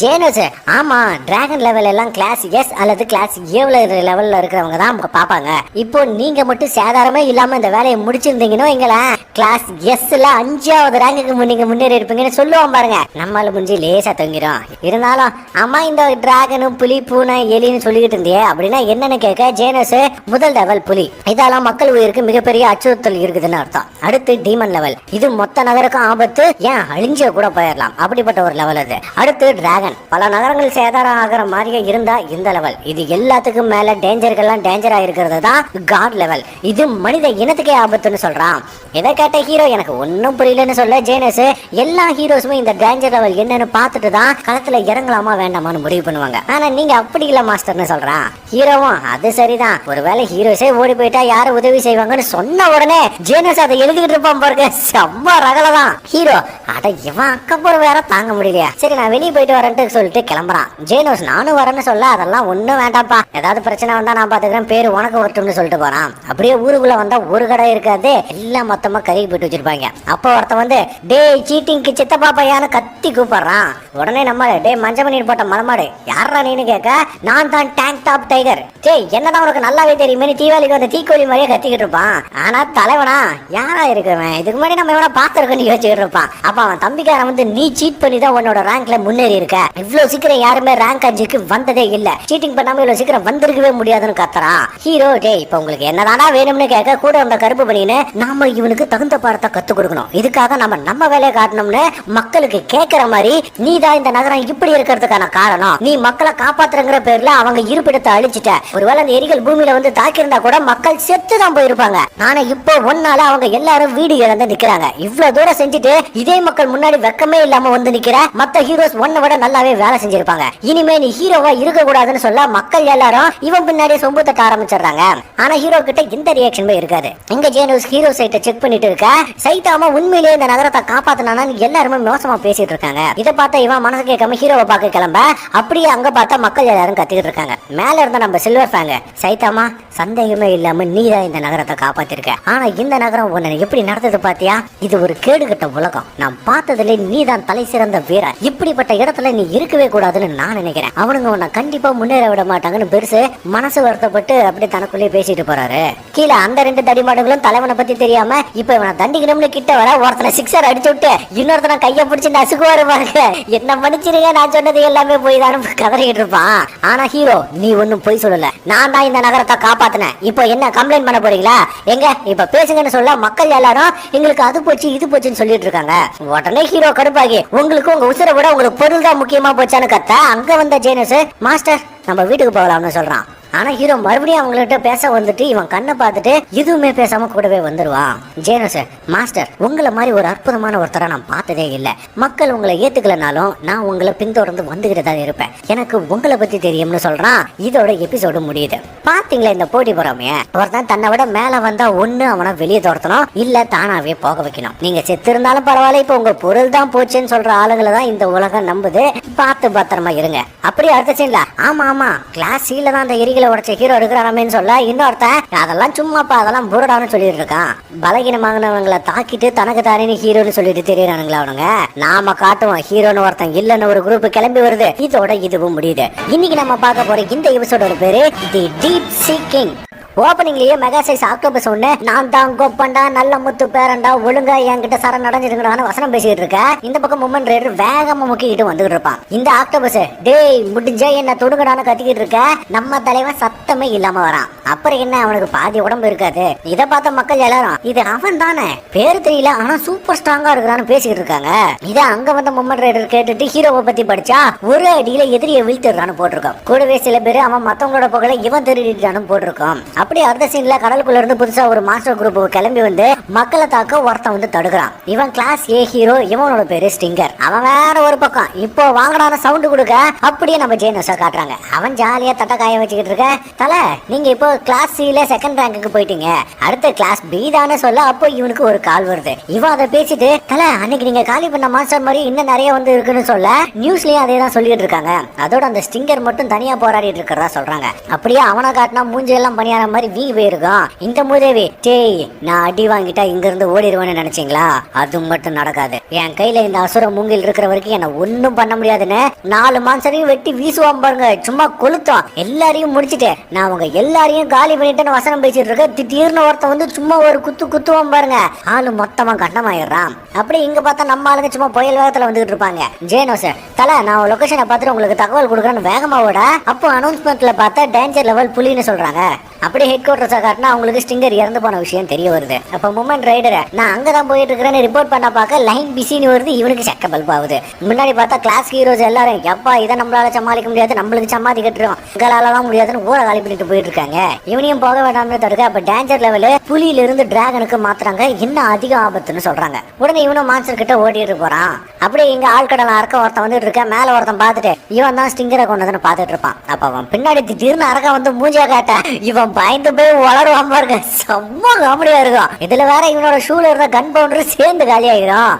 ஜேனோஸ். ஆமா, டிராகன் லெவல் எல்லாம் கிளாஸ் எஸ் அல்லது கிளாஸ் ஏவ்ல லெவல்ல இருக்கிறவங்க தான் பாப்பாங்க. இப்போ நீங்க மட்டும் சேதாரமே இல்லாம இந்த வேலையை முடிச்சிருந்தீங்கன்னா எங்கள கிளாஸ் எஸ்ல 5வது ரேங்குக்கு நீங்க முன்னேறி இருப்பீங்கன்னு சொல்லுவோம் பாருங்க. நம்மளால முடிஞ்சு லேசா தொங்கிடும். இருந்தாலும் ஆமா, இந்த டிராகனும் புலி பூனை எலின்னு சொல்லிக்கிட்டு இருந்தியே, அப்படின்னா என்னன்னு கேட்க ஜேனோஸ், முதல் லெவல் புலி, இதெல்லாம் மக்கள் உயிருக்கு மிகப்பெரிய அச்சுறுத்தல் இருக்குதுன்னு அர்த்தம். அடுத்து டீமன் லெவல், இது மொத்த நகருக்கும் ஆபத்து, ஏன் அழிஞ்ச கூட போயிடலாம், அப்படிப்பட்ட ஒரு லெவல் அது. அடுத்து டிராகன், பல நகரங்கள் சேதாரம் ஆகிற மாதிரியே இருந்தா இந்த லெவல். இது எல்லாத்துக்கும் மேல டேஞ்சர்கள்லாம் டேஞ்சரா இருக்கிறது தான் காட் லெவல். இது மனித இனத்துக்கே ஆபத்துன்னு சொல்றான். இதை கேட்ட ஹீரோ, எனக்கு ஒன்னும் புரியலன்னு சொல்ல ஜேனஸ், எல்லா ஹீரோஸுமே இந்த டேஞ்சர் லெவல் என்னன்னு பார்த்துட்டு தான் களத்துல இறங்கலாமா வேண்டாமான்னு முடிவு பண்ணுவாங்க. ஆனா நீங்க அப்படி இல்ல மாஸ்டர்னு சொல்றான். ஹீரோவும் அது சரிதான், ஒருவேளை ஹீரோஸே ஓடி போயிட்டா யாரு உதவி செய்வாங்கன்னு சொன்ன உடனே ஜேனஸ் அதை எழுதிக்கிட்டு இருப்பான் பாருங்க. செம்ம ரகலதான் ஹீரோ. அட இவன் அக்கப்புறம் வேற தாங்க முடியலையா, சரி நான் வெளியே போயிட்டு வரேன்ட்டு சொல்லிட்டு கிளம்புறான். ஜேனோஸ் நானும் வரேன்னு சொல்ல, அதெல்லாம் ஒண்ணும் வேண்டாம்ப்பா, ஏதாவது பிரச்சனை வந்தா நான் பாத்துக்கிறேன், பேரு உனக்கு வரட்டும்னு சொல்லிட்டு போறான். அப்படியே ஊருக்குள்ள வந்தா ஒரு கடை இருக்காது, எல்லாம் மொத்தமா கருகி போட்டு வச்சிருப்பாங்க. அப்போ ஒருத்த வந்து டே சீட்டிங்க்கு சித்தப்பா பையான்னு கத்தி கூப்பிடுறான். உடனே நம்ம டே மஞ்சமணி போட்ட மலமாடு யாரா நீன்னு கேட்க, நான் தான் டேங்க் டாப் டைகர். டேய் என்னதான் உனக்கு நல்லாவே தெரியுமே, நீ தீபாவளிக்கு வந்து தீக்கோழி மாதிரியே கத்திக்கிட்டு இருப்பான். ஆனா தலைவனா யாரா இருக்குவன், இதுக்கு முன்னாடி நம்ம இவனை பாத்துருக்கோன்னு யோசிச்சுட்டு இருப்பான். அப்ப அவன் தம்பிக்காரன் வந்து, நீ சீட் பண்ணி தான் உன்னோட ரேங்க்ல முன்னேறி இருக்க, இவ்வளவு சீக்கிரம் யாருமே ரேங்க் 5க்கு வந்ததே இல்ல, சீட்டிங் பண்ணாம இவ்வளவு சீக்கிரம் வந்திருக்கவே முடியாதுன்னு கத்துறான். ஹீரோ, டே இப்ப உங்களுக்கு என்னதானா வேணும்னு கேட்க, கூட அந்த கருப்பு பண்ணின்னு நாம இவனுக்கு தகுந்த பாடத்தை கத்து கொடுக்கணும், இதுக்காக நம்ம வேலையை காட்டணும்னு மக்களுக்கு கேட்கிற மாதிரி, நீ தான் இந்த நகரம் இப்படி இருக்கிறதுக்கான காரணம், நீ மக்களை காப்பாத்துறங்கிற பேர்ல அவங்க இருப்பிடத்தை அழிச்சிட்ட, ஒருவேளை அந்த எரிகள் பூமியில வந்து தாக்கியிருந்தா கூட மக்கள் செத்து தான் போயிருப்பாங்க. ஆனா இப்போ ஒன்னால அவங்க எல்லாரும் வீடு இழந்து நிக்கிறாங்க. இவ்வளவு தூரம் செஞ்சுட்டு இதே மக்கள் முன்னாடி வெக்கமே இல்லாம வந்து நிக்கிற, மத்த ஹீரோஸ் ஒன்ன விட நல்லாவே வேலை செஞ்சிருப்பாங்க, இனிமே நீ ஹீரோவா இருக்க கூடாதுன்னு சொல்ல மக்கள் எல்லாரும் இவன் பின்னாடி சொம்பு தட்ட ஆரம்பிச்சிடுறாங்க. ஆனா ஹீரோ கிட்ட எந்த ரியாக்ஷனுமே இருக்காது. இங்க ஜேனோஸ் ஹீரோ சைட்டை செக் பண்ணிட்டு இருக்க, சைட்டாம உண்மையிலேயே இந்த நகரத்தை காப்பாத்தினான்னு எல்லாருமே மோசமா பேசிட்டு இருக்காங்க. இதை பார்த்தா இவன் மனசு கேட்காம ஹீரோவை பார்க்க கிளம்ப, அப்படியே அங்க பார்த்தா மக்கள் எல்லாரும் கத்திக்கிட்டு இருக்காங்க. மேல இருந்த நம்ம சில்வர் ஃபேங்க, சைட்டாமா சந்தேகமே இல்லாம நீ தான் இந்த நகரத்தை காப்பாத்திருக்க, ஆனா இந்த நகரம் உன்னை எப்படி நடந்தது பாத்தியா, இது ஒரு கேடுகட்ட உலகம், நான் பார்த்ததுல நீ தான் தலை சிறந்த வீரர், இப்படிப்பட்ட இடத்துல நீ இருக்கவே கூடாதுன்னு நான் நினைக்கிறேன், அவனுங்க உன்னை கண்டிப்பா முன்னேற விட மாட்டாங்கன்னு பெருசு மனசு வருத்தப்பட்டு அப்படி தனக்குள்ளே பேசிட்டு போறாரு. கீழே அந்த 2 தடிமாடுகளும் தலைவனை பத்தி தெரியாம இப்ப இவனை தண்டிக்கணும்னு கிட்ட வர, ஒருத்தனை சிக்ஸர் அடிச்சு விட்டு இன்னொருத்தனை கைய பிடிச்சு நசுக்குவாரு பாருங்க. என்ன மன்னிச்சிருங்க, நான் சொன்னது எல்லாமே போய் தானே கதறிட்டு இருப்பான். ஆனா ஹீரோ, நீ ஒன்னும் போய் சொல்லல, நான் தான் இந்த நகரத்தை காப்பாத்தினேன், இப்போ என்ன கம்ப்ளைண்ட் பண்ண போறீங்களா, எங்க இப்ப பேசுங்கன்னு சொல்ல மக்கள் எல்லாரும் எங்களுக்கு அது போச்சு இது போச்சுன்னு சொல்லிட்டு இருக்காங்க. உடனே ஹீரோ கடுப்பாகி, உங்களுக்கு உங்க உசுரை விட உங்களுக்கு பொருள் தான் முக்கியமா போச்சான்னு கத்த, அங்க வந்த ஜேனஸ், மாஸ்டர் நம்ம வீட்டுக்கு போகலாம்னு சொல்றான். ஆனா ஹீரோ மறுபடியும் அவங்கள்ட்ட பேச வந்துட்டு இவன் கண்ணை பார்த்துட்டு எதுவுமே பேசாம கூடவே வந்துருவான். ஜேனோ சார், மாஸ்டர், உங்களை மாதிரி ஒரு அற்புதமான ஒருத்தரை நான் பார்த்ததே இல்லை. மக்கள் உங்களை ஏத்துக்கலனாலும் நான் உங்களை பின்தொடர்ந்து வந்துகிட்டு தான் இருப்பேன். எனக்கு உங்களை பத்தி தெரியும்னு சொல்றான். இதோட எபிசோடு முடியுது. பாத்தீங்களா இந்த போட்டி பொறாமைய? ஒருத்தன் தன்னை விட மேல வந்தா ஒண்ணு அவனை வெளியே துரத்தணும், இல்ல தானாவே போக வைக்கணும். நீங்க செத்து இருந்தாலும் பரவாயில்ல, இப்ப உங்க பொருள் தான் போச்சுன்னு சொல்ற ஆளுங்களை தான் இந்த உலகம் நம்புது. பார்த்து பத்திரமா இருங்க. அப்படியே அடுத்த சீன்ல ஆமா ஆமா கிளாஸ் சீல தான் அந்த எரிகளை உடைச்ச ஹீரோ இருக்கிறானு சொல்ல இன்னொருத்தன் அதெல்லாம் சும்மாப்பா, அதெல்லாம் புரடான்னு சொல்லிட்டு இருக்கான். பலகீனமானவங்களை தாக்கிட்டு தனக்கு தானே ஹீரோன்னு சொல்லிட்டு தெரியறானுங்களா அவனுங்க. நாம காட்டுவோம் ஹீரோன்னு ஒருத்தன் இல்லன்னு ஒரு குரூப் கிளம்பி வருது. இதோட இதுவும் முடியுது. இன்னைக்கு நம்ம பார்க்க போற இந்த எபிசோடோட பேரு தி டீப் சீக்கிங். ஓப்பனிங்லயே மெகா சைஸ் ஆக்டோபஸ் ஒண்ணு நான் தான் கோப்பண்டா நல்ல முத்து பேரண்டா ஒழுங்கா என்கிட்ட சரண் அடைஞ்சிருக்கிறான்னு வசனம் பேசிட்டு இருக்க. இந்த பக்கம் மூமெண்ட் ரைடர் வேகமா முக்கிட்டு வந்துகிட்டு இருப்பான். இந்த ஆக்டோபஸ் டேய் முடிஞ்சா என்ன தொடுங்கடான்னு கத்திக்கிட்டு இருக்க. நம்ம தலைவன் சத்தமே இல்லாம வரான். அப்புறம் என்ன, அவனுக்கு பாதி உடம்பு இருக்காது. இதை பார்த்த மக்கள் எல்லாரும் இது அவன் தானே, பேரு தெரியல ஆனா சூப்பர் ஸ்ட்ராங்கா இருக்கிறான்னு பேசிக்கிட்டு இருக்காங்க. இதை அங்க வந்த மூமெண்ட் ரைடர் கேட்டுட்டு ஹீரோவை பத்தி படிச்சா ஒரு அடியில எதிரியை வீழ்த்திடுறான்னு போட்டிருக்கோம். கூடவே சில பேர் அவன் மத்தவங்களோட புகழை இவன் திருடிட்டான்னு போட்டிருக்கோம். அப்படி அடுத்த சீன்ல கடலுக்குள்ள இருந்து புதுசா ஒரு மாஸ்டர் குரூப் கிளம்பி வந்து மக்களை தாக்க ஒருத்தன் வந்து தடுக்கிறான். இவன் கிளாஸ் ஏ ஹீரோ, இவனோட பேரு ஸ்டிங்கர். அவன் வேற ஒரு பக்கம் இப்போ வாங்கடான சவுண்ட் கொடுக்க அப்படியே நம்ம ஜேனஸா காட்டுறாங்க. அவன் ஜாலியா தட்ட காய வச்சுக்கிட்டு இருக்க. தல நீங்க இப்போ கிளாஸ் சில செகண்ட் ரேங்குக்கு போயிட்டீங்க, அடுத்த கிளாஸ் பி தானே சொல்ல அப்போ இவனுக்கு ஒரு கால் வருது. இவன் அதை பேசிட்டு தல அன்னைக்கு நீங்க காலி பண்ண மாஸ்டர் மாதிரி இன்னும் நிறைய வந்து இருக்குன்னு சொல்ல நியூஸ்லயும் அதே தான் சொல்லிட்டு இருக்காங்க. அதோட அந்த ஸ்டிங்கர் மட்டும் தனியா போராடிட்டு இருக்கிறதா சொல்றாங்க. அப்படியே அவனை காட்டினா மூஞ்சி எல்லாம் பணியார மாதிரி வீங்கி போயிருக்கும். இந்த மூதேவி டேய் நான் அடி வாங்கிட்டா இங்க இருந்து ஓடிடுவேன்னு நினைச்சீங்களா? அது மட்டும் நடக்காது. என் கையில இந்த அசுர மூங்கில் இருக்கிற வரைக்கும் என்ன ஒன்னும் பண்ண முடியாதுன்னு 4 மான்சரையும் வெட்டி வீசுவான் பாருங்க. சும்மா கொளுத்தோம் எல்லாரையும் முடிச்சுட்டு நான் அவங்க எல்லாரையும் காலி பண்ணிட்டேன்னு வசனம் பேசிட்டு இருக்க. திடீர்னு ஒருத்தன் வந்து சும்மா ஒரு குத்துவான் பாருங்க. ஆளு மொத்தமா கண்ணமாயிடுறான். அப்படி இங்க பார்த்தா நம்ம ஆளுங்க சும்மா புயல் வேகத்துல வந்துகிட்டு இருப்பாங்க. ஜேனோ சார் தல நான் லொகேஷனை பார்த்துட்டு உங்களுக்கு தகவல் கொடுக்குறேன்னு வேகமா ஓட அப்போ அனௌன்ஸ்மெண்ட்ல பார்த்தா டேஞ்சர் லெவல் புலின்னு சொல்றாங்க. அப்படி ஹெட் குவார்டர்ஸா காட்டினா அவங்களுக்கு ஸ்டிங்கர் இறந்து போன விஷயம் தெரிய வருது. அப்ப மூமெண்ட் ரைடர் நான் அங்கதான் போயிட்டு இருக்கிறேன்னு ரிப்போர்ட் பண்ண பார்க்க லைன் பிஸின்னு வருது. இவனுக்கு செக்க பல்ப் ஆகுது. முன்னாடி பார்த்தா கிளாஸ் ஹீரோஸ் எல்லாரும் எப்பா இதை நம்மளால சமாளிக்க முடியாது, நம்மளுக்கு சமாதி கட்டுறோம், உங்களாலலாம் முடியாதுன்னு ஊரை காலி பண்ணிட்டு போயிட்டு இருக்காங்க. இவனையும் போக வேண்டாம்னு தடுக்க அப்ப டேஞ்சர் லெவலு புலியில இருந்து டிராகனுக்கு மாத்துறாங்க. இன்னும் அதிக ஆபத்துன்னு சொல்றாங்க. உடனே இவனும் மான்ஸ்டர் கிட்ட ஓடிட்டு போறான். அப்படியே இங்க ஆழ்கடல அரக்க ஒருத்தன் வந்துட்டு இருக்க. மேல ஒருத்தன் பார்த்துட்டு இவன் தான் ஸ்டிங்கரை கொண்டதுன்னு பார்த்துட்டு இருப்பான். அப்ப அவன் பின்னாடி திடீர்னு அரக்க வந்து மூஞ்சியா காட்ட இவன் பயந்து போய் வளருவான் பாருங்க. செம்ம காமெடியா இருக்கும். இதுல வேற இவனோட ஷூல இருந்த கன் பவுண்டர் சேர்ந்து காலி ஆயிரும்.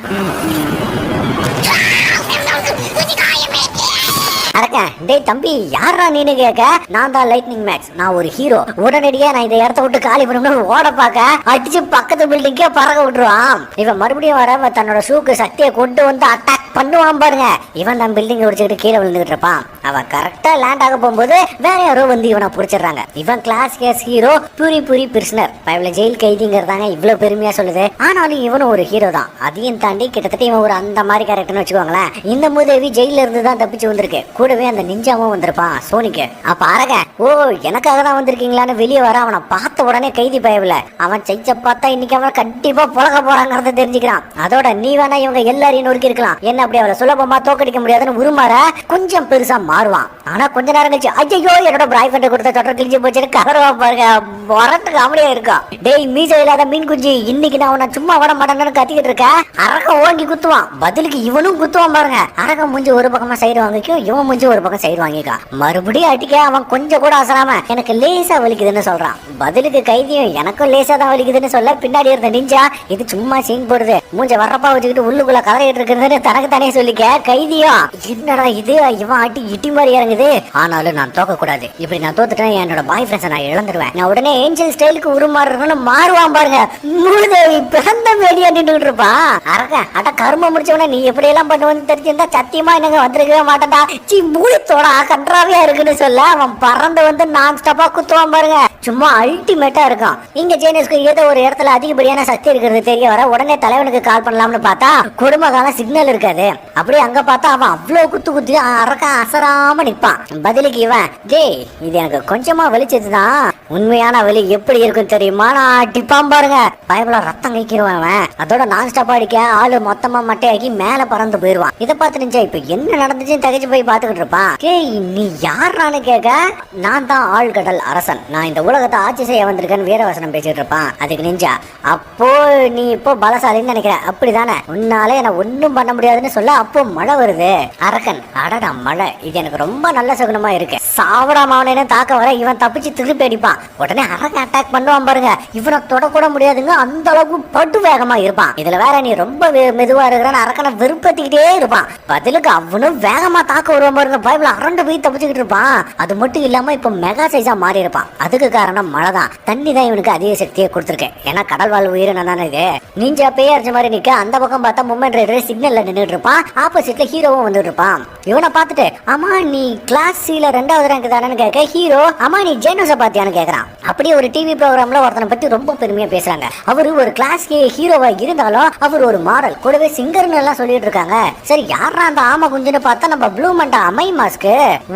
டேய் தம்பி யாரா நீனு கேட்க, நான் தான் லைட்னிங் மேக்ஸ், நான் ஒரு ஹீரோ. உடனடியா நான் இந்த இடத்த விட்டு காலி பண்ணணும்னு ஓட பார்க்க அடிச்சு பக்கத்து பில்டிங்கே பறக்க விட்டுருவான். இவன் மறுபடியும் வர தன்னோட ஷூக்கு சக்தியை கொண்டு வந்து அட்டாக் பண்ணுவான் பாருங்க. இவன் தான் பில்டிங் உடிச்சுக்கிட்டு கீழே விழுந்துகிட்டு இருப்பான். அவன் கரெக்டா லேண்ட் ஆக போகும்போது வேற யாரோ வந்து இவனை புடிச்சிடுறாங்க. இவன் class S hero Puri prisoner, jail கைதிங்கிறதாங்க இவ்வளவு பெருமையா சொல்லுது. ஆனாலும் இவனும் ஒரு ஹீரோ தான். அதையும் தாண்டி கிட்டத்தட்ட இவன் ஒரு அந்த மாதிரி கேரக்டர்னு வச்சுக்கோங்களேன். இந்த மூதேவி ஜெயில இருந்து தான் தப்பிச்சு வந்திருக்கு. கூடவே அந்த நிஞ்சாவும் வந்திருப்பான் சோனிக்கு. அப்ப அரக ஓ எனக்காக தான் வந்திருக்கீங்களான்னு வெளியே வர அவனை பார்த்த உடனே கைதி பயவில்ல. அவன் செய்ச்ச பார்த்தா இன்னைக்கு அவன் கண்டிப்பா புழக போறாங்கிறத தெரிஞ்சுக்கிறான். அதோட நீ வேணா இவங்க எல்லாரையும் நொறுக்கி இருக்கலாம், என்ன அப்படி அவளை சுலபமா தோக்கடிக்க முடியாதுன்னு உருமாற கொஞ்சம் பெருசா மாறுவான். ஆனா கொஞ்ச நேரம் கழிச்சு ஐயோ என்னோட பாய் ஃப்ரெண்ட் கொடுத்த சொட்டர் கிழிஞ்சு போச்சு கலரவா பாருங்க. வரட்டு காமெடியா இருக்கும். டேய் மீசை இல்லாத மீன் குஞ்சு இன்னைக்கு நான் அவனை சும்மா விட மாட்டேன்னு கத்திக்கிட்டு இருக்க. அரக்க ஓங்கி குத்துவான், பதிலுக்கு இவனும் குத்துவான் பாருங்க. அரக்க மூஞ்சி ஒரு பக்கமா சைடு வாங்கிக்கும், இவன் மூஞ்சி ஒரு பக்கம் சைடு வாங்கிக்கான். மறுபடியும் அடிக்க அவன் கொஞ்சம் கூட அசராம எனக்கு லேசா வலிக்குதுன்னு சொல்றான். பதிலுக்கு கைதியும் எனக்கும் லேசா தான் வலிக்குதுன்னு சொல்ல பின்னாடி இருந்த நிஞ்சா இது சும்மா சீன் போடுது, மூஞ்ச வரப்பா வச்சுக்கிட்டு உள்ளுக்குள்ள கதறிட்டு இருக்குன்னு தனக்கு தானே சொல்லிக்க. கைதியும் என்னடா இது இவன் ஆட்டி இட்டி மாதிரி இறங்குது, ஆனாலும் நான் தோக்க கூடாது, இப்படி நான் தோத்துட்டேன் என்னோட பாய் ஃப்ரெண்ட்ஸை நான் இழந்துருவேன், நான் உடனே ஏஞ்சல் ஸ்டைலுக்கு உருமாறுறேன்னு மாறுவான் பாருங்க. மூதேவி பிறந்த மேடியா நின்றுட்டு இருப்பா. அரக்க அட கரும முடிச்சவன நீ எப்படி எல்லாம் பண்ணுவேன்னு தெரிஞ்சிருந்தா சத்தியமா எனக்கு வந்திருக்கவே மாட்டேன்டா, சி மூலித்தோட கன்றாவியா இருக்குன்னு சொல்ல அவன் பறந்து வந்து நான் ஸ்டாப்பா குத்துவான் பாருங்க. சும்மா அல்டி அல்டிமேட்டா இருக்கும். இங்க ஜேனஸ்க்கு ஏதோ ஒரு இடத்துல அதிகப்படியான சக்தி இருக்கிறது தெரிய வர உடனே தலைவனுக்கு கால் பண்ணலாம்னு பார்த்தா குடும்ப கால சிக்னல் இருக்காது. அப்படியே அங்க பார்த்தா அவன் அவ்வளவு குத்து குத்தி அரக்க அசராம நிப்பான். பதிலுக்கு இவன், டேய் இது எனக்கு கொஞ்சமா வெளிச்சதுதான், உண்மையான வலி எப்படி இருக்கும் தெரியுமா, நான் அடிப்பான் பாருங்க. பயபல ரத்தம் கைக்கிடுவான் அவன். அதோட நான் ஸ்டாப் அடிக்க ஆளு மொத்தமா மட்டையாக்கி மேல பறந்து போயிருவான். இதை பார்த்து நிஞ்சா இப்ப என்ன நடந்துச்சுன்னு தகச்சு போய் பாத்துக்கிட்டு இருப்பான். டேய் நீ யாரான்னு கேட்க, நான் தான் ஆழ்கடல் அரசன், நான் இந்த உலகத்தை ஆட்சி செய்ய வந்திருக்கேன்னு வீரவசனம் பேசிட்டு இருப்பான். அதுக்கு நிஞ்சா, அப்போ நீ இப்போ பலசாலின்னு நினைக்கிற அப்படிதானே, உன்னால என்ன ஒன்னும் பண்ண முடியாதுன்னு சொல்ல அப்போ மழை வருது. அரக்கன், அடடா மழை, இது எனக்கு ரொம்ப நல்ல சகுனமா இருக்கு. சாவடா மாவனே தாக்க வர இவன் தப்பிச்சு திருப்பி அடிப்பான். உடனே அரக்கன் அட்டாக் பண்ணுவான் பாருங்க. இவனை தொடக்கூட முடியாதுங்க, அந்த அளவுக்கு படு வேகமா இருப்பான். இதுல வேற நீ ரொம்ப மெதுவா இருக்கிறான்னு அரக்கனை வெறுப்பத்திக்கிட்டே இருப்பான். பதிலுக்கு அவனும் வேகமா தாக்க வருவான் பாருங்க. பயபல அரண்டு போய் தப்பிச்சுக்கிட்டு இருப்பான். அது மட்டும் இல்லாம இப்ப மெகா சைஸா மாறி இருப்பான். அதுக்கு காரணம் மழை தான். தண்ணி தான் இவனுக்கு அதிக சக்தியை கொடுத்துருக்கேன். ஏன்னா கடல் வாழ் உயிரினம் தானே இது. நீஞ்சா பேய் அரைச்ச மாதிரி நிக்க அந்த பக்கம் பார்த்தா மூமெண்ட் ரைடர் சிக்னல்ல நின்றுட்டு இருப்பான். ஆப்போசிட்ல ஹீரோவும் வந்துட்டு இருப்பான். இவனை பார்த்துட்டு, அம்மா நீ கிளாஸ் சில 2வது ரேங்க் தானேன்னு கேட்க ஹீரோ, அம்மா நீ ஜேனோஸை பார்த்தியான்னு கேட்கறான். அப்படியே ஒரு டிவி ப்ரோக்ராம்ல ஒருத்தனை பத்தி ரொம்ப பெருமையா பேசுறாங்க. அவரு ஒரு கிளாஸ் ஹீரோவா இருந்தாலும் அவர் ஒரு மாடல் கூடவே சிங்கர்னு எல்லாம் சொல்லிட்டு இருக்காங்க. சரி யாரா அந்த ஆமா குஞ்சுன்னு பார்த்தா நம்ம ப்ளூ மண்டா அமை மாஸ்க்கு.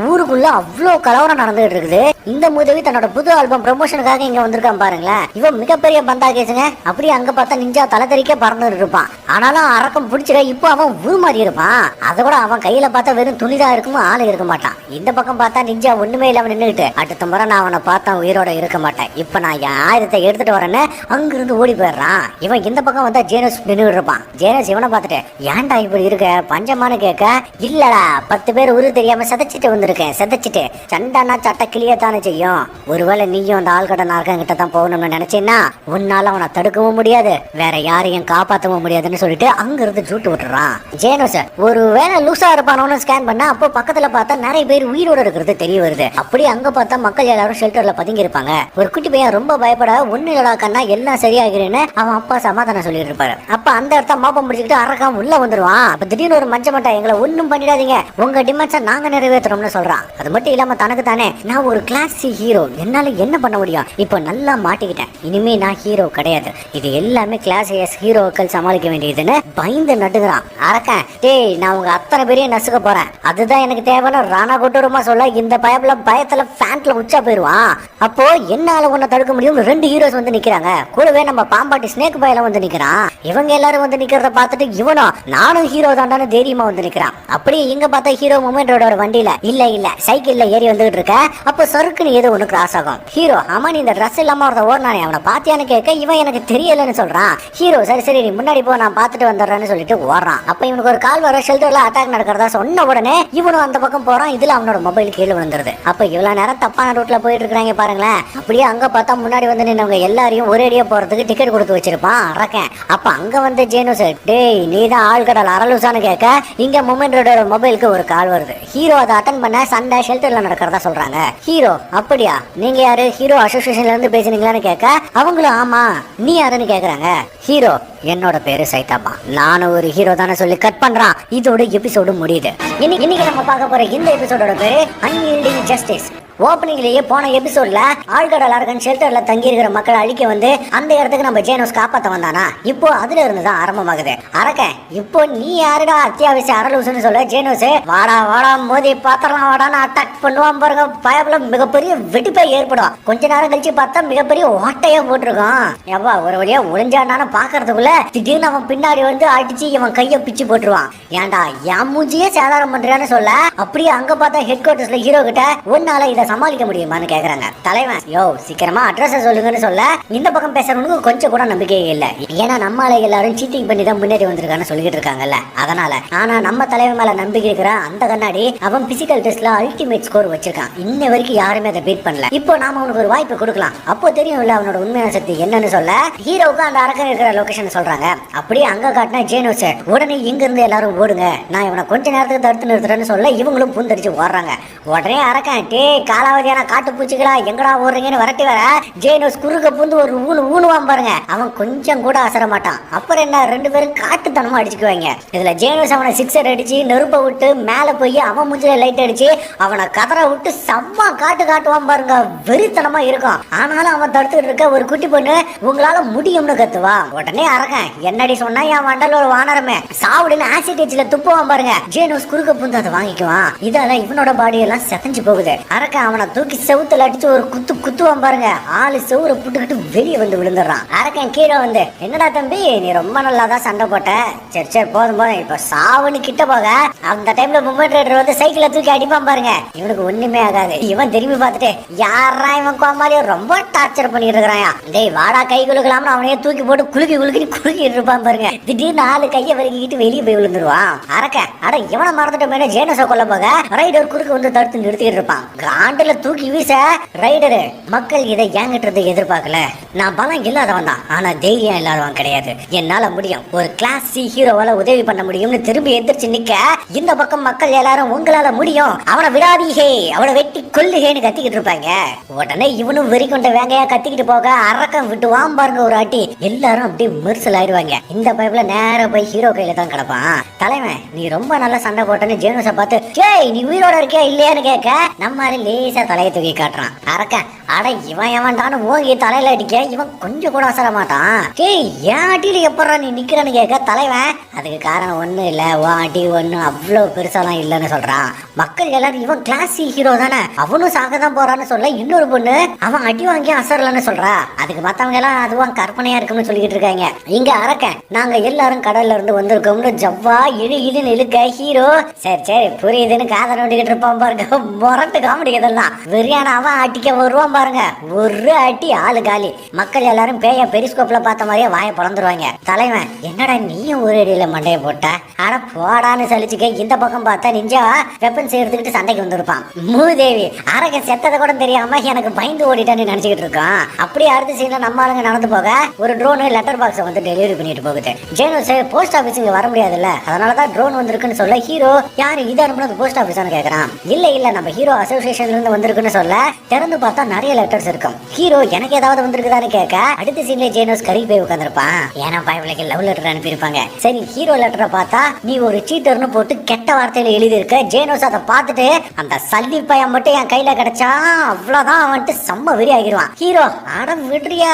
ஊருக்குள்ள அவ்வளோ கலவரம் நடந்துட்டு இருக்குது. இந்த முதவி தன்னோட புது ஆல்பம் ப்ரமோஷனுக்காக இங்க வந்திருக்கான் பாருங்களேன். இவன் மிகப்பெரிய பந்தா கேசுங்க. அப்படியே அங்க பார்த்தா நிஞ்சா தலை தெறிக்க பறந்துட்டு இருப்பான். ஆனாலும் அரக்கம் பிடிச்சிட இப்போ அவன் உருமாறி இருப்பான். அதை கூட அவன் கையில பார்த்தா வெறும் துணிதா இருக்கும், ஆளு இருக்க மாட்டான். இந்த பக்கம் பார்த்தா நிஞ்சா ஒண்ணுமே இல்லாம நின்றுட்டு, அடுத்த முறை நான் அவனை பார்த்தா உயிரோட இருக்க மாட்டேன், இப்ப நான் என் ஆயுதத்தை எடுத்துட்டு வரேன்னு அங்கிருந்து ஓடி போயிடுறான். இவன் இந்த பக்கம் வந்தா ஜேனஸ் நின்று இருப்பான். ஜேனஸ் இவனை பார்த்துட்டு, ஏன்டா இப்படி இருக்க பஞ்சமானு கேட்க, இல்லடா 10 பேர் உரு தெரியாம சதைச்சிட்டு வந்திருக்கேன், சதைச்சிட்டு சண்டானா சட்ட கிளியத்தானே செய்யும். ஒருவேளை நீயும் அந்த ஆள்கட நார்கங்கிட்ட தான் போகணும்னு நினைச்சேன்னா உன்னால அவனை தடுக்கவும் முடியாது, வேற யாரையும் காப்பாற்றவும் முடியாதுன்னு சொல்லிட்டு அங்கிருந்து ஜூட்டு விட்டுறான். ஜேனஸ் ஒருவேளை லூசா இருப்பானு ஸ்கேன் பண்ணா அப்போ பக்கத்துல பார்த்தா நிறைய பேர் உயிரோட இருக்கிறது தெரிய வருது. அப்படி அங்க பார்த்தா மக்கள் எல்லாரும் ஷெல்டர்ல பதுங்கி இருப்பாங்க. ஒரு குட்டி பையன் ரொம்ப பயப்பட, ஒண்ணு இல்லடா கண்ணா எல்லாம் சரியாகிறேன்னு அவன் அப்பா சமாதானம் சொல்லிட்டு இருப்பாரு. அப்ப அந்த இடத்த மாப்பம் முடிச்சுக்கிட்டு அரக்கம் உள்ள வந்துருவான். அப்ப திடீர்னு ஒரு மஞ்ச மட்டை, எங்களை ஒன்னும் பண்ணிடாதீங்க, உங்க டிமாண்ட்ஸை நாங்க நிறைவேற்றுறோம்னு சொல்றான். அது மட்டும் இல்லாம தனக்கு தானே, நான் ஒரு கிளாஸ் ஹீரோ, என்னால என்ன பண்ண முடியும், இப்போ நல்லா மாட்டிக்கிட்டேன், இனிமே நான் ஹீரோ கிடையாது, இது எல்லாமே கிளாஸ் ஹீரோக்கள் சமாளிக்க வேண்டியதுன்னு பயந்து நட்டுகிறான். அரக்கன், டேய் நான் உங்க அத்தனை பேரையும் நசுக்க போறேன், அதுதான் எனக்கு தேவைன்னு ராணா கொட்டூரமா சொல்ல இந்த பயப்புல பயத்துல ஃபேண்ட்ல உச்சா போயிருவான். அப்போ என்னால உன்னை தடுக்க முடியும் 2 ஹீரோஸ் வந்து நிக்கிறாங்க. கூடவே நம்ம பாம்பாட்டி ஸ்னேக் பாயில வந்து நிக்கிறான். இவங்க எல்லாரும் வந்து நிக்கிறத பார்த்துட்டு இவனும் நானும் ஹீரோ தாண்டான்னு தைரியமா வந்து நிக்கிறான். அப்படியே இங்க பார்த்தா ஹீரோ மூமெண்ட் ரோட வண்டியில இல்ல சைக்கிள்ல ஏறி வந்துகிட்டு இருக்க. அப்போ சறுக்குன்னு ஏதோ ஒண்ணு கிராஸ் ஆகும். ஹீரோ, ஆமா நீ இந்த ட்ரெஸ் இல்லாம ஒருத்த ஓடுனானே அவனை பாத்தியான்னு கேட்க இவன் எனக்கு தெரியலன்னு சொல்றான். ஹீரோ, சரி நீ முன்னாடி போ நான் பாத்துட்டு வந்துடுறேன்னு சொல்லிட்டு ஓடுறான். அப்ப இவனுக்கு ஒரு கால் வர ஷெல்டர்ல அட்டாக் நடக்கிறதா சொன்ன உடனே இவனும் அந்த பக்கம் போறான். இதுல அவனோட மொபைல் கீழே விழுந்துருது. அப்ப இவ்வளவு நேரம் தப்பான ரூட்ல போயிட்டு இருக்காங்க பாருங்களேன். அப்படியே அங்க பார்த்தா முன்னாடி வந்து நின்னவங்க எல்லாரையும் ஒரேடியா போறதுக்கு டிக்கெட் கொடுத்து வச்சிருப்பான் அரக்கன். அப்ப அங்க வந்து ஜேனோஸ், டேய் நீ தான் ஆழ்கடல் அரலூசான்னு கேட்க இங்க மூமெண்ட் ரோட மொபைலுக்கு ஒரு கால் வருது. ஹீரோ அதை அட்டன் பண்ண சண்டை ஷெல்டர்ல நடக்கிறதா சொல்றாங்க. ஹீரோ, அப்படியா நீங்க யாரு, ஹீரோ அசோசியேஷன்ல இருந்து பேசுனீங்களான்னு கேட்க அவங்களும் ஆமா, நீ யாருன்னு கேக்குறாங்க. ஹீரோ, என்னோட பேரு சைதாமா, நானும் ஒரு ஹீரோ தானே சொல்லி கட் பண்றான். இதோட எபிசோடு முடியுது. இன்னைக்கு நம்ம பார்க்க போற இந்த எபிசோடோட பேரு அன்யீல்டிங் ஜஸ்டிஸ். ஓப்பனிங்லயே போன எபிசோட்ல ஆழ்கடல் அரக்கன் ஷெல்டர்ல தங்கி இருக்கிற மக்களை அழிக்க வந்து அந்த இடத்துக்கு நம்ம ஜேனோஸ் காப்பாத்த வந்தானா, இப்போ அதுல இருந்துதான் ஆரம்பமாகுது. அரக்கன், இப்போ நீ யாருடா அத்தியாவசிய அரலூசுன்னு சொல்ல ஜேனோஸ் வாடா மோதி பாத்திரலாம் வாடான்னு அட்டாக் பண்ணுவான் பாருங்க. பயப்புல மிகப்பெரிய வெடிப்பை ஏற்படும். கொஞ்ச நேரம் கழிச்சு பார்த்தா மிகப்பெரிய ஓட்டையா போட்டிருக்கான். எவ்வா ஒரு வழியா ஒளிஞ்சாண்டான்னு பாக்குறதுக்குள்ள திடீர்னு அவன் பின்னாடி வந்து அடிச்சு இவன் கைய பிச்சு போட்டுருவான். ஏன்டா என் மூஞ்சியே சேதாரம் பண்றியான்னு சொல்ல அப்படியே அங்க பார்த்தா ஹெட் குவார்டர்ஸ்ல ஹீரோ கிட்ட ஒன்னால இதை சமாளிக்க முடியுமான்னு கேக்குறாங்க. தலைவன், யோ சீக்கிரமா அட்ரஸ் சொல்லுங்கன்னு சொல்ல இந்த பக்கம் பேசுறவனுக்கு கொஞ்சம் கூட நம்பிக்கையே இல்லை. ஏன்னா நம்மள எல்லாரும் சீட்டிங் பண்ணி தான் முன்னேறி வந்திருக்கான்னு சொல்லிட்டு இருக்காங்கல்ல, அதனால. ஆனா நம்ம தலைவன் மேல நம்பிக்கை இருக்கிற அந்த கண்ணாடி அவன் பிசிக்கல் டெஸ்ட்ல அல்டிமேட் ஸ்கோர் வச்சிருக்கான். இன்ன வரைக்கும் யாருமே அதை பீட் பண்ணல. இப்போ நாம அவனுக்கு ஒரு வாய்ப்பு கொடுக்கலாம், அப்போ தெரியும் இல்ல அவனோட உண்மையான சக்தி என்னன்னு சொல்ல ஹீரோவுக்கு அந்த அரக்கன் இருக்கிற லொகேஷன் சொல்றாங்க. அப்படியே அங்க காட்டினா ஜேனோஸ், உடனே இங்க இருந்து எல்லாரும் ஓடுங்க, நான் இவனை கொஞ்ச நேரத்துக்கு தடுத்து நிறுத்துறேன்னு சொல்ல இவங்களும் பூந்தடிச்சு ஓடுறாங்க. உடனே அரக்கன், டே காலாவதியான காட்டு பூச்சிகளா எங்கடா ஓடுறீங்கன்னு வரட்டி வர ஜேனோஸ் குறுக்க பூந்து ஒரு ஊனுவான் பாருங்க. அவன் கொஞ்சம் கூட அசர மாட்டான். அப்புறம் என்ன, ரெண்டு பேரும் காட்டுத்தனமா அடிச்சுக்குவாங்க. இதுல ஜேனோஸ் அவனை சிக்ஸர் அடிச்சு நெருப்ப விட்டு மேல போய் அவன் மூஞ்சில லைட் அடிச்சு அவனை கதற விட்டு செம்ம காட்டுவான் பாருங்க. வெறித்தனமா இருக்கும். ஆனாலும் அவன் தடுத்துட்டு இருக்க ஒரு குட்டி பொண்ணு உங்களால முடியும்னு கத்துவா. உடனே அரக்கன் என்னடி சொன்னா என் வண்டல் ஒரு வானரமே சாவுடுன்னு ஆசிட் டச்சில துப்புவான் பாருங்க. ஜேனோஸ் குறுக்க பூந்து அதை வாங்கிக்குவான். இதால இவனோட பாடி எல்லாம் செதஞ்சு போகுது. அரக்கன் அவனை தூக்கி செவுத்துல அடிச்சு ஒரு குத்துவான் பாருங்க. ஆளு செவுரை புட்டுக்கிட்டு வெளியே வந்து விழுந்துடுறான். அரக்கன் கீழே வந்து என்னடா தம்பி நீ ரொம்ப நல்லா தான் சண்டை போட்ட, சரி போதும் இப்ப சாவுன்னு கிட்ட போக அந்த டைம்ல மும்பை ரைடர் வந்து சைக்கிளை தூக்கி அடிப்பான் பாருங்க. இவனுக்கு ஒண்ணுமே ஆகாது. இவன் திரும்பி பார்த்துட்டு யாரா இவன் கோமாளியோ ரொம்ப டார்ச்சர் பண்ணிட்டு இருக்கிறான், டேய் வாடா கை குலுக்கலாம்னு அவனையே தூக்கி போட்டு குலுக்கிட்டு இருப்பான் பாருங்க. திடீர்னு ஆளு கையை வலிக்கிட்டு வெளியே போய் விழுந்துருவான். அரக்கன் அட இவனை மறந்துட்டு மேலே ஜேனோஸை கொல்ல போக ரைடர் குறுக்கு வந்து தடுத்து நிறுத்திட்டு இருப்பான். காண்டுல தூக்கி வீச ரைடரு மக்கள் இதை ஏங்கிட்டு எதிர்பார்க்கல. நான் பலம் இல்லாதவன் தான், ஆனா தைரியம் இல்லாதவன் கிடையாது. என்னால முடியும், ஒரு கிளாஸ் சி ஹீரோவால உதவி பண்ண முடியும்னு திரும்பி எந்திரிச்சு நிக்க இந்த பக்கம் மக்கள் எல்லாரும் உங்களால முடியும், அவனை விடாதீகே, அவனை வெட்டி கொல்லுகேன்னு கத்திக்கிட்டு இருப்பாங்க. உடனே இவனும் வெறி கொண்ட வேங்கையா கத்திக்கிட்டு போக அரக்கம் விட்டு பாருங்க ஒரு அட்டி. எல்லாரும் அப்படியே மெர்சல் ஆயிடுவாங்க. இந்த பைப்ல நேரம் போய் ஹீரோ கையில தான் கிடப்பான். தலைவன் நீ ரொம்ப நல்லா சண்டை போட்டேன்னு ஜேனோஸை பார்த்து ஜேய் நீ உயிரோட இருக்கியா இல்லையான்னு கேட்க நம்ம லேசா தலையை தூக்கி காட்டுறான். அரக்கன் அட இவன் எவன்டான்னு ஓங்கி தலையில அடிக்க இவன் கொஞ்சம் கூட அசர மாட்டான். ஏய் என் அடியில எப்படா நீ நிக்கிறன்னு கேட்க தலைவன் அதுக்கு காரணம் ஒண்ணும் இல்ல, உன் அடி ஒண்ணும் அவ்வளவு பெருசாலாம் இல்லைன்னு சொல்றான். மக்கள் எல்லாரும் இவன் கிளாஸ் ஹீரோ தானே, அவனும் சாக தான் போறான்னு சொல்ல இன்னொரு பொண்ணு அவன் அடி வாங்கி அசரலன்னு சொல்றா. அதுக்கு மத்தவங்க எல்லாம் அதுவும் கற்பனையா இருக்குன்னு சொல்லிக்கிட்டு இருக்காங்க. இங்க அரக்கன் நாங்க எல்லாரும் கடல்ல இருந்து வந்திருக்கோம்னு ஜவ்வா இழுன்னு இழுக்க ஹீரோ சரி புரியுதுன்னு காதை நோண்டிக்கிட்டு இருப்பான் பாருங்க. முரட்டு காமெடி இதெல்லாம். வெறியான அவன் அடிக்க வருவான் பாருங்க, ஒரு அடி ஆளு காலி. மக்கள் எல்லாரும் பேய பெரிஸ்கோப்ல பார்த்த மாதிரியே வாயை பிளந்துருவாங்க. தலைவன் என்னடா நீயும் ஒரு அடியில மண்டையை போட்ட, ஆனா போடான்னு சலிச்சுக்க இந்த பக்கம் பார்த்தா நிஞ்சா வெப்பன்ஸ் எடுத்துக்கிட்டு சண்டைக்கு வந்திருப்பான். மூதேவி அரக்கன் செத்ததை கூட தெரியாம எனக்கு பயந்து ஓடிட்டான்னு நினைச்சுக்கிட்டு இருக்கான். அப்படியே அடுத்த சீன்ல நம்ம ஆளுங்க நடந்து போக ஒரு ட்ரோனு லெட்டர் பாக்ஸை வந்து டெலிவரி பண்ணிட்டு போகுது. ஜேனோஸ் போஸ்ட் ஆபீஸ் இங்க வர முடியாதுல்ல, அதனாலதான் ட்ரோன் வந்திருக்குன்னு சொல்ல ஹீரோ யாரு இது அனுப்புனது போஸ்ட் ஆபீஸான்னு கேக்குறான். இல்ல நம்ம ஹீரோ அசோசியேஷன்ல இருந்து வந்திருக்குன்னு சொல்ல திறந்து பார்த்தா நிறைய லெட்டர்ஸ் இருக்கும். ஹீரோ எனக்கு ஏதாவது வந்திருக்குதான்னு கேட்க அடுத்த சீன்ல ஜேனோஸ் கறி போய் உட்காந்துருப்பான். ஏன்னா பயவிலைக்கு லவ் லெட்டர் அனுப்பியிருப்பாங்க. சரி ஹீரோ லெட்டரை பார்த்தா நீ ஒரு சீட்டர்னு போட்டு கெட்ட வார்த்தையில எழுதி இருக்க. ஜேனோஸ் அதை பார்த்துட்டு அந்த சல்லி பையன் மட்டும் என் கையில கிடைச்சா அவ்வளவுதான் அவன்ட்டு செம்ம வெறி ஆகிடுவான். ஹீரோ அடம் விடுறியா,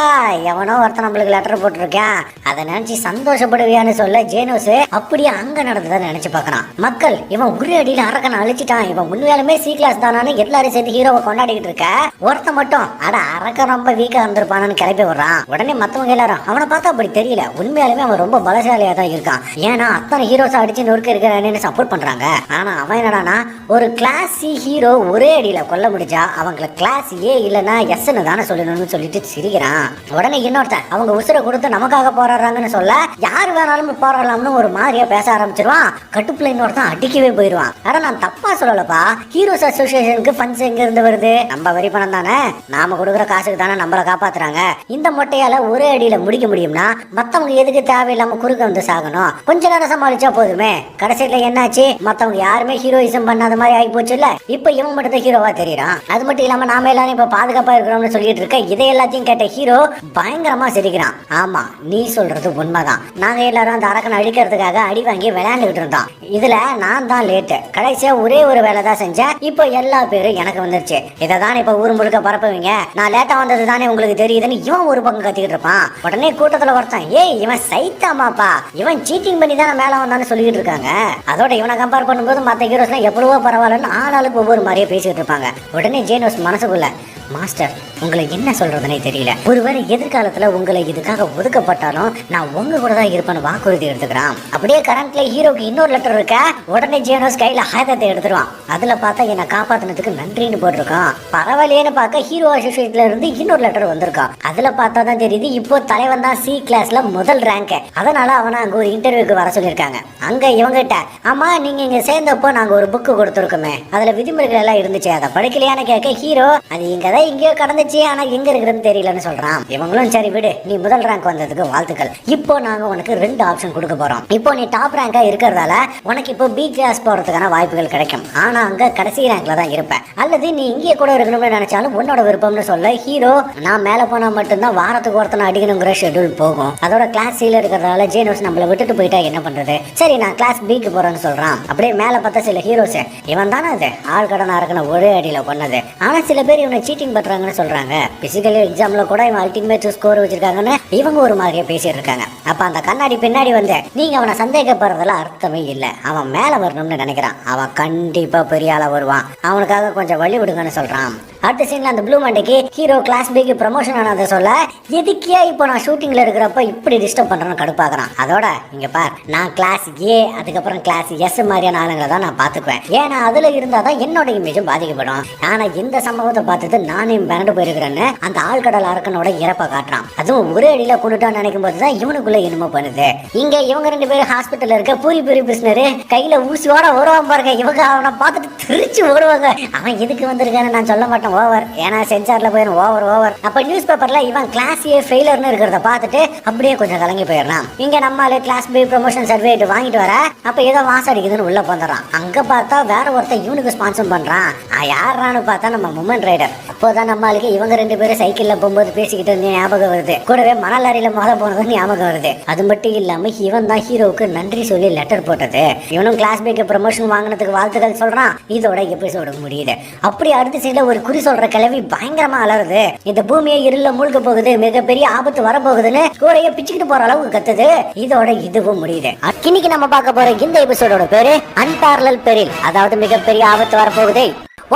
எவனோ ஒருத்தன் நம்மளுக்கு லெட்டர் போட்டிருக்கேன் அதை நினைச்சு சந்தோஷப்படுவியான்னு சொல்ல ஜேனோஸ் அப்படியே அங்க நடந்ததை நினைச்சு பார்க்கறான். மக்கள் இவன் ஒரு அடியில அரக்கனை அழிச்சிட்டான், இவன் உண்மையாலுமே சி கிளாஸ் தானான்னு எல்லாரும் சேர்த்து ஹீரோவை கொண்டாடிக்கிட்டு இருக்க. ஒருத்த மட்டும் அட அரக்கன் ரொம்ப வீக்கா இருந்திருப்பானு கிளப்பி விடுறான். உடனே மத்தவங்க எல்லாரும் அவனை பார்த்தா அப்படி தெரியல, உண்மையாலுமே அவன் ரொம்ப பலசாலியா தான் இருக்கான், ஏன்னா அத்தனை ஹீரோஸ் அடிச்சு நொறுக்க இருக்கிறான்னு சப்போர்ட் பண்றாங்க. ஆனா அவன் என்னடானா ஒரு கிளாஸ் சி ஹீரோ ஒரே அடியில கொல்ல முடிஞ்சா அவங்களை கிளாஸ் ஏ இல்லைன்னா எஸ்ன்னு தானே சொல்லணும்னு சொல்லிட்டு சிரிக்கிறான். உடனே இன்னொருத்தன் அவங்க உசுரை கொடுத்து நமக்காக போராடுறாங்கன்னு சொல்ல யார் வேணாலும் போராடலாம்னு ஒரு மாதிரியா பேச ஆரம்பிச்சிருவான். கட்டுப்புல இன்னொருத்தன் அடிக்கவே போயிடுவான். ஆனா நான் தப்பா சொல்லலப்பா, ஹீரோஸ் அசோசியேஷனுக்கு ஃபண்ட்ஸ் எங்க இருந்து வருது, நம்ம வரி பணம் தானே, நாம கொடுக்குற காசுக்கு தானே நம்மளை காப்பாத்துறாங்க. இந்த மொட்டையால ஒரே அடியில முடிக்க முடியும்னா மத்தவங்க எதுக்கு தேவையில்லாம குறுக்க வந்து சாகணும், கொஞ்ச நேரம் சமாளிச்சா போதுமே. கடைசியில என்னாச்சு, மத்தவங்க யாருமே ஹீரோயிசம் பண்ணாத மாதிரி ஆகி போச்சு இல்ல, இப்ப இவன் மட்டும் தான் ஹீரோவா தெரியறான். அது மட்டும் இல்லாம நாம எல்லாரும் இப்ப பாதுகாப்பா இருக்கிறோம்னு சொல்லிட்டு இருக்க. இதை எல்லாத்தையும் கேட்ட ஹீரோ பயங்கரமா சிரிக்கிறான். ஆமா நீ சொல்றது உண்மைதான், நாங்க எல்லாரும் அந்த அரக்கனை அழிக்கிறதுக்காக அடி வாங்கி விளையாண்டுகிட்டு இருந்தோம், இதுல நான் தான் லேட்டு, கடைசியா ஒரே ஒரு வேலை தான் செஞ்சேன், இப்போ எல்லா பேரும் எனக்கு வந்துருச்சு, இதை தான் இப்ப ஊர் முழுக்க பரப்புவீங்க, நான் லேட்டா வந்தது தானே உங்களுக்கு தெரியுதுன்னு இவன் ஒரு பக்கம் கத்திக்கிட்டு இருப்பான். உடனே கூட்டத்துல ஒருத்தன் ஏய் இவன் சைத்தாமாப்பா, இவன் சீட்டிங் பண்ணி தானே மேல வந்தான்னு சொல்லிட்டு இருக்காங்க. அதோட இவனை கம்பேர் பண்ணும்போது மத்த ஹீரோஸ்லாம் எவ்வளவோ பரவாயில்லன்னு ஆளாளுக்கு ஒவ்வொரு மாதிரியே பேசிட்டு இருப்பாங்க. உடனே ஜேனோஸ் மனசுக்குள்ள மாஸ்டர் உங்களை என்ன சொல்றதுனே தெரியல, ஒருவேளை எதிர்காலத்துல உங்களை இதுக்காக ஒதுக்கப்பட்டாலும் நான் உங்க கூட தான் இருப்பேன்னு வாக்குறுதி எடுத்துக்கிறான். அப்படியே கரண்ட்ல ஹீரோக்கு இன்னொரு லெட்டர் இருக்க. உடனே ஜேனோஸ் கையில ஆயுதத்தை எடுத்துருவான். அதுல பார்த்தா என்ன காப்பாத்தினதுக்கு நன்றின்னு போட்டிருக்கான். பரவாயில்லையேன்னு பார்க்க ஹீரோ அசோசியேட்ல இருந்து இன்னொரு லெட்டர் வந்திருக்கான். அதுல பார்த்தா தான் தெரியுது இப்போ தலைவன் தான் சி கிளாஸ்ல முதல் ரேங்க். அதனால அவனை அங்க ஒரு இன்டர்வியூக்கு வர சொல்லியிருக்காங்க. அங்க இவங்கிட்ட ஆமா நீங்க இங்க சேர்ந்தப்போ நாங்க ஒரு புக்கு கொடுத்துருக்கோமே, அதுல விதிமுறைகள் எல்லாம் இருந்துச்சு, அதை படிக்கலையான்னு கேட்க ஹீரோ அது இங்கதான் இங்கேயோ கடந்துச்சு ஆனா எங்க இருக்குதுன்னு தெரியலன்னு சொல்றான். இவங்களும் சரி விடு, நீ முதல் ரேங்க் வந்ததுக்கு வாழ்த்துக்கள், இப்போ நாங்க உனக்கு 2 ஆப்ஷன் கொடுக்க போறோம். இப்போ நீ டாப் ரேங்கா இருக்கிறதால உனக்கு இப்போ பி கிளாஸ் போறதுக்கான வாய்ப்புகள் கிடைக்கும். ஆனா அங்க கடைசி ரேங்க்ல தான் இருப்ப, அல்லது நீ இங்கே கூட இருக்கணும்னு நினைச்சாலும் உன்னோட விருப்பம்னு சொல்ல ஹீரோ நான் மேல போனா மட்டும்தான் வாரத்துக்கு ஒருத்தனை அடிக்கணுங்கிற ஷெட்யூல் போகும். அதோட கிளாஸ் சில இருக்கிறதால ஜேனோஸ் நம்மள விட்டுட்டு போயிட்டா என்ன பண்றது, சரி நான் கிளாஸ் பிக்கு போறேன்னு சொல்றான். அப்படியே மேல பார்த்தா சில ஹீரோஸ் இவன் தானே அது ஆள் கடனா இருக்குன்னு ஒரே அடியில கொன்னது, ஆனா சில பேர் இவனை சீட்டிங் பண்றாங்கன்னு சொல்றாங்க. பிசிக்கல் எக்ஸாம்ல கூட இவன் அல்டிமேட் ஸ்கோர் வச்சிருக்காங்கன்னு இவங்க ஒரு மாதிரியே பேசிட்டு இருக்காங்க. அப்ப அந்த கண்ணாடி பின்னாடி வந்து நீங்க அவனை சந்தேகப்படுறதுல அர்த்தமே இல்லை, அவன் மேல வரணும்னு நினைக்கிறான், அவன் கண்டிப்பா பெரிய ஆளா வருவான், அவனுக்காக கொஞ்சம் வழி விடுங்கன்னு சொல்றான். அடுத்த சீன்ல அந்த ப்ளூ மண்டேக்கு ஹீரோ கிளாஸ் பிக்கு ப்ரமோஷன் ஆனதை சொல்ல எதுக்கியா இப்போ நான் ஷூட்டிங்ல இருக்கிறப்ப இப்படி டிஸ்டர்ப் பண்றேன்னு கடுப்பாக்குறான். அதோட இங்க பார் நான் கிளாஸ் ஏ அதுக்கப்புறம் கிளாஸ் எஸ் மாதிரியான ஆளுங்களை தான் நான் பாத்துக்குவேன், ஏன்னா அதுல இருந்தாதான் என்னோட இமேஜும் பாதிக்கப்படும். ஆனா இந்த சம்பவத்தை பார்த்துட்டு நானே மிரண்டு போயிருக்கிறேன்னு அந்த ஆழ்கடல் அரக்கனோட இறப்ப காட்டுறான். அதுவும் ஒரே அடியில கொண்டுட்டான்னு நினைக்கும் போதுதான் இவனுக்குள்ள என்னமோ பண்ணுது. இங்க இவங்க 2 பேரும் ஹாஸ்பிட்டல்ல இருக்க பூரி பூரி பிரிஸ்னரு கையில ஊசியோட வருவான் பாருங்க, இவங்க அவனை பார்த்துட்டு திருச்சி ஓடுவாங்க. அவன் எதுக்கு வந்திருக்கான்னு நான் சொல்ல மாட்டேன், ஓவர், ஏன்னா சென்சார்ல போயிடும் ஓவர். அப்ப நியூஸ் பேப்பர்ல இவன் கிளாஸ் ஏ ஃபெயிலர்னு இருக்கிறத பார்த்துட்டு அப்படியே கொஞ்சம் கலங்கி போயிடறான். இங்க நம்மளே கிளாஸ் பி ப்ரமோஷன் சர்டிஃபிகேட் வாங்கிட்டு வர அப்ப ஏதோ வாசம் அடிக்குதுன்னு உள்ள போந்துறான். அங்க பார்த்தா வேற ஒருத்தன் இவனுக்கு ஸ்பான்சர் பண்றான். யாரான்னு பார்த்தா நம்ம முமன் ரைடர். அப்போதான் நம்மளுக்கு இவங்க 2 பேரும் சைக்கிள்ல போகும்போது பேசிக்கிட்டு இருந்தே ஞாபகம் வருது, கூடவே மணலாரியில போனது ஞாபகம் வருது. அது மட்டும் இல்லாம இவன் தான் ஹீரோவுக்கு நன்றி சொல்லி லெட்டர் போட்டது. இவனும் கிளாஸ் பிக்கு ப்ரமோஷன் வாங்கினதுக்கு வாழ்த்துக்கள் சொல்றான். இதோட எபிசோடு முடியுது. அப்படி அடுத்த சைடுல ஒரு குறி சொல்ற கிளவி பயங்கரமா அலறுது, இந்த பூமியை இருள மூழ்க போகுது, மிகப்பெரிய ஆபத்து வரப்போகுதுன்னு கூரைய பிச்சுக்கிட்டு போற அளவுக்கு கத்துது. இதோட இதுவும் முடியுது. இன்னைக்கு நம்ம பார்க்க போற இந்த எபிசோடோட பேரு அன்பேரலல் பெரில், அதாவது மிகப்பெரிய ஆபத்து வரப்போகுது.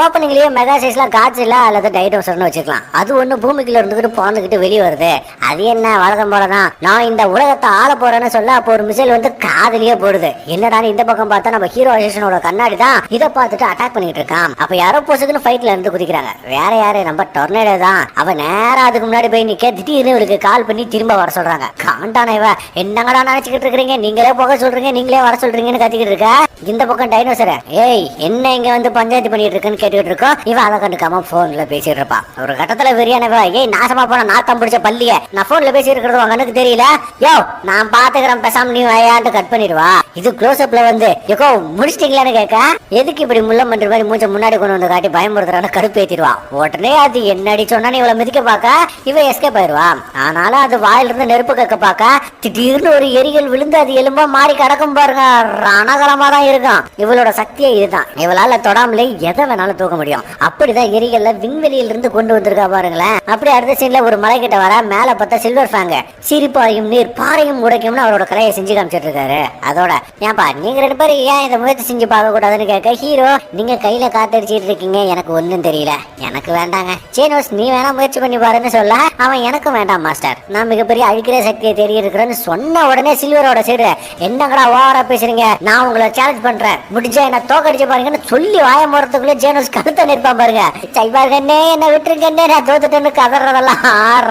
ஓப்பனிங்லயே மெகா சைஸ்ல காட்சில்லா அல்லது டைனோசர்னு வச்சுக்கலாம். அது ஒண்ணு பூமிக்குள்ள இருந்துகிட்டு பிறந்துகிட்டு வெளியே வருது. அது என்ன வழக்கம் போலதான் நான் இந்த உலகத்தை ஆள போறேன்னு சொல்ல அப்போ ஒரு மிசைல் வந்து காதலியே போடுது. என்னடான்னு இந்த பக்கம் பார்த்தா நம்ம ஹீரோ அசேஷனோட கண்ணாடி தான் இதை பார்த்துட்டு அட்டாக் பண்ணிட்டு இருக்கான். அப்ப யாரோ பொசுக்குன்னு ஃபைட்ல இருந்து குதிக்கிறாங்க. வேற யாரு, நம்ம டொர்னேடோ தான். அவன் நேரா அதுக்கு முன்னாடி போய் நிக்க திடீர்னு இவருக்கு கால் பண்ணி திரும்ப வர சொல்றாங்க. காண்டான இவ என்னங்கடா நினைச்சுக்கிட்டு இருக்கீங்க, நீங்களே போக சொல்றீங்க, நீங்களே வர சொல்றீங்கன்னு கத்திக்கிட்டு இருக்க. இந்த பக்கம் டைனோசர் ஏய் என்ன இங்க வந்து பஞ்சாயத்து பண்ணிட்டு இருக்குன்னு கேட்டுட்டு இருக்கோம். இவன் அதை கண்டுக்காம போன்ல பேசிட்டு இருப்பான். ஒரு கட்டத்துல வெறியானவ ஏய் நாசமா போன நாத்தம் பிடிச்ச பள்ளிய நான் போன்ல பேசி இருக்கிறது உங்க கண்ணுக்கு தெரியல, யோ நான் பாத்துக்கிறேன் பேசாம நீ வயாண்டு கட் பண்ணிடுவா. இது க்ளோஸ் அப்ல வந்து எக்கோ முடிச்சிட்டீங்களான்னு கேட்க எதுக்கு இப்படி முள்ள பண்ற மாதிரி மூச்ச முன்னாடி கொண்டு வந்து காட்டி பயமுறுத்துறான்னு கடுப்பு ஏத்திடுவா. உடனே அது என்னடி சொன்னா இவளை மிதிக்க பாக்க இவ எஸ்கேப் ஆயிடுவா. ஆனாலும் அது வாயில இருந்து நெருப்பு கக்க பாக்க திடீர்னு ஒரு எரிகள் விழுந்து அது எலும்பா மாறி கிடக்கும் பாருங்க. ரணகலமா தான் இருக்கும். இவளோட சக்தியே இதுதான், இவளால தொடாமலே எதை வேணாலும் தூக்க முடியும். அப்படிதான் எரிகள்ல விண்வெளியில இருந்து கொண்டு வந்திருக்கா பாருங்களேன். அப்படி அடுத்த சீன்ல ஒரு மலை கிட்ட வர மேல பார்த்தா சில்வர் ஃபேங்க சிரிப்பாயும் நீர் பாறையும் உடைக்கும்னு அவரோட கலையை செஞ்சு காமிச்சிட்டு இருக்காரு. அதோட ஏன்பா நீங்க 2 பேரும் ஏன் இதை முயற்சி செஞ்சு பார்க்க கூடாதுன்னு கேட்க ஹீரோ நீங்க கையில காத்தடிச்சிட்டு இருக்கீங்க, எனக்கு ஒன்னும் தெரியல, எனக்கு வேண்டாங்க. சேனோஸ் நீ வேணா முயற்சி பண்ணி பாருன்னு சொல்ல அவன் எனக்கும் வேண்டாம் மாஸ்டர், நான் மிகப்பெரிய அழிக்கிற சக்தியை தெரிய இருக்கிறேன்னு சொன்ன உடனே சில்வரோட சைடு என்னங்கடா ஓவரா பேசுறீங்க, நான் உங்களை சேலஞ்ச் பண்றேன், முடிஞ்சா என்ன தோக்கடிச்சு பாருங்கன்னு சொல்லி வாய போறதுக்குள்ள ஜேனோஸ் கழுத்த நிற்பான் பாருங்க. சைபார்கண்ணே என்ன விட்டுருக்கண்ணே நான் தோத்துட்டேன்னு கதறதெல்லாம்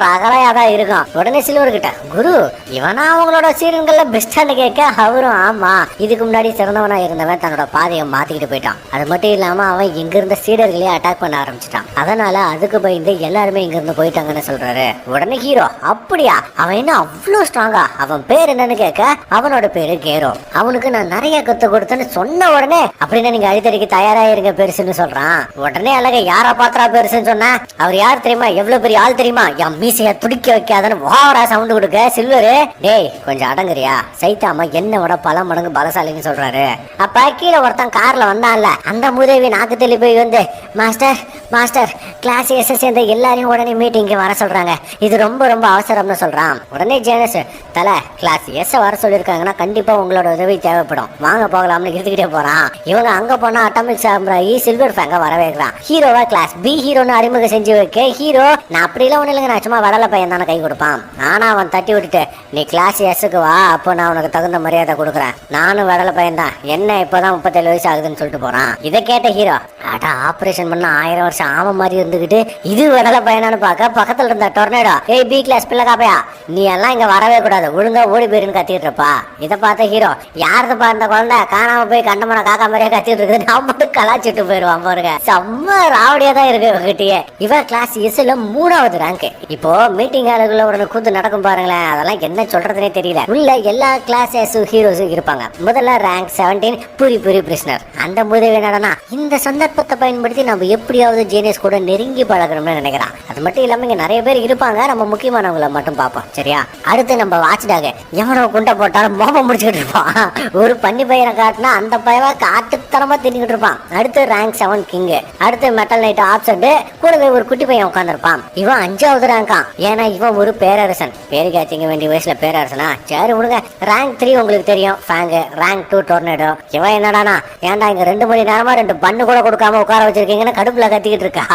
ரகலையாதான் இருக்கும். உடனே சில்வர் கிட்ட குரு இவனா அவங்களோட சீரன்கள்ல பெஸ்டான்னு கேட்க அவரும் ஆமா இதுக்கு முன்னாடி சிறந்தவனா இருந்தவன் தன்னோட பாதையை மாத்திக்கிட்டு போயிட்டான். அது மட்டும் இல்லாம அவன் இங்க இருந்த சீடர்களே அட்டாக் பண்ண ஆரம்பிச்சிட்டான். அதனால அதுக்கு பயந்து எல்லாருமே இங்க இருந்து போயிட்டாங்கன்னு சொல்றாரு. உடனே ஹீரோ அப்படியா அவன் என்ன அவ்வளவு ஸ்ட்ராங்கா, அவன் பேர் என்னன்னு கேட்க அவனோட பேரு கேரோ, அவனுக்கு நான் நிறைய கத்து கொடுத்தேன்னு சொன்ன உடனே அப்படின்னா நீங்க அழித்தடிக்கு தயாராயிருங்க பெருசுன்னு சொல்றான். உடனே அழக யாரா பாத்திரா பெருசுன்னு சொன்ன அவர் யார் தெரியுமா, எவ்வளவு பெரிய ஆள் தெரியுமா, என் மீசைய துடிக்க வைக்காதன்னு ஓவரா சவுண்ட் கொடுக்க சில்வரு டேய் கொஞ்சம் அடங்குறியா, சைத்தாம என்ன விட பல மடங்கு பலசாலின்னு சொல்றாரு. அப்ப கீழே ஒருத்தன் கார்ல வந்தான்ல அந்த முதவி நாக்கு தெளி போய் வந்து மாஸ்டர் மாஸ்டர் கிளாஸ் எஸ் சேர்ந்த எல்லாரையும் உடனே மீட்டிங்க்கு வர சொல்றாங்க, இது ரொம்ப ரொம்ப அவசரம்னு சொல்றான். உடனே ஜேனஸ் தல கிளாஸ் எஸ் வர சொல்லியிருக்காங்கன்னா கண்டிப்பா உங்களோட உதவி தேவைப்படும், வாங்க போகலாம்னு இருந்துகிட்டே போறான். இவங்க அங்க போனா அட்டாமிக் சாம்ராயி சில்வர் ஃபேங் அங்க வரவேற்கிறான். ஹீரோவா கிளாஸ் பி ஹீரோன்னு அறிமுகம் செஞ்சு வைக்க ஹீரோ நான் அப்படிலாம் ஒண்ணு இல்லைங்க, நான் சும்மா வடல பையன் தானே கை கொடுப்பான். ஆனா அவன் தட்டி விட்டுட்டு நீ கிளாஸ் எஸ்ஸுக்கு வா, அப்போ நான் உனக்கு தகுந்த மரியாதை கொடுக்குறேன், நானும் வடல பையன் தான், என்ன இப்பதான் 37 வயசு ஆகுதுன்னு சொல்லிட்டு போறான். இதை கேட்ட ஹீரோ அடா ஆபரேஷன் பண்ண 1000 வருஷம் ஆம மாதிரி இருந்துகிட்டு இது வடல பையனான்னு பார்க்க பக்கத்துல இருந்த டொர்னேடோ ஏய் பி கிளாஸ் பிள்ளை காப்பையா நீ எல்லாம் இங்க வரவே கூடாது, ஒழுங்கா ஓடி போயிருன்னு கத்திட்டு இருப்பா. இதை பார்த்த ஹீரோ யாருதுப்பா இந்த குழந்தை காணாம போய் கண்டமன காக்கா மாதிரியே கத்திட்டு இருக்குது, நான் மட்டும் கலாச்சிட்டு போயிருவான் பாருங்க. செம்ம ராவடியா தான் இருக்கு இவகிட்டயே. இவ கிளாஸ் எஸ்ல 3வது ரேங்க். இப்போ மீட்டிங் ஆளுக்குள்ள ஒரு கூத்து நடக்கும் பாருங்களேன், அதெல்லாம் என்ன சொல்றதுனே தெரியல. உள்ள எல்லா கிளாஸ் எஸ் ஹீரோஸும் இருப்பாங்க. முதல்ல ரேங்க் 17 பூரி பூரி பிரிஸ்னர். அந்த முதல் என்னடனா இந்த சந்தர்ப்பத்தை பயன்படுத்தி நம்ம எப்படியாவது ஜீனியஸ் கூட நெருங்கி பழகணும்னு நினைக்கிறான். அது மட்டும் இல்லாம இங்க நிறைய பேர் இருப்பாங்க, நம்ம முக்கியமானவங்களை மட்டும் பார்ப்போம் சரியா. அடுத்து நம்ம வாட்ச்டாக எவனோ குண்டை போட்டாலும் மோபம் முடிச்சுக்கிட்டு இருப்பான். ஒரு பன்னி பயிரை காட்டினா அந்த பயிரை காட்டுத்தனமா தின்னுக்கிட்டு இருப்பான். அடுத்து ரேங்க் 7 கிங். அடுத்து மெட்டல் நைட் ஆப்சென்ட் கூடவே ஒரு குட்டி பையன் உட்காந்துருப்பான். இவன் 5வது ரேங்கான், ஏன்னா இவன் ஒரு பேரரசன். பேரு கேச்சிங்க வேண்டிய வயசுல பேரரசனா சரி விடுங்க. ரேங்க் 3 உங்களுக்கு தெரியும் ஃபேங்கு. Rank 2 tornado. இவன் என்னடானா ஏன்டா இங்க 2 மணி நேரமா 2 பண்ணு கூட கொடுக்காம உட்கார வச்சிருக்கீங்கன்னு கடுப்புல கத்திக்கிட்டு இருக்கா.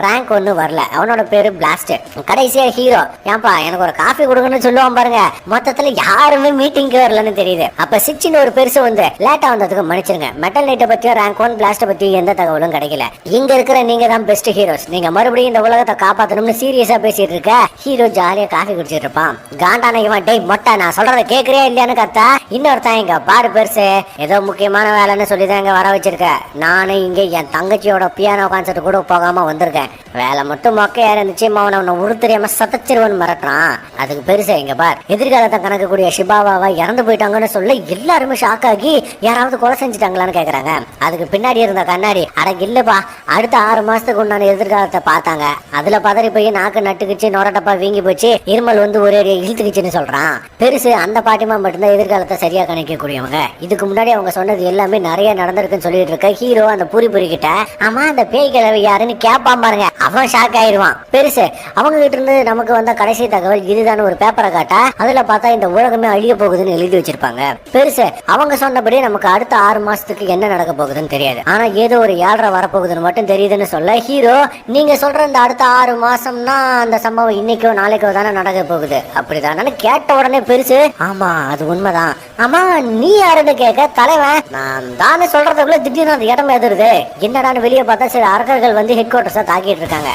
ரேங்க் 1 வரல, அவனோட பேரு பிளாஸ்ட். கடைசியா ஹீரோ ஏன்பா எனக்கு ஒரு காஃபி கொடுங்கன்னு சொல்லுவான் பாருங்க. மொத்தத்துல யாருமே மீட்டிங்க்கு வரலன்னு தெரியுது. அப்ப சிச்சின்னு ஒரு பெருசு வந்து லேட்டா வந்ததுக்கு மன்னிச்சிருங்க. மெட்டல் நைட்டை பத்தியும் ரேங்க் 1 பிளாஸ்ட பத்தியும் எந்த தகவலும் கிடைக்கல. இங்க இருக்கிற நீங்க தான் பெஸ்ட் ஹீரோஸ், நீங்க மறுபடியும் இந்த உலகத்தை காப்பாத்தணும்னு சீரியஸா பேசிட்டு இருக்க. ஹீரோ ஜாலியா காஃபி குடிச்சிட்டு இருப்பான். காண்டான இவன் டேய் மொட்டை நான் சொல்றத கேக்குறியா இல்லையான்னு கத்தா இன்னொருத்தான் இங்க பாரு பெருசு ஏதோ முக்கியமான வேலைன்னு சொல்லிதான் இங்க வர வச்சிருக்க. நானும் இங்க என் தங்கச்சியோட பியானோ கான்சர்ட் கூட போகாம வந்திருக்கேன். வேலை மட்டும் மொக்கையா இருந்துச்சு, அவனை உருத்தறியாம சதச்சிருவன் மிரட்டுறான். அதுக்கு பெருசா இங்க பார் எதிர்காலத்தை கணக்கு கூடிய ஷிபாவாவா இறந்து போயிட்டாங்கன்னு சொல்ல எல்லாருமே ஷாக் ஆகி யாராவது கொலை செஞ்சுட்டாங்களான்னு கேக்குறாங்க. அதுக்கு பின்னாடி இருந்த கண்ணாடி அட இல்லப்பா அடுத்த 6 மாசத்துக்கு உண்டான எதிர்காலத்தை பார்த்தாங்க, அதுல பதறி போய் நாக்கு நட்டுக்குச்சு, நொரட்டப்பா வீங்கி போச்சு, இருமல் வந்து ஒரே இழுத்துக்குச்சுன்னு சொல்றான். பெருசு அந்த பாட்டிமா மட்டும்தான் எதிர்காலத்தை சரியா கணிக்க கூடியவங்க. இதுக்கு முன்னாடி அவங்க சொன்னது எல்லாமே நிறைய நடந்திருக்குன்னு சொல்லிட்டு இருக்க ஹீரோ அந்த பூரி கிட்ட ஆமா அந்த பேய் கிழவி யாருன்னு கேட்பான் பாருங்க. அவன் ஷாக் ஆயிடுவான். பெருசு அவங்க கிட்ட இருந்து நமக்கு வந்த கடைசி தகவல் இதுதான் ஒரு பேப்பரை காட்டா அதுல பார்த்தா இந்த உலகமே அழிய போகுதுன்னு எழுதி வச்சிருப்பாங்க. பெருசு அவங்க சொன்னபடி நமக்கு அடுத்த 6 மாசத்துக்கு என்ன நடக்க போகுதுன்னு தெரியாது, ஆனா ஏதோ ஒரு 7 வரப்போகுதுன்னு மட்டும் தெரியுதுன்னு சொல்ல ஹீரோ நீங்க சொல்ற இந்த அடுத்த 6 மாசம்னா அந்த சம்பவம் இன்னைக்கோ நாளைக்கோ தானே நடக்க போகுது அப்படிதானு கேட்ட உடனே பெருசு ஆமா அது உண்மைதான். ஆமா நீ யாருன்னு கேட்க தலைவன் நான் தானே சொல்றதுக்குள்ள திடீர்னு அந்த இடம் எதிருது என்னடான்னு வெளியே பார்த்தா சில அரக்கர்கள் வந்து ஹெட் குவார்டர்ஸா தாக்கிட்டு இருக்காங்க.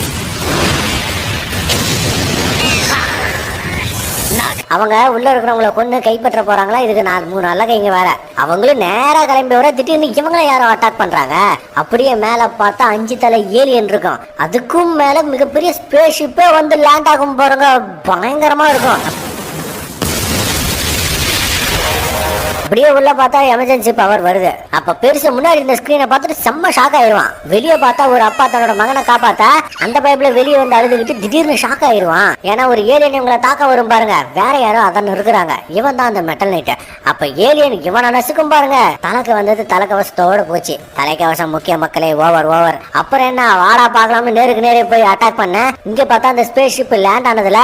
அவங்க உள்ள இருக்கிறவங்கள கொண்டு கைப்பற்ற போறாங்களா. இதுக்கு 3 நாள்ல கைங்க வேற. அவங்களும் நேரா கிளம்பி வர திடீர்னு இவங்கள யாரோ அட்டாக் பண்றாங்க. அப்படியே மேல பார்த்தா 5 தலை ஏலியன் இருக்கும். அதுக்கும் மேல மிகப்பெரிய ஸ்பேஸ் ஷிப்பே வந்து லேண்ட் ஆகும் பாருங்க, பயங்கரமா இருக்கும். அப்படியே உள்ள பார்த்தா எமர்ஜென்சி பவர் வருது. அப்ப பெருசு முன்னாடி இந்த ஸ்கிரீனை பார்த்துட்டு செம்ம ஷாக் ஆயிடுவான். வெளியே பார்த்தா ஒரு அப்பா தன்னோட மகனை காப்பாத்தா அந்த பைப்ல வெளியே வந்து அழுதுகிட்டு திடீர்னு ஷாக் ஆயிடுவான். ஏன்னா ஒரு ஏலியன் இவங்களை தாக்க வரும் பாருங்க, வேற யாரோ அதான் இருக்கிறாங்க. இவன் தான் அந்த மெட்டல் நைட். அப்ப ஏலியன் இவனை நசுக்கும் பாருங்க. தனக்கு வந்தது தலைக்கவசத்தோட போச்சு. தலைக்கவசம் முக்கிய மக்களே ஓவர். அப்புறம் என்ன வாடா பாக்கலாம்னு நேருக்கு நேரே போய் அட்டாக் பண்ண இங்க பார்த்தா அந்த ஸ்பேஸ் ஷிப் லேண்ட் ஆனதுல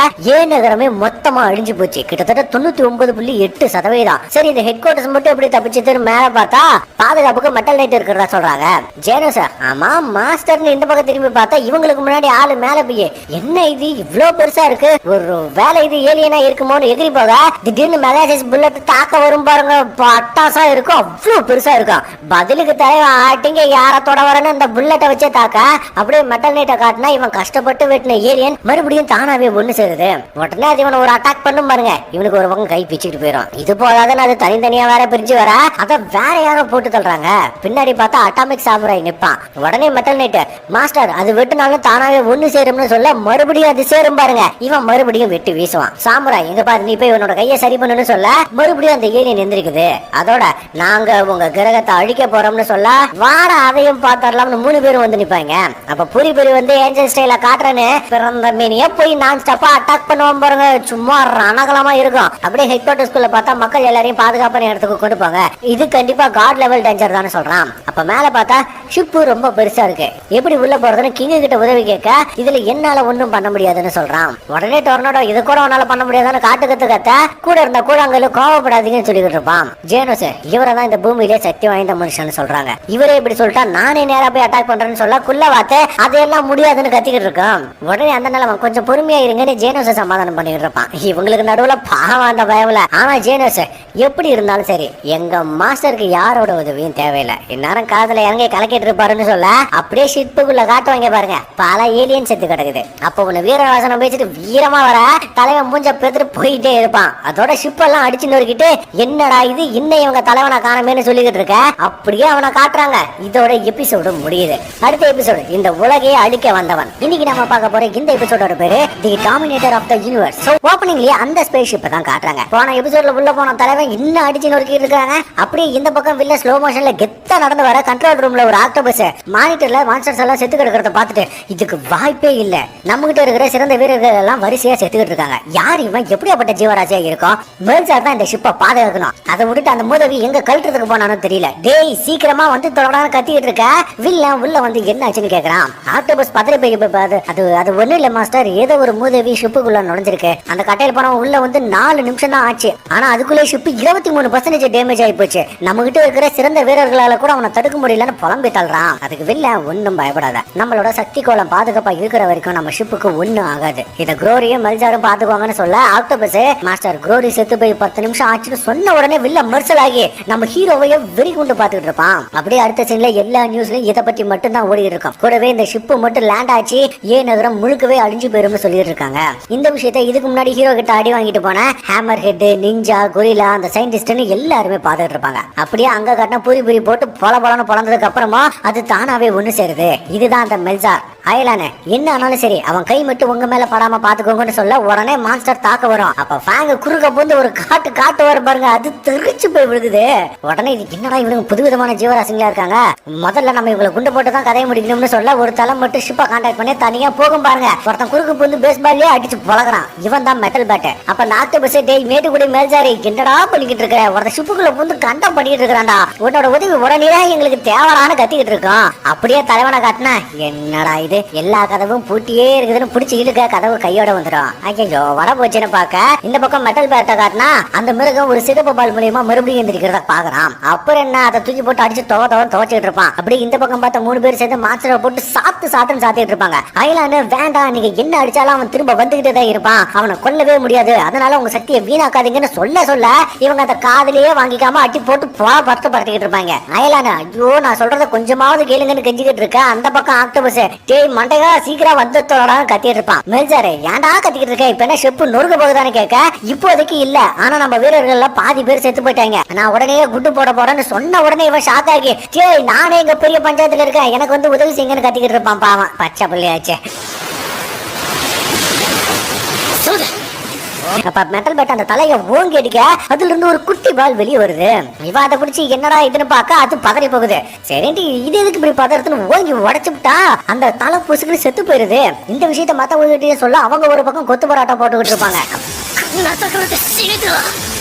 நகரமே மொத்தமா அழிஞ்சு போச்சு. கிட்டத்தட்ட 99.8%. சரி இந்த ஹெட் மட்டும் எப்படி தப்பிச்சதுன்னு மேல பார்த்தா பாதுகாப்புக்கு மெட்டல் நைட் இருக்கிறதா சொல்றாங்க. ஜேனோ சார் ஆமா மாஸ்டர்னு இந்த பக்கம் திரும்பி பார்த்தா இவங்களுக்கு முன்னாடி ஆளு மேல போய் என்ன இது இவ்வளவு பெருசா இருக்கு, ஒரு வேலை இது ஏலியனா இருக்குமோன்னு எகிரி போக திடீர்னு மெகாசிஸ் புல்லட் தாக்க வரும் பாருங்க, பட்டாசா இருக்கும், அவ்வளவு பெருசா இருக்கும். பதிலுக்கு தலைவன் ஆட்டிங்க யாரத்தோட வரன்னு அந்த புல்லட்டை வச்சே தாக்க அப்படியே மெட்டல் நைட்டை காட்டினா இவன் கஷ்டப்பட்டு வெட்டின ஏலியன் மறுபடியும் தானாவே ஒண்ணு சேருது. உடனே அது இவனை ஒரு அட்டாக் பண்ணும் பாருங்க, இவனுக்கு ஒரு பக்கம் கை பிச்சுட்டு போயிடும். இது போதாதுன்னு அது தனித்தனியா வேற பிரிஞ்சு வர அத வேற யாரோ போட்டு தள்ளுறாங்க. பின்னாடி பார்த்தா அட்டாமிக் சாமுராய் நிப்பான். உடனே மெட்டல் நைட் மாஸ்டர் அது வெட்டுனாலும் தானாவே ஒண்ணு சேரும்னு சொல்ல மறுபடியும் அது சேரும் பாருங்க. இவன் மறுபடியும் வெட்டி வீசுவான். சாமுராய் இங்க பாரு நீ போய் உன்னோட கையை சரி பண்ணுன்னு சொல்ல மறுபடியும் அந்த ஏலியன் எந்திரிக்குது. அதோட நாங்க உங்க கிரகத்தை அழிக்க போறோம்னு சொல்ல வாட அதையும் பார்த்தரலாம்னு 3 பேரும் வந்து நிப்பாங்க. அப்ப புரி வந்து ஏஞ்சல் ஸ்டைல காட்டுறேன்னு பிறந்த மீனிய போய் நான் ஸ்டப்பா அட்டாக் பண்ணுவான் பாருங்க, சும்மா ரணகலமா இருக்கும். அப்படியே ஹெட் குவார்டர்ஸ்குள்ள பார்த்தா மக்கள் எல்லாரையும் பாதுகாப்பான இடத்துக்கு கொண்டு போங்க, இது கண்டிப்பா காட் லெவல் டேஞ்சர் தான் சொல்றான். அப்ப மேல பார்த்தா ஷிப்பு ரொம்ப பெருசா இருக்கு, எப்படி உள்ள போறதுன்னு கிங் கிட்ட உதவி கேட்க இதுல என்னால ஒண்ணும் பண்ண முடியாதுன்னு சொல்றான். உடனே டொர்னடோ இது கூட உன்னால பண்ண முடியாதுன்னு காட்டு கத்த கூட இருந்த கூழாங்கல்ல கோவப்படாதீங்கன்னு சொல்லிக்கிட்டு இருப்பான். ஜேனோஸ் இவரை தான் இந்த பூமியிலே சக்தி வாய்ந்த மனுஷன் சொல்றாங்க. இவரே இப்படி சொல்லிட்டா நானே நேரா போய் அட்டாக் பண்றேன்னு சொல்ல குள்ள வார்த்தை அதெல்லாம் முடியாதுன்னு கத்திக்கிட்டு இருக்கான். உடனே அந்த நிலைமை கொஞ்சம் பொறுமையா இருங்கன்னு ஜேனோஸை சமாதானம் பண்ணிக்கிட்டு இருப்பான். இவங்களுக்கு நடுவுல பாவம் அந்த பயவுல. ஆனா ஜேனோஸ் எப்படி இருந்தாலும் சரி எங்க மாஸ்டருக்கு யாரோட உதவியும் தேவையில்லை, இந்நேரம் காதல இறங்கி கலக்கிட்டு இருப்பாருன்னு சொல்ல அப்படியே ஷிப்புக்குள்ள காட்டுவாங்க பாருங்க, பல ஏலியன் செத்து கிடக்குது. அப்ப உன்னை வீரவாசனம் பேசிட்டு வீரமா வர தலைவன் மூஞ்ச பேத்துட்டு போயிட்டே இருப்பான். அதோட ஷிப் எல்லாம் அடிச்சு நொறுக்கிட்டு என்னடா இது இன்னும் இவங்க தலைவனை காணமேன்னு சொல்லிக்கிட்டு இருக்க, அப்படியே அவனை காட்டுறாங்க. இதோட எபிசோடு முடியுது. அடுத்த எபிசோடு இந்த உலகையே அழிக்க வந்தவன். இன்னைக்கு நம்ம பார்க்க போற இந்த எபிசோடோட பேரு the dominator of the universe. So ஓபனிங்லயே அந்த ஸ்பேஸ் ஷிப் தான் காட்டுறாங்க. போன எபிசோட்ல உள்ள போன தலைவன் இன்னும் அடிச்சு நொறுக்கிட்டு இருக்காங்க. அப்படியே இந்த பக்கம் வில்ல ஸ்லோ மோஷன்ல கெத்தா நடந்து வர கண்ட்ரோல் ரூம்ல ஒரு ஆக்டோபஸ் மானிட்டர்ல மான்ஸ்டர்ஸ் எல்லாம் செத்து கிடக்கிறத பார்த்துட்டு இதுக்கு வாய்ப்பே இல்ல, நம்ம கிட்ட இருக்கிற சிறந்த வீரர்கள் எல்லாம் வரிசையா செத்துக்கிட்டு இருக்காங்க, யார் இவன் எப்படியாப்பட்ட ஜீவராசியா இருக்கும், மெல்சார் தான் இந்த ஷிப்பை பாதுகாக்கணும், அதை விட்டுட்டு அந்த மூதவி எங்க கழட்டுறதுக்கு போனானோ தெரியல, டேய் சீக்கிரமா வந்து தொடரான கத்திக்கிட்டு இருக்க, வில்லன் உள்ள வந்து என்ன ஆச்சுன்னு கேக்குறான். ஆக்டோபஸ் பதறி போய் அது ஒண்ணு இல்ல மாஸ்டர், ஏதோ ஒரு மூதவி ஷிப்புக்குள்ள நுழைஞ்சிருக்கு, அந்த கட்டையில் போனவன் உள்ள வந்து 4 நிமிஷம் தான் ஆச்சு, ஆனா அதுக்குள்ளே ஷிப் 23% டேமேஜ் ஆகி போச்சு, நம்ம கிட்ட இருக்கிற சிறந்த வீரர்களால கூட அவனை தடுக்க முடியலன்னு புலம்பி தள்ளுறான். அதுக்கு வில்ல ஒன்னும் பயப்படாத, நம்மளோட சக்தி கோலம் பாதுகாப்பா இருக்கிற வரைக்கும் நம்ம ஷிப்புக்கு ஒண்ணும் ஆகாது, இத குரோரியும் மெல்ஜாரும் பாத்துக்குவாங்கன்னு சொல்ல ஆக்டோபஸ் மாஸ்டர் குரோரி செத்து போய் 10 நிமிஷம் ஆச்சுன்னு சொன்ன உடனே வில்ல மர்சல் ஆகி நம்ம ஹீரோவைய வெறி கொண்டு பாத்துக்கிட்டு இருப்பான். அப்படியே அடுத்த சீன்ல எல்லா நியூஸ்லயும் இதை பத்தி மட்டும் தான் ஓடி இருக்கும். கூடவே இந்த ஷிப்பு மட்டும் லேண்ட் ஆச்சு ஏ நகரம் முழுக்கவே அழிஞ்சு போயிரும்னு சொல்லிட்டு இருக்காங்க. இந்த விஷயத்தை இதுக்கு முன்னாடி ஹீரோ கிட்ட அடி வாங்கிட்டு போன ஹேமர் ஹெட், நிஞ்சா, கொரிலா, அந்த சயின்டிஸ்ட்னு எல்லாருமே பாத்துட்டு இருப்பாங்க. அப்படியே அங்க கட்டின பூரி போட்டு பொலன்னு பொழந்ததுக்கு அப்புறமா அது தானாவே ஒண்ணு சேருது. இதுதான் அந்த மெல்சார். அயலானே என்ன ஆனாலும் சரி அவன் கை மட்டும் உங்க மேல படாம பாத்துக்கோங்கன்னு சொல்ல உடனே மான்ஸ்டர் தாக்க வரும். அப்ப ஃபேங்க குறுக்க போந்து ஒரு காட்டு வரும் பாருங்க, அது தெரிச்சு போய் விழுகுது. உடனே என்னடா இவனுக்கு புதுவிதமான ஜீவராசிங்களா இருக்காங்க, முதல்ல நம்ம இவங்களை குண்டு போட்டு தான் கதையை முடிக்கணும்னு சொல்ல ஒரு தலை மட்டும் ஷிப்பை கான்டாக்ட் பண்ணி தனியா போகும் பாருங்க. ஒருத்தன் குறுக்கு போந்து பேஸ் பால்லே அடிச்சு பழகிறான், இவன் தான் மெட்டல் பேட். அப்ப நாட்டு பஸ் டேய் மேட்டுக்குடி மேல்ஜாரி என்னடா பண்ணிக்கிட்டு இருக்க, ஒருத்த ஷிப்புக்குள்ள போந்து கண்டம் பண்ணிட்டு இருக்கிறான்டா, உன்னோட உதவி உடனே எங்களுக்கு தேவலான்னு கத்திக்கிட்டு இருக்கோம். அப்படியே தலைவனை காட்டினா என்னடா இது எல்லா கதவும் பூட்டியே இருக்குதுன்னு புடிச்சு இழுக்க கதவு கையோட வந்துடும். ஐயோ வர போச்சுன்னு பாக்க இந்த பக்கம் மெட்டல் பேட்டை காட்டினா அந்த மிருகம் ஒரு சிகப்பு பால் மூலியமா மறுபடியும் எந்திரிக்கிறத பாக்குறான். அப்புறம் என்ன அதை தூக்கி போட்டு அடிச்சு துவச்சிட்டு இருப்பான். அப்படி இந்த பக்கம் பார்த்த 3 பேர் சேர்ந்து மாஸ்டரை போட்டு சாத்திட்டு இருப்பாங்க. அயலான்னு வேண்டாம் நீங்க என்ன அடிச்சாலும் அவன் திரும்ப வந்துகிட்டே தான் இருப்பான், அவனை கொல்லவே முடியாது, அதனால உங்க சக்தியை வீணாக்காதீங்கன்னு சொல்ல இவங்க அந்த காதலையே வாங்கிக்காம அடி போட்டு படுத்திக்கிட்டு இருப்பாங்க. அயலான ஐயோ நான் சொல்றத கொஞ்சமாவது கேளுங்கன்னு கெஞ்சிக்கிட்டு இருக்க. அந்த பக்கம் ஆக்டோபஸ் டேய் மண்டையா சீக்கிரம் வந்து கத்திட்டு இருப்பான். மெல்ஜாரே ஏன்டா கத்திக்கிட்டு இருக்க, இப்ப என்ன ஷிப்பு நொறுக்க போகுதான்னு கேட்க இப்போதைக்கு இல்ல, ஆனா நம்ம வீரர்கள் பாதி பேர் செத்து போயிட்டாங்க, நான் உடனே குண்டு போட போறேன்னு சொன்ன உடனே இவன் ஷாக் ஆகி டேய் நானே இங்க பெரிய பஞ்சாயத்துல இருக்கேன் எனக்கு வந்து உதவி செய்யுங்கன்னு கத்திக்கிட்டு இருப்பான். பாவம் பச்சை பிள்ளையாச்சே. அப்ப மெட்டல் பேட் அந்த தலையை ஓங்கி அடிக்க அதுல இருந்து ஒரு குட்டி பால் வெளியே வருது. இவன் அதை பிடிச்சி என்னடா இதுன்னு பாக்க அது பதறி போகுது. சரி இது எதுக்கு இப்படி பதறதுன்னு ஓங்கி உடைச்சுட்டா அந்த தலை புசுக்கு செத்து போயிருது. இந்த விஷயத்த மத்தவங்க சொல்ல அவங்க ஒரு பக்கம் கொத்து போராட்டம் போட்டுக்கிட்டு இருப்பாங்க.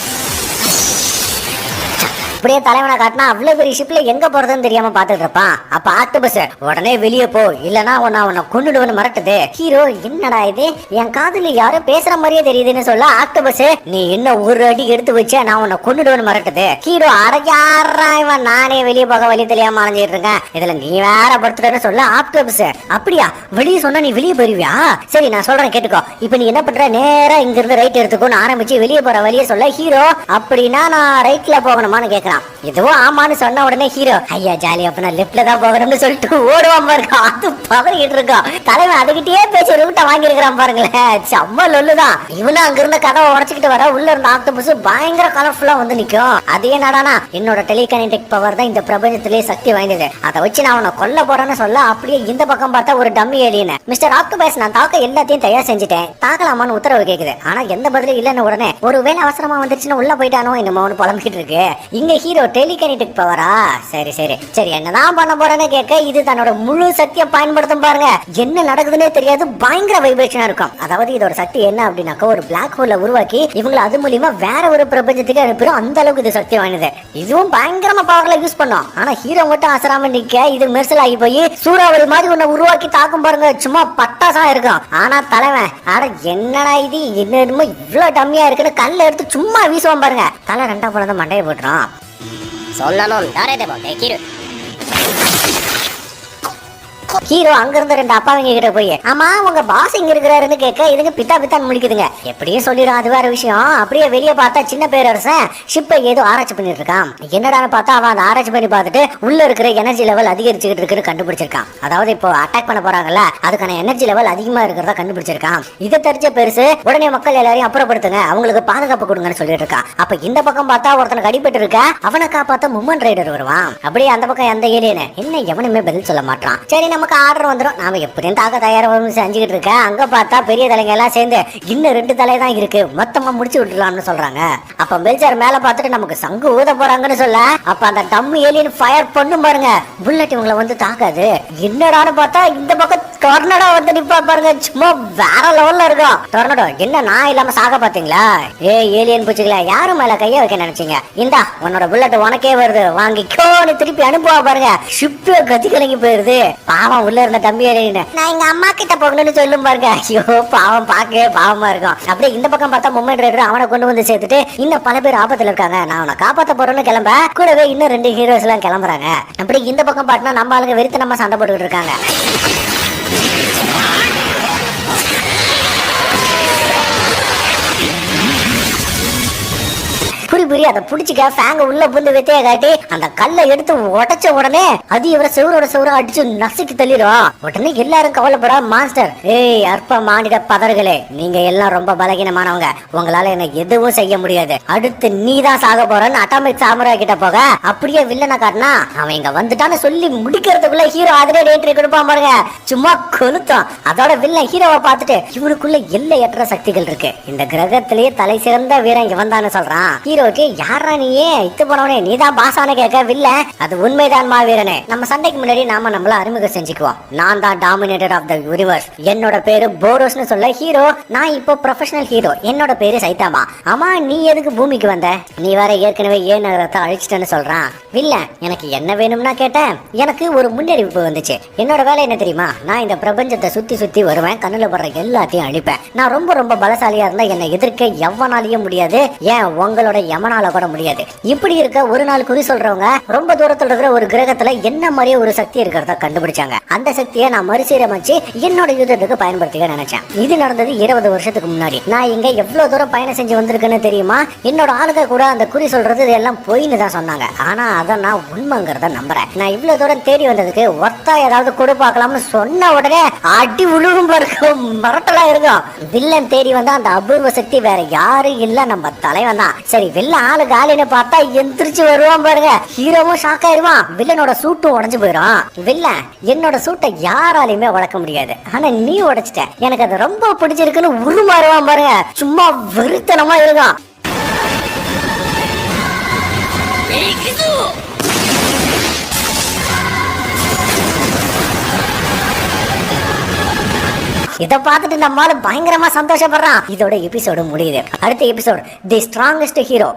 அப்படியே தலைவனை காட்டினா அவ்வளவு பெரிய ஷிப்ல எங்க போறதுன்னு தெரியாம பாத்துட்டு இருப்பான். அப்ப ஆக்டோபஸ் உடனே வெளியே போ இல்லனா உன்னை கொன்னுடுவேன்னு மிரட்டுது. ஹீரோ என்னடா இது என் காதுல யாரோ பேசுற மாதிரியே தெரியுதுன்னு சொல்ல ஆக்டோபஸ் நீ இன்னும் ஒரு அடி எடுத்து வச்ச நான் உன்னை கொன்னுடுவேன்னு மிரட்டுது. ஹீரோ அரையாறா இவன் நானே வெளியே போக வழி தெரியாம அலைஞ்சிட்டு இருக்கேன், இதுல நீ வேற படுத்துறன்னு சொல்ல ஆக்டோபஸ் அப்படியா வெளியே சொன்னா நீ வெளியே போயிருவியா, சரி நான் சொல்றேன் கேட்டுக்கோ, இப்ப நீ என்ன பண்ற நேரா இங்க இருந்து ரைட் எடுத்துக்கோன்னு ஆரம்பிச்சு வெளியே போற வழியே சொல்ல ஹீரோ அப்படின்னா நான் ரைட்ல போகணுமான்னு கேட்கறான். இதுவும் ஆமான்னு சொன்ன உடனே ஹீரோ ஐயா ஜாலி அப்ப நான் லெப்ட்ல தான் போகணும்னு சொல்லிட்டு ஓடுவாம இருக்கான். அது பதறிட்டு இருக்கான். தலைவன் அதுகிட்டே பேசி ரூட்டை வாங்கி இருக்கிறான் பாருங்களேன், செம்ம லொல்லுதான். இவனும் அங்க இருந்த கதவை உடச்சுக்கிட்டு வர உள்ள இருந்த ஆக்டோபஸ் பயங்கர கலர்ஃபுல்லா வந்து நிக்கும். அதே நாடானா என்னோட டெலிகனெக்டிக் பவர் தான் இந்த பிரபஞ்சத்திலேயே சக்தி வாய்ந்தது, அதை வச்சு நான் அவனை கொல்ல போறேன்னு சொல்ல அப்படியே இந்த பக்கம் பார்த்தா ஒரு டம்மி ஏலியன் மிஸ்டர் ஆக்டோபஸ் நான் தாக்க எல்லாத்தையும் தயார் செஞ்சுட்டேன் தாக்கலாமான்னு உத்தரவு கேக்குது. ஆனா எந்த பதிலும் இல்லன்னு உடனே ஒருவேளை அவசரமா வந்துருச்சுன்னு உள்ள போயிட்டானோ என்னமோன்னு புலம்பிக்கிட்டு இருக்கு. இங்க ஹீரோ டெலிகனெடிக் பவரா? சரி சரி சரி, என்னதான் பண்ண போறேன்னு கேட்க இது தன்னோட முழு சக்தியை பயன்படுத்தும் பாருங்க. என்ன நடக்குதுன்னே தெரியாது, பயங்கர வைப்ரேஷனா இருக்கும். அதாவது இதோட சக்தி என்ன அப்படின்னாக்கா, ஒரு பிளாக் ஹோல்ல உருவாக்கி இவங்களை அது மூலியமா வேற ஒரு பிரபஞ்சத்துக்கு அனுப்பிடும். அந்த அளவுக்கு இது சக்தி வாய்ந்தது. இதுவும் பயங்கரமா பவர்ல யூஸ் பண்ணும். ஆனா ஹீரோ மட்டும் அசராம நிக்க இது மெர்சல் ஆகி போய் சூறாவளி மாதிரி ஒண்ணு உருவாக்கி தாக்கும் பாருங்க. சும்மா பட்டாசா இருக்கும். ஆனா தலைவன் அட என்னடா இது, என்னமோ இவ்வளவு டம்மியா இருக்குன்னு கல்ல எடுத்து சும்மா வீசுவான் பாருங்க. தலை ரெண்டா போல மண்டையை போட்டுரும். சொல்லணும் ஹீரோ அங்க இருந்து ரெண்டு அப்பாவங்க கிட்ட போய், ஆமா உங்க பாஸ் இங்க இருக்கிறாருன்னு கேட்க இதுங்க பித்தா பித்தான் முடிக்குதுங்க. எப்படியும் சொல்லிடும், அது வேற விஷயம். அப்படியே வெளியே பார்த்தா சின்ன பேரரசன் ஷிப்பை ஏதோ ஆராய்ச்சி பண்ணிட்டு இருக்கான். என்னடான்னு பார்த்தா அவன் அந்த ஆராய்ச்சி பண்ணி பார்த்துட்டு உள்ள இருக்கிற எனர்ஜி லெவல் அதிகரிச்சுக்கிட்டு இருக்குன்னு கண்டுபிடிச்சிருக்கான். அதாவது இப்போ அட்டாக் பண்ண போறாங்கல்ல, அதுக்கான எனர்ஜி லெவல் அதிகமா இருக்கிறதா கண்டுபிடிச்சிருக்கான். இதை தெரிஞ்ச பெருசு உடனே மக்கள் எல்லாரையும் அப்புறப்படுத்துங்க, அவங்களுக்கு பாதுகாப்பு கொடுங்கன்னு சொல்லிட்டு இருக்கான். அப்ப இந்த பக்கம் பார்த்தா ஒருத்தனை அடிபட்டு இருக்க, அவனை காப்பாத்த மும்மன் ரைடர் வருவான். அப்படியே அந்த பக்கம் எந்த ஏலியனு என்ன எவனுமே பதில் சொல்ல மாட்டான். சரி நமக்கு ஆர்டர் வந்துடும், நாம எப்படியும் தாக்க தயாராக செஞ்சுக்கிட்டு இருக்க. அங்க பார்த்தா பெரிய தலைங்க எல்லாம் சேர்ந்து இன்னும் 2 தலை தான் இருக்கு, மொத்தமா முடிச்சு விட்டுலாம்னு சொல்றாங்க. அப்ப பெல்ஜர் மேல பார்த்துட்டு நமக்கு சங்கு ஊத போறாங்கன்னு சொல்ல, அப்ப அந்த டம் ஏலியன் ஃபயர் பண்ணும் பாருங்க. புல்லட் இவங்களை வந்து தாக்காது. என்னடான்னு பார்த்தா இந்த பக்கம் டொர்னடோ வந்து நிப்பா பாருங்க. சும்மா வேற லெவல்ல இருக்கும். டொர்னடோ என்ன நான் இல்லாம சாக பாத்தீங்களா? ஏலியன் பூச்சிகளா, யாரும் மேல கைய வைக்க நினைச்சீங்க? இந்தா உன்னோட புல்லட் உனக்கே வருது, வாங்கிக்கோன்னு திருப்பி அனுப்புவா பாருங்க. ஷிப் கத்தி கலங்கி போயிருது. பாவம் உள்ள இருந்த தம்பி ஏலியன், நான் எங்க அம்மா கிட்ட போகணும்னு சொல்லும் பாருங்க. ஐயோ பாவம், பார்க்கவே பாவமா இருக்கும். அப்படியே இந்த பக்கம் பார்த்தா மும்மன் ரைடர் அவனை கொண்டு வந்து சேர்த்துட்டு இன்னும் பல பேர் ஆபத்துல இருக்காங்க, நான் அவனை காப்பாத்த போறேன்னு கிளம்ப கூடவே இன்னும் 2 ஹீரோஸ் எல்லாம் கிளம்புறாங்க. அப்படி இந்த பக்கம் பார்த்தா நம்ம ஆளுங்க வெறித்தனமா சண்டை போட்டுக்கிட்டு இருக்காங்க. புரி அதை புடிச்சுக்க ஃபேங்க உள்ள புந்து வித்தைய காட்டி அந்த கல்லை எடுத்து உடைச்ச உடனே அது இவரை செவரோட செவரா அடிச்சு நசுக்கி தள்ளிடும். உடனே எல்லாரும் கவலைப்படா, மாஸ்டர் ஏய் அற்ப மாநில பதர்களே, நீங்க எல்லாம் ரொம்ப பலகீனமானவங்க, உங்களால என்ன எதுவும் செய்ய முடியாது, அடுத்து நீ தான் சாக போறன்னு அட்டாமிக் சாமுராய் கிட்ட போக அப்படியே வில்லனை காட்டினா அவன் இங்க வந்துட்டான்னு சொல்லி முடிக்கிறதுக்குள்ள ஹீரோ அதிலே என்ட்ரி கொடுப்பான் பாருங்க. சும்மா கொளுத்தம். அதோட வில்லன் ஹீரோவை பார்த்துட்டு இவனுக்குள்ள எல்லையற்ற சக்திகள் இருக்கு, இந்த கிரகத்திலேயே தலை சிறந்த வீரன் இங்க வந்தான்னு சொல்றான். ஹீரோக்கு யாரா நீயே இத்து போனவனே, நீதான் பாசான கேட்க வில்ல அது உண்மைதான் மாவீரனே, நம்ம சண்டைக்கு முன்னாடி நாம நம்மள அறிமுகம் செஞ்சுக்குவோம். நான் தான் டாமினேட்டர் ஆஃப் த யூனிவர்ஸ், என்னோட பேரு போரோஸ்னு சொல்ல ஹீரோ, நான் இப்போ ப்ரொஃபஷனல் ஹீரோ, என்னோட பேரு சைதாமா. ஆமா நீ எதுக்கு பூமிக்கு வந்த? நீ வேற ஏற்கனவே ஏன் நகரத்தை அழிச்சிட்டேன்னு சொல்றான். வில்ல எனக்கு என்ன வேணும்னா கேட்டேன், எனக்கு ஒரு முன்னறிவிப்பு வந்துச்சு. என்னோட வேலை என்ன தெரியுமா? நான் இந்த பிரபஞ்சத்தை சுத்தி சுத்தி வருவேன், கண்ணுல படுற எல்லாத்தையும் அழிப்பேன். நான் ரொம்ப ரொம்ப பலசாலியா இருந்தா என்னை எதிர்க்க எவனாலையும் முடியாது, ஏன் உங்களோட யமனால கூட முடியாது. இப்படி இருக்க ஒரு நாள் குறி சொல்றவங்க ரொம்ப தூரத்துல இருக்கிற ஒரு கிரகத்துல என்ன மாதிரியே ஒரு சக்தி இருக்கிறத கண்டுபிடிச்சாங்க. அந்த சக்தியை நான் மறுசீரமைச்சு என்னோட யுத்தத்துக்கு பயன்படுத்திக்க நினைச்சேன். இது நடந்தது 20 வருஷத்துக்கு முன்னாடி. நான் இங்க எவ்வளவு தூரம் பயணம் செஞ்சு வந்திருக்குன்னு தெரியுமா? என்னோட ஆளுங்க கூட அந்த குறி சொல்றது எல்லாம் பொய்னு தான் சொன்னாங்க. ஆனா அதை நான் உண்மைங்கிறத நம்புறேன். நான் இவ்வளவு தூரம் தேடி வந்ததுக்கு ஒத்தா ஏதாவது கொடு பார்க்கலாம்னு சொன்ன உடனே அடி உழுகும் இருக்கும், மிரட்டலா இருக்கும். வில்லன் தேடி வந்தா அந்த அபூர்வ சக்தி வேற யாரும் இல்ல, நம்ம தலைவன் தான். சரி வில்ல ஆளு காலின்னு பார்த்தா எந்திரிச்சு வருவான் பாருங்க. ஹீரோவும் ஷாக் ஆயிருவான், வில்லனோட சூட்டும் உடஞ்சு போயிடும். வில்ல என்னோட சூட்டை யாராலையுமே உடைக்க முடியாது, ஆனா நீ உடைச்சிட்ட, எனக்கு அது ரொம்ப பிடிச்சிருக்குன்னு உருமாறுவான் பாருங்க. சும்மா வெறித்தனமா இருக்கும். இதை பார்த்துட்டு நம்மால பயங்கரமா சந்தோஷப்படுறான். இதோட எபிசோடு முடியுது. அடுத்த எபிசோட் தி ஸ்ட்ராங்கஸ்ட் ஹீரோ.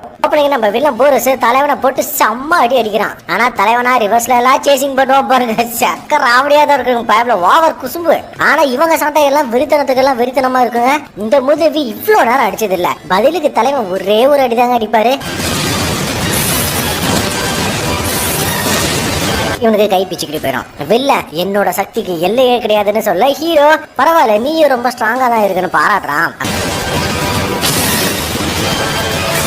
நம்ம வில்லன் போரஸ் தலைவனை போட்டு செம்ம அடி அடிக்கிறான். ஆனா தலைவனா ரிவர்ஸ்ல எல்லாம் சேசிங் பண்ணுவோம் பாருங்க. சக்கர ஆவடியாதான் இருக்கு பயப்ல, ஓவர் குசும்பு. ஆனா இவங்க சண்டை எல்லாம் வெறித்தனத்துக்கு எல்லாம் வெறித்தனமா இருக்குங்க. இந்த முதவி இவ்வளவு நேரம் அடிச்சது இல்ல, பதிலுக்கு தலைவன் ஒரே ஒரு அடிதாங்க அடிப்பாரு. இவனுக்கு கை பிச்சுக்கிட்டு போயிடும். வில்ல என்னோட சக்திக்கு எல்லையே கிடையாதுன்னு சொல்ல ஹீரோ பரவாயில்ல நீயும் ரொம்ப ஸ்ட்ராங்கா தான் இருக்குன்னு பாராட்டுறான்.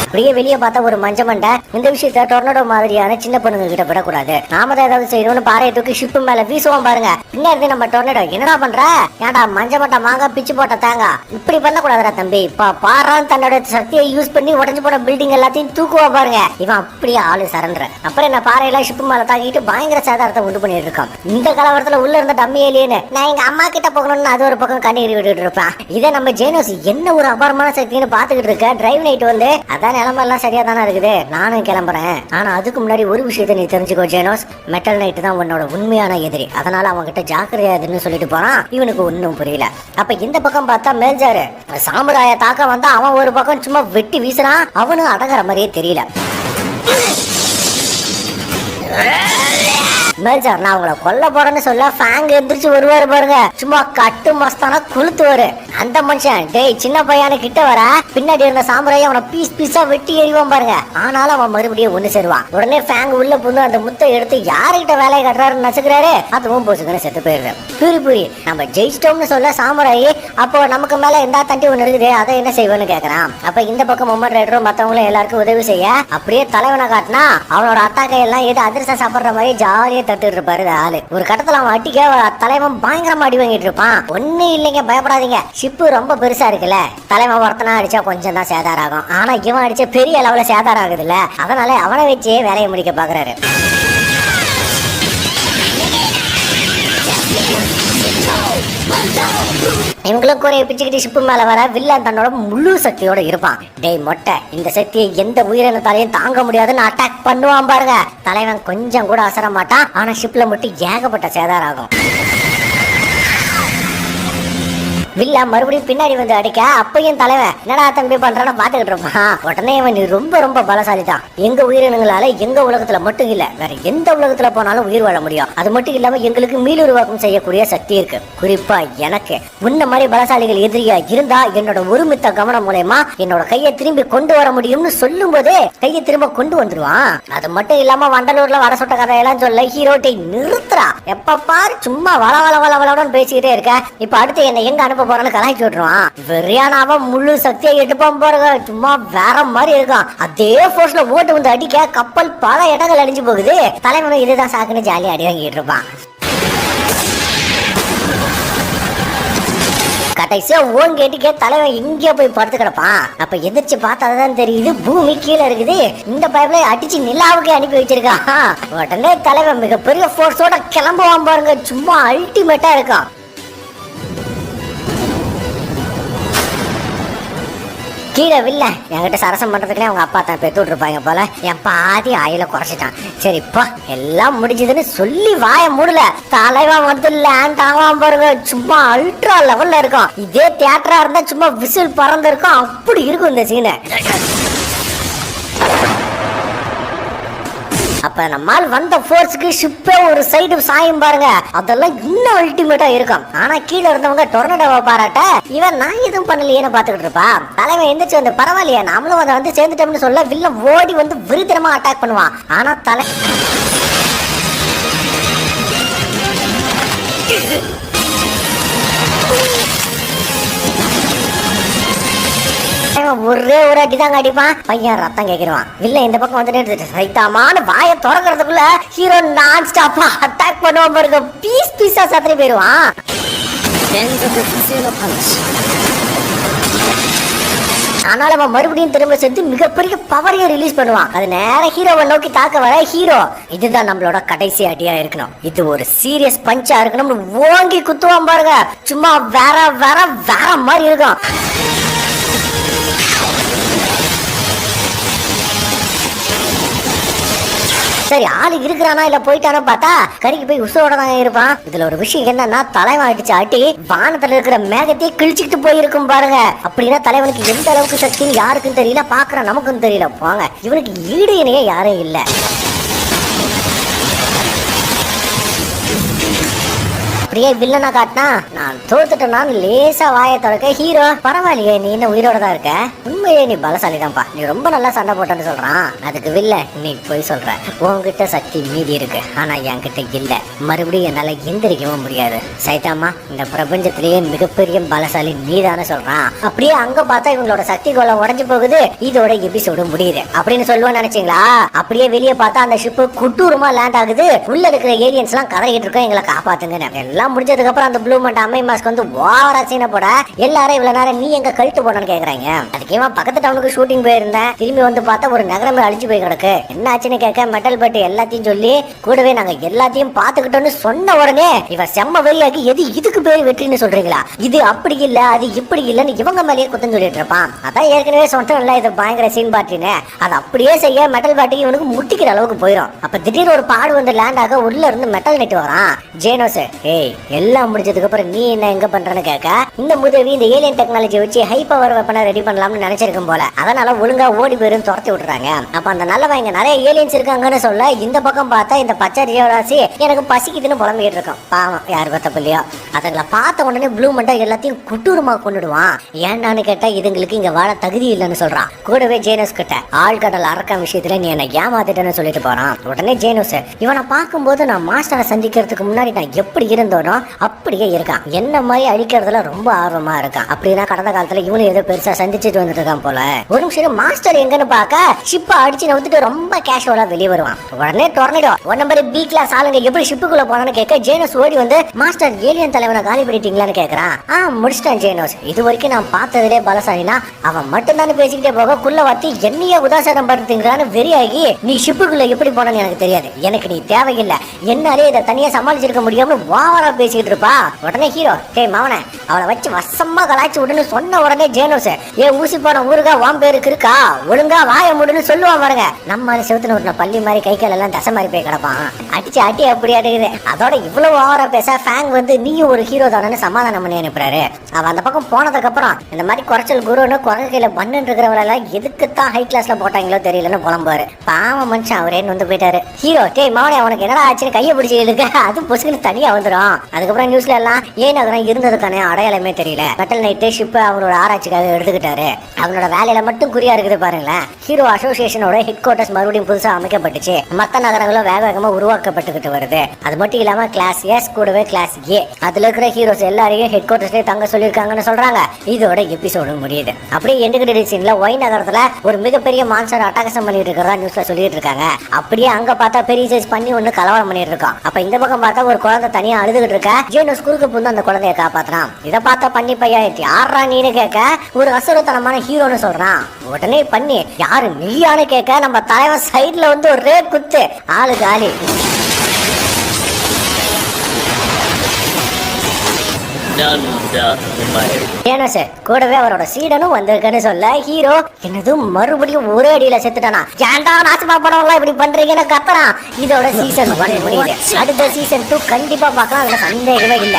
அப்படியே வெளியே பார்த்தா ஒரு மஞ்ச மண்டை இந்த விஷயத்த டொர்னடோ மாதிரியான சின்ன பொண்ணுங்க கிட்ட விடக்கூடாது, நாம தான் ஏதாவது செய்யணும்னு பாறையை தூக்கி ஷிப்பு மேல வீசுவோம் பாருங்க. பின்னாடி நம்ம டொர்னடோ என்னடா பண்ற, ஏன்டா மஞ்ச மட்டை மாங்க பிச்சு போட்ட தேங்க இப்படி பண்ணக்கூடாதுடா தம்பி, இப்ப பாறான் தன்னோட சக்தியை யூஸ் பண்ணி உடஞ்சு போன பில்டிங் எல்லாத்தையும் தூக்குவா பாருங்க. இவன் அப்படியே ஆளு சரண்டர். அப்புறம் என்ன பாறையெல்லாம் ஷிப்பு மேல தாக்கிட்டு பயங்கர சேதாரத்தை உண்டு பண்ணிட்டு இருக்கான். இந்த கலவரத்துல உள்ள இருந்த டம்மி ஏலியனு நான் எங்க அம்மா கிட்ட போகணும்னு அது ஒரு பக்கம் கண்ணீர் விட்டுட்டு இருப்பான். இதை நம்ம ஜேனோஸ் என்ன ஒரு அபாரமான சக்தின்னு பாத்துக்கிட்டு இருக்க டிரைவ் நைட் வந்து அதான நிலைமை எல்லாம் சரியா தானே இருக்குது, நானும் கிளம்புறேன். ஆனா அதுக்கு முன்னாடி ஒரு விஷயத்த நீ தெரிஞ்சுக்கோ ஜேனோஸ், மெட்டல் நைட் தான் உன்னோட உண்மையான எதிரி, அதனால அவங்க கிட்ட ஜாக்கிரதையாதுன்னு சொல்லிட்டு போறான். இவனுக்கு ஒன்னும் புரியல. அப்ப இந்த பக்கம் பார்த்தா மேல்ஜாரு சாமுராய தாக்க வந்தா அவன் ஒரு பக்கம் சும்மா வெட்டி வீசுறான். அவனும் அடங்குற மாதிரியே தெரியல. மேல்ஜார் நான் உங்களை கொல்ல போறேன்னு சொல்ல ஃபேங் எந்திரிச்சு வருவாரு பாருங்க, சும்மா கட்டு மஸ்தானா கொளுத்துவாரு. அந்த மனுஷன் டேய் சின்ன பையனு கிட்ட வர பின்னாடி இருந்த சாமுராயை அவனை பீஸ் பீஸா வெட்டி எறிவான் பாருங்க. ஆனாலும் அவன் மறுபடியும் ஒண்ணு சேருவான். உடனே ஃபேங் உள்ள புந்து அந்த முத்தை எடுத்து யாருகிட்ட வேலையை கட்டுறாருன்னு நசுக்கிறாரு. அதுவும் போசுக்குன்னு செத்து போயிடுது. புரி நம்ம ஜெயிச்சிட்டோம்னு சொல்ல சாமுராயி அப்போ நமக்கு மேல எந்த தண்டி ஒண்ணு இருக்குது, அதை என்ன செய்வேன்னு கேக்குறான். அப்ப இந்த பக்கம் மொமன் ரைடரும் மத்தவங்களும் எல்லாருக்கும் உதவி செய்ய அப்படியே தலைவனை காட்டினா அவனோட அட்டாக்கை எல்லாம் ஏதோ அதிர்ஷ்டம் சாப்பிடுற மாதிரி ஜாலியா தட்டுட்டு இருப்பாரு ஆளு. ஒரு கட்டத்துல அவன் அடிக்க தலைவன் பயங்கரமா அடி வாங்கிட்டு இருப்பான். ஒண்ணு இல்லைங்க, பயப்படாதீங்க, ஷிப்பு ரொம்ப பெருசா இருக்குல்ல, தலைவன் ஒருத்தனா அடிச்சா கொஞ்சம் தான் சேதாரம் ஆகும். ஆனா இவன் அடிச்ச பெரிய அளவுல சேதாரம் ஆகுது இல்ல, அதனால அவனை வச்சே வேலையை முடிக்க பாக்குறாரு. இவங்களுக்கு ஒரு பிச்சுக்கிட்டு ஷிப்பு மேல வர வில்லன் தன்னோட முழு சக்தியோட இருப்பான். டேய் மொட்டை, இந்த சக்தியை எந்த உயிரினத்தாலையும் தாங்க முடியாதுன்னு அட்டாக் பண்ணுவான் பாருங்க. தலைவன் கொஞ்சம் கூட அசர மாட்டான். ஆனா ஷிப்ல மட்டும் ஏகப்பட்ட சேதாரம் ஆகும். வில்லா மறுபடியும் பின்னாடி வந்து அடிக்க அப்பையும் தலைவன் என்னடா தம்பி பண்றான்னு பாத்துக்கிட்டு இருப்பான். உடனே இவன் நீ ரொம்ப ரொம்ப பலசாலி தான், எங்க உயிரினங்களால எங்க உலகத்துல மட்டும் இல்ல வேற எந்த உலகத்துல போனாலும் உயிர் வாழ முடியும், அது மட்டும் இல்லாம எங்களுக்கு மீளுருவாக்கம் செய்யக்கூடிய சக்தி இருக்கு, குறிப்பா எனக்கு முன்ன மாதிரி பலசாலிகள் எதிரியா இருந்தா என்னோட ஒருமித்த கவனம் மூலமா என்னோட கையை திரும்பி கொண்டு வர முடியும்னு சொல்லும் போதே கையை திரும்ப கொண்டு வந்துருவான். அது மட்டும் இல்லாம வண்டலூர்ல வர சொட்ட கதையெல்லாம் சொல்ல ஹீரோட்டை நிறுத்துறா. எப்ப பாரு சும்மா வள வள வள வளன்னு பேசிக்கிட்டே இருக்க, இப்ப அடுத்து என்ன எங்க அனுப்ப போறான்னு கலாய்ச்சி விட்டுருவான். வெறியானாவ முழு சக்தியை எடுப்பான் பாருங்க, சும்மா வேற மாதிரி இருக்கும். அதே போர்ஸ்ல ஓட்டு வந்து அடிக்க கப்பல் பல இடங்கள் அடிஞ்சு போகுது. தலைவனும் இதுதான் சாக்குன்னு ஜாலியா அடி வாங்கிட்டு இருப்பான். கடைசியா ஓன் கேட்டுக்கே தலைவன் எங்கேயோ போய் படுத்து கிடப்பான். அப்ப எதிர்த்து பார்த்தாதான் தெரியுது பூமி கீழே இருக்குது. இந்த பைப்ல அடிச்சு நிலாவுக்கு அனுப்பி வச்சிருக்கான். உடனே தலைவன் மிகப்பெரிய போர்ஸோட கிளம்புவான் பாருங்க, சும்மா அல்டிமேட்டா இருக்கும். கீழே வில்ல என்கிட்ட சரசம் பண்றதுக்குனே அவங்க அப்பா தான் பெத்து விட்டுருப்பாங்க போல, என் பாதி ஆயில குறைச்சிட்டான். சரிப்பா எல்லாம் முடிஞ்சதுன்னு சொல்லி வாய மூடல, தலைவன் வந்து லேண்ட் ஆகாம பாருங்க, சும்மா அல்ட்ரா லெவல்ல இருக்கும். இதே தியேட்டரா இருந்தா சும்மா விசில் பறந்து இருக்கும், அப்படி இருக்கும் இந்த சீனை. அப்ப நம்மால் வந்த போர்ஸ்க்கு ஷிப்பே ஒரு சைடு சாயும் பாருங்க, அதெல்லாம் இன்னும் அல்டிமேட்டா இருக்கும். ஆனா கீழே இருந்தவங்க டொர்னடோவை பாராட்ட இவன் நான் எதுவும் பண்ணலையேன்னு பாத்துக்கிட்டு இருப்பா. தலைவன் எந்திரிச்சு வந்து பரவாயில்லையா நம்மளும் அதை வந்து சேர்ந்துட்டோம்னு சொல்ல வில்ல ஓடி வந்து விருத்தரமா அட்டாக் பண்ணுவான். ஆனா ஒரே ஒரு அடிதாங்க அடிப்பான், பையன் ரத்தம் கேட்கிறான். வில்ல இந்த பக்கம் வந்துட்டு சைத்தாமான வாயை திறக்கிறதுக்குள்ள ஹீரோ நான் ஸ்டாப்பா அட்டாக் பண்ணுவான் பாருங்க, பீஸ் பீஸா சத்திரி போயிருவான். ஆனால் அவன் மறுபடியும் திரும்ப சேர்த்து மிகப்பெரிய பவரையும் ரிலீஸ் பண்ணுவான். அது நேர ஹீரோவை நோக்கி தாக்க வர ஹீரோ இதுதான் நம்மளோட கடைசி அடியா இருக்கணும், இது ஒரு சீரியஸ் பஞ்சா இருக்கணும்னு ஓங்கி குத்துவான் பாருங்க, சும்மா வேற வேற வேற மாதிரி இருக்கும். சரி ஆளு இருக்கிறானா இல்ல போயிட்டானா பார்த்தா கறிக்கு போய் உசோட தான் இருப்பான். இதுல ஒரு விஷயம் என்னன்னா தலைவன் அடிச்சு ஆட்டி வானத்துல இருக்கிற மேகத்தையே கிழிச்சுக்கிட்டு போயிருக்கும் பாருங்க. அப்படின்னா தலைவனுக்கு எந்த அளவுக்கு சக்தின்னு யாருக்கும் தெரியல, பாக்குற நமக்கும் தெரியல. போங்க, இவனுக்கு ஈடு இணையே யாரும் இல்ல. அப்படியே வில்லனா காட்டினா நான் தோத்துட்டேன்னா லேசா வாயை தொடக்க ஹீரோ பரவாயில்லையே நீ என்ன உயிரோட தான் இருக்க, உண்மையே நீ பலசாலிதான்ப்பா, நீ ரொம்ப நல்லா சண்டை போட்டேன்னு சொல்றான். அதுக்கு வில்ல நீ போய் சொல்ற, உன்கிட்ட சக்தி மீதி இருக்கு ஆனா என்கிட்ட இல்ல, மறுபடியும் என்னால எந்திரிக்கவும் முடியாது. சைதாமா இந்த பிரபஞ்சத்திலேயே மிகப்பெரிய பலசாலி நீதானே சொல்றான். அப்படியே அங்க பார்த்தா இவங்களோட சக்தி கோலம் உடஞ்சு போகுது, இதோட எபிசோடு முடியுது அப்படின்னு சொல்லுவேன்னு நினைச்சீங்களா? அப்படியே வெளியே பார்த்தா அந்த ஷிப்பு குட்டூரமா லேண்ட் ஆகுது. உள்ள இருக்கிற ஏலியன்ஸ் எல்லாம் கதறிக்கிட்டு இருக்கோம், எங்களை காப்பாத்துங்க. எல்லாம் எல்லாம் முடிஞ்சதுக்கு அப்புறம் அந்த ப்ளூ மண்ட் அம்மை மாஸ்க் வந்து ஓவரா சீனை போட எல்லாரும் இவ்வளவு நேரம் நீ எங்க கழுத்து போனன்னு கேக்குறாங்க. அதுக்கு பக்கத்து டவுனுக்கு ஷூட்டிங் போயிருந்தேன், திரும்பி வந்து பார்த்தா ஒரு நகரமே அழிஞ்சு போய் கிடக்கு, என்ன ஆச்சுன்னு கேட்க மெட்டல் பட்டு எல்லாத்தையும் சொல்லி கூடவே நாங்க எல்லாத்தையும் பாத்துக்கிட்டோம்னு சொன்ன உடனே இவ செம்ம வெளியாகி எது இதுக்கு பேர் வெற்றின்னு சொல்றீங்களா, இது அப்படி இல்ல அது இப்படி இல்லன்னு இவங்க மேலேயே குத்தம் சொல்லிட்டு இருப்பான். அதான் ஏற்கனவே சொன்னல இது பயங்கர சீன் பாட்டின்னு, அது அப்படியே செய்ய மெட்டல் பாட்டி இவனுக்கு முட்டிக்கிற அளவுக்கு போயிடும். அப்ப திடீர்னு ஒரு பாடு வந்து லேண்ட் ஆக உள்ள இருந்து மெட்டல் நெட் வரான். ஜேனோஸ் ஏய் எல்லாம் முடிஞ்சதுக்கு அப்புறம் நீ என்ன எங்க பண்றன்னு கேட்க இந்த முதவி இந்த ஏலியன் டெக்னாலஜி வச்சு ஹை பவர் வெப்பனை ரெடி பண்ணலாம்னு நினைச்சிருக்கும் போல, அதனால ஒழுங்கா ஓடி போயிருந்து துரத்தி விட்டுறாங்க. அப்ப அந்த நல்லவன் இங்க நிறைய ஏலியன்ஸ் இருக்காங்கன்னு சொல்ல இந்த பக்கம் பார்த்தா இந்த பச்சை ஜீவராசி எனக்கு பசிக்குதுன்னு புலம்பிட்டு இருக்கும். பாவம் யாரு பத்த பிள்ளையோ அதுங்களை பார்த்த உடனே ப்ளூ மண்டா எல்லாத்தையும் குட்டூரமா கொண்டுடுவான். ஏன்னான்னு கேட்டா இதுங்களுக்கு இங்க வாழ தகுதி இல்லைன்னு சொல்றான். கூடவே ஜேனோஸ் கிட்ட ஆழ்கடல் அரக்க விஷயத்துல நீ என்ன ஏமாத்திட்டேன்னு சொல்லிட்டு போறான். உடனே ஜேனோஸ் இவனை பார்க்கும்போது நான் மாஸ்டரை சந்திக்கிறதுக்கு முன்னாடி நான் எப்படி இருந்தோனோ அப்படியே இருக்கான், என்ன மாதிரி அழிக்கிறதுல ரொம்ப ஆர்வமா இருக்கான். அப்படின்னா கடந்த காலத்துல இவனு ஏதோ பெருசா சந்திச்சுட்டு வந்துட்டு இருக்கான் போல. ஒரு நிமிஷம் மாஸ்டர் எங்கன்னு பார்க்க ஷிப்பை அடிச்சு நவுத்துட்டு ரொம்ப கேஷுவலா வெளியே வருவான். உடனே tornado one number B class ஆளுங்க எப்படி ஷிப்புக்குள்ள போனான்னு கேட்க ஜேனோஸ் ஓடி வந்து மாஸ்டர் ஏலியன் தலைவனை காலி பண்ணிட்டீங்களான்னு கேட்கறான். முடிச்சிட்டான் ஜேனோஸ், இது வரைக்கும் நான் பார்த்ததிலே பலசாலினா அவன் மட்டும் தானே பேசிக்கிட்டே போக குள்ள வாத்தி என்னையே உதாசனம் படுத்துங்கிறான்னு வெறியாகி நீ ஷிப்புக்குள்ள எப்படி போனன்னு எனக்கு தெரியாது, எனக்கு நீ தேவையில்லை, என்னாலே இதை தனியா சமாளிச்சிருக்க முடியாம ஓவரா பேசிக்கிட்டு இருப்பா. உடனே ஹீரோ டேய் மவனை அவளை வச்சு வசமா கலாய்ச்சி விடுன்னு சொன்ன உடனே ஜேனோஸ் ஏ ஊசி போன ஊருக்கா வாம் பேருக்கு இருக்கா ஒழுங்கா வாய முடின்னு சொல்லுவான் பாருங்க. நம்ம செவுத்துல விட்டுன பள்ளி மாதிரி கை கால் எல்லாம் தசை மாதிரி போய் கிடப்பான். அடிச்சு அடி அப்படி அடிக்குது. அதோட இவ்வளவு ஓவரா பேச ஃபேங் வந்து நீயும் ஒரு ஹீரோ தானு சமாதானம் பண்ணி அனுப்புறாரு. அவன் அந்த பக்கம் போனதுக்கு அப்புறம் இந்த மாதிரி குறைச்சல் குருன்னு குரங்கு கையில பண்ணு இருக்கிறவளெல்லாம் எதுக்குத்தான் ஹை கிளாஸ்ல போட்டாங்களோ தெரியலன்னு புலம்புவாரு. பாவம் மனுஷன் அவரேன்னு வந்து போயிட்டாரு. ஹீரோ டேய் மவனே அவனுக்கு என்னடா ஆச்சுன்னு கையை பிடிச்சி இழுக்க அது பொசுக்குன்னு தனியா வந்துடும். அதுக்கப்புறம் நியூஸ்ல எல்லாம் ஏன் நகரம் இருந்ததுக்கான அடையாளமே தெரியல. மெட்டல் நைட்டு ஷிப் அவனோட ஆராய்ச்சிக்காக எடுத்துக்கிட்டாரு. அவனோட வேலையில மட்டும் குறியா இருக்குது பாருங்களேன். ஹீரோ அசோசியேஷனோட ஹெட் குவார்டர்ஸ் மறுபடியும் புதுசா அமைக்கப்பட்டுச்சு. மத்த நகரங்களும் வேக வேகமா உருவாக்கப்பட்டுக்கிட்டு வருது. அது மட்டும் இல்லாம கிளாஸ் எஸ் கூடவே கிளாஸ் ஏ அதுல இருக்கிற ஹீரோஸ் எல்லாரையும் ஹெட் குவார்டர்ஸ்ல தங்க சொல்லியிருக்காங்கன்னு சொல்றாங்க. இதோட எபிசோடு முடியுது. அப்படியே எண்டு கிரெடிட் சீன்ல ஒய் நகரத்துல ஒரு மிகப்பெரிய மான்ஸ்டர் அட்டாகசம் பண்ணிட்டு இருக்கிறதா நியூஸ்ல சொல்லிட்டு இருக்காங்க. அப்படியே அங்க பார்த்தா பெரிய சைஸ் பண்ணி ஒண்ணு கலவரம் பண்ணிட்டு இருக்கோம். அப்ப இந்த பக்கம் பார்த்தா ஒரு குழந்தை தனியா அழுதுகிட்டு இருக்க. ஜேனோஸ் குறுக்கு புந்து அந்த குழந்தைய காப்பாத்துறான். இதை பார்த்தா பண்ணி பையாயிரத்தி ஆறா நீனு கேட்க ஒரு அசுரத்தனமான ஹீரோன்னு சொல்றான். உடனே பண்ணி யாரு நீயானு கேட்க நம்ம தலைவன் சைட்ல வந்து ஒரு ரே குத்து ஆளு காலி. கூடவே அவரோட சீடனும் வந்திருக்குன்னு சொல்ல ஹீரோ என்னது மறுபடியும் ஒரே அடியில செத்துட்டானா, ஏன்டா நாசமா படம் இப்படி பண்றீங்கன்னு கத்துறான். இதோட சீசன் 1 முடியுது. அடுத்த சீசன் 2 கண்டிப்பா பார்க்கலாம், அதுல சந்தேகமே இல்ல.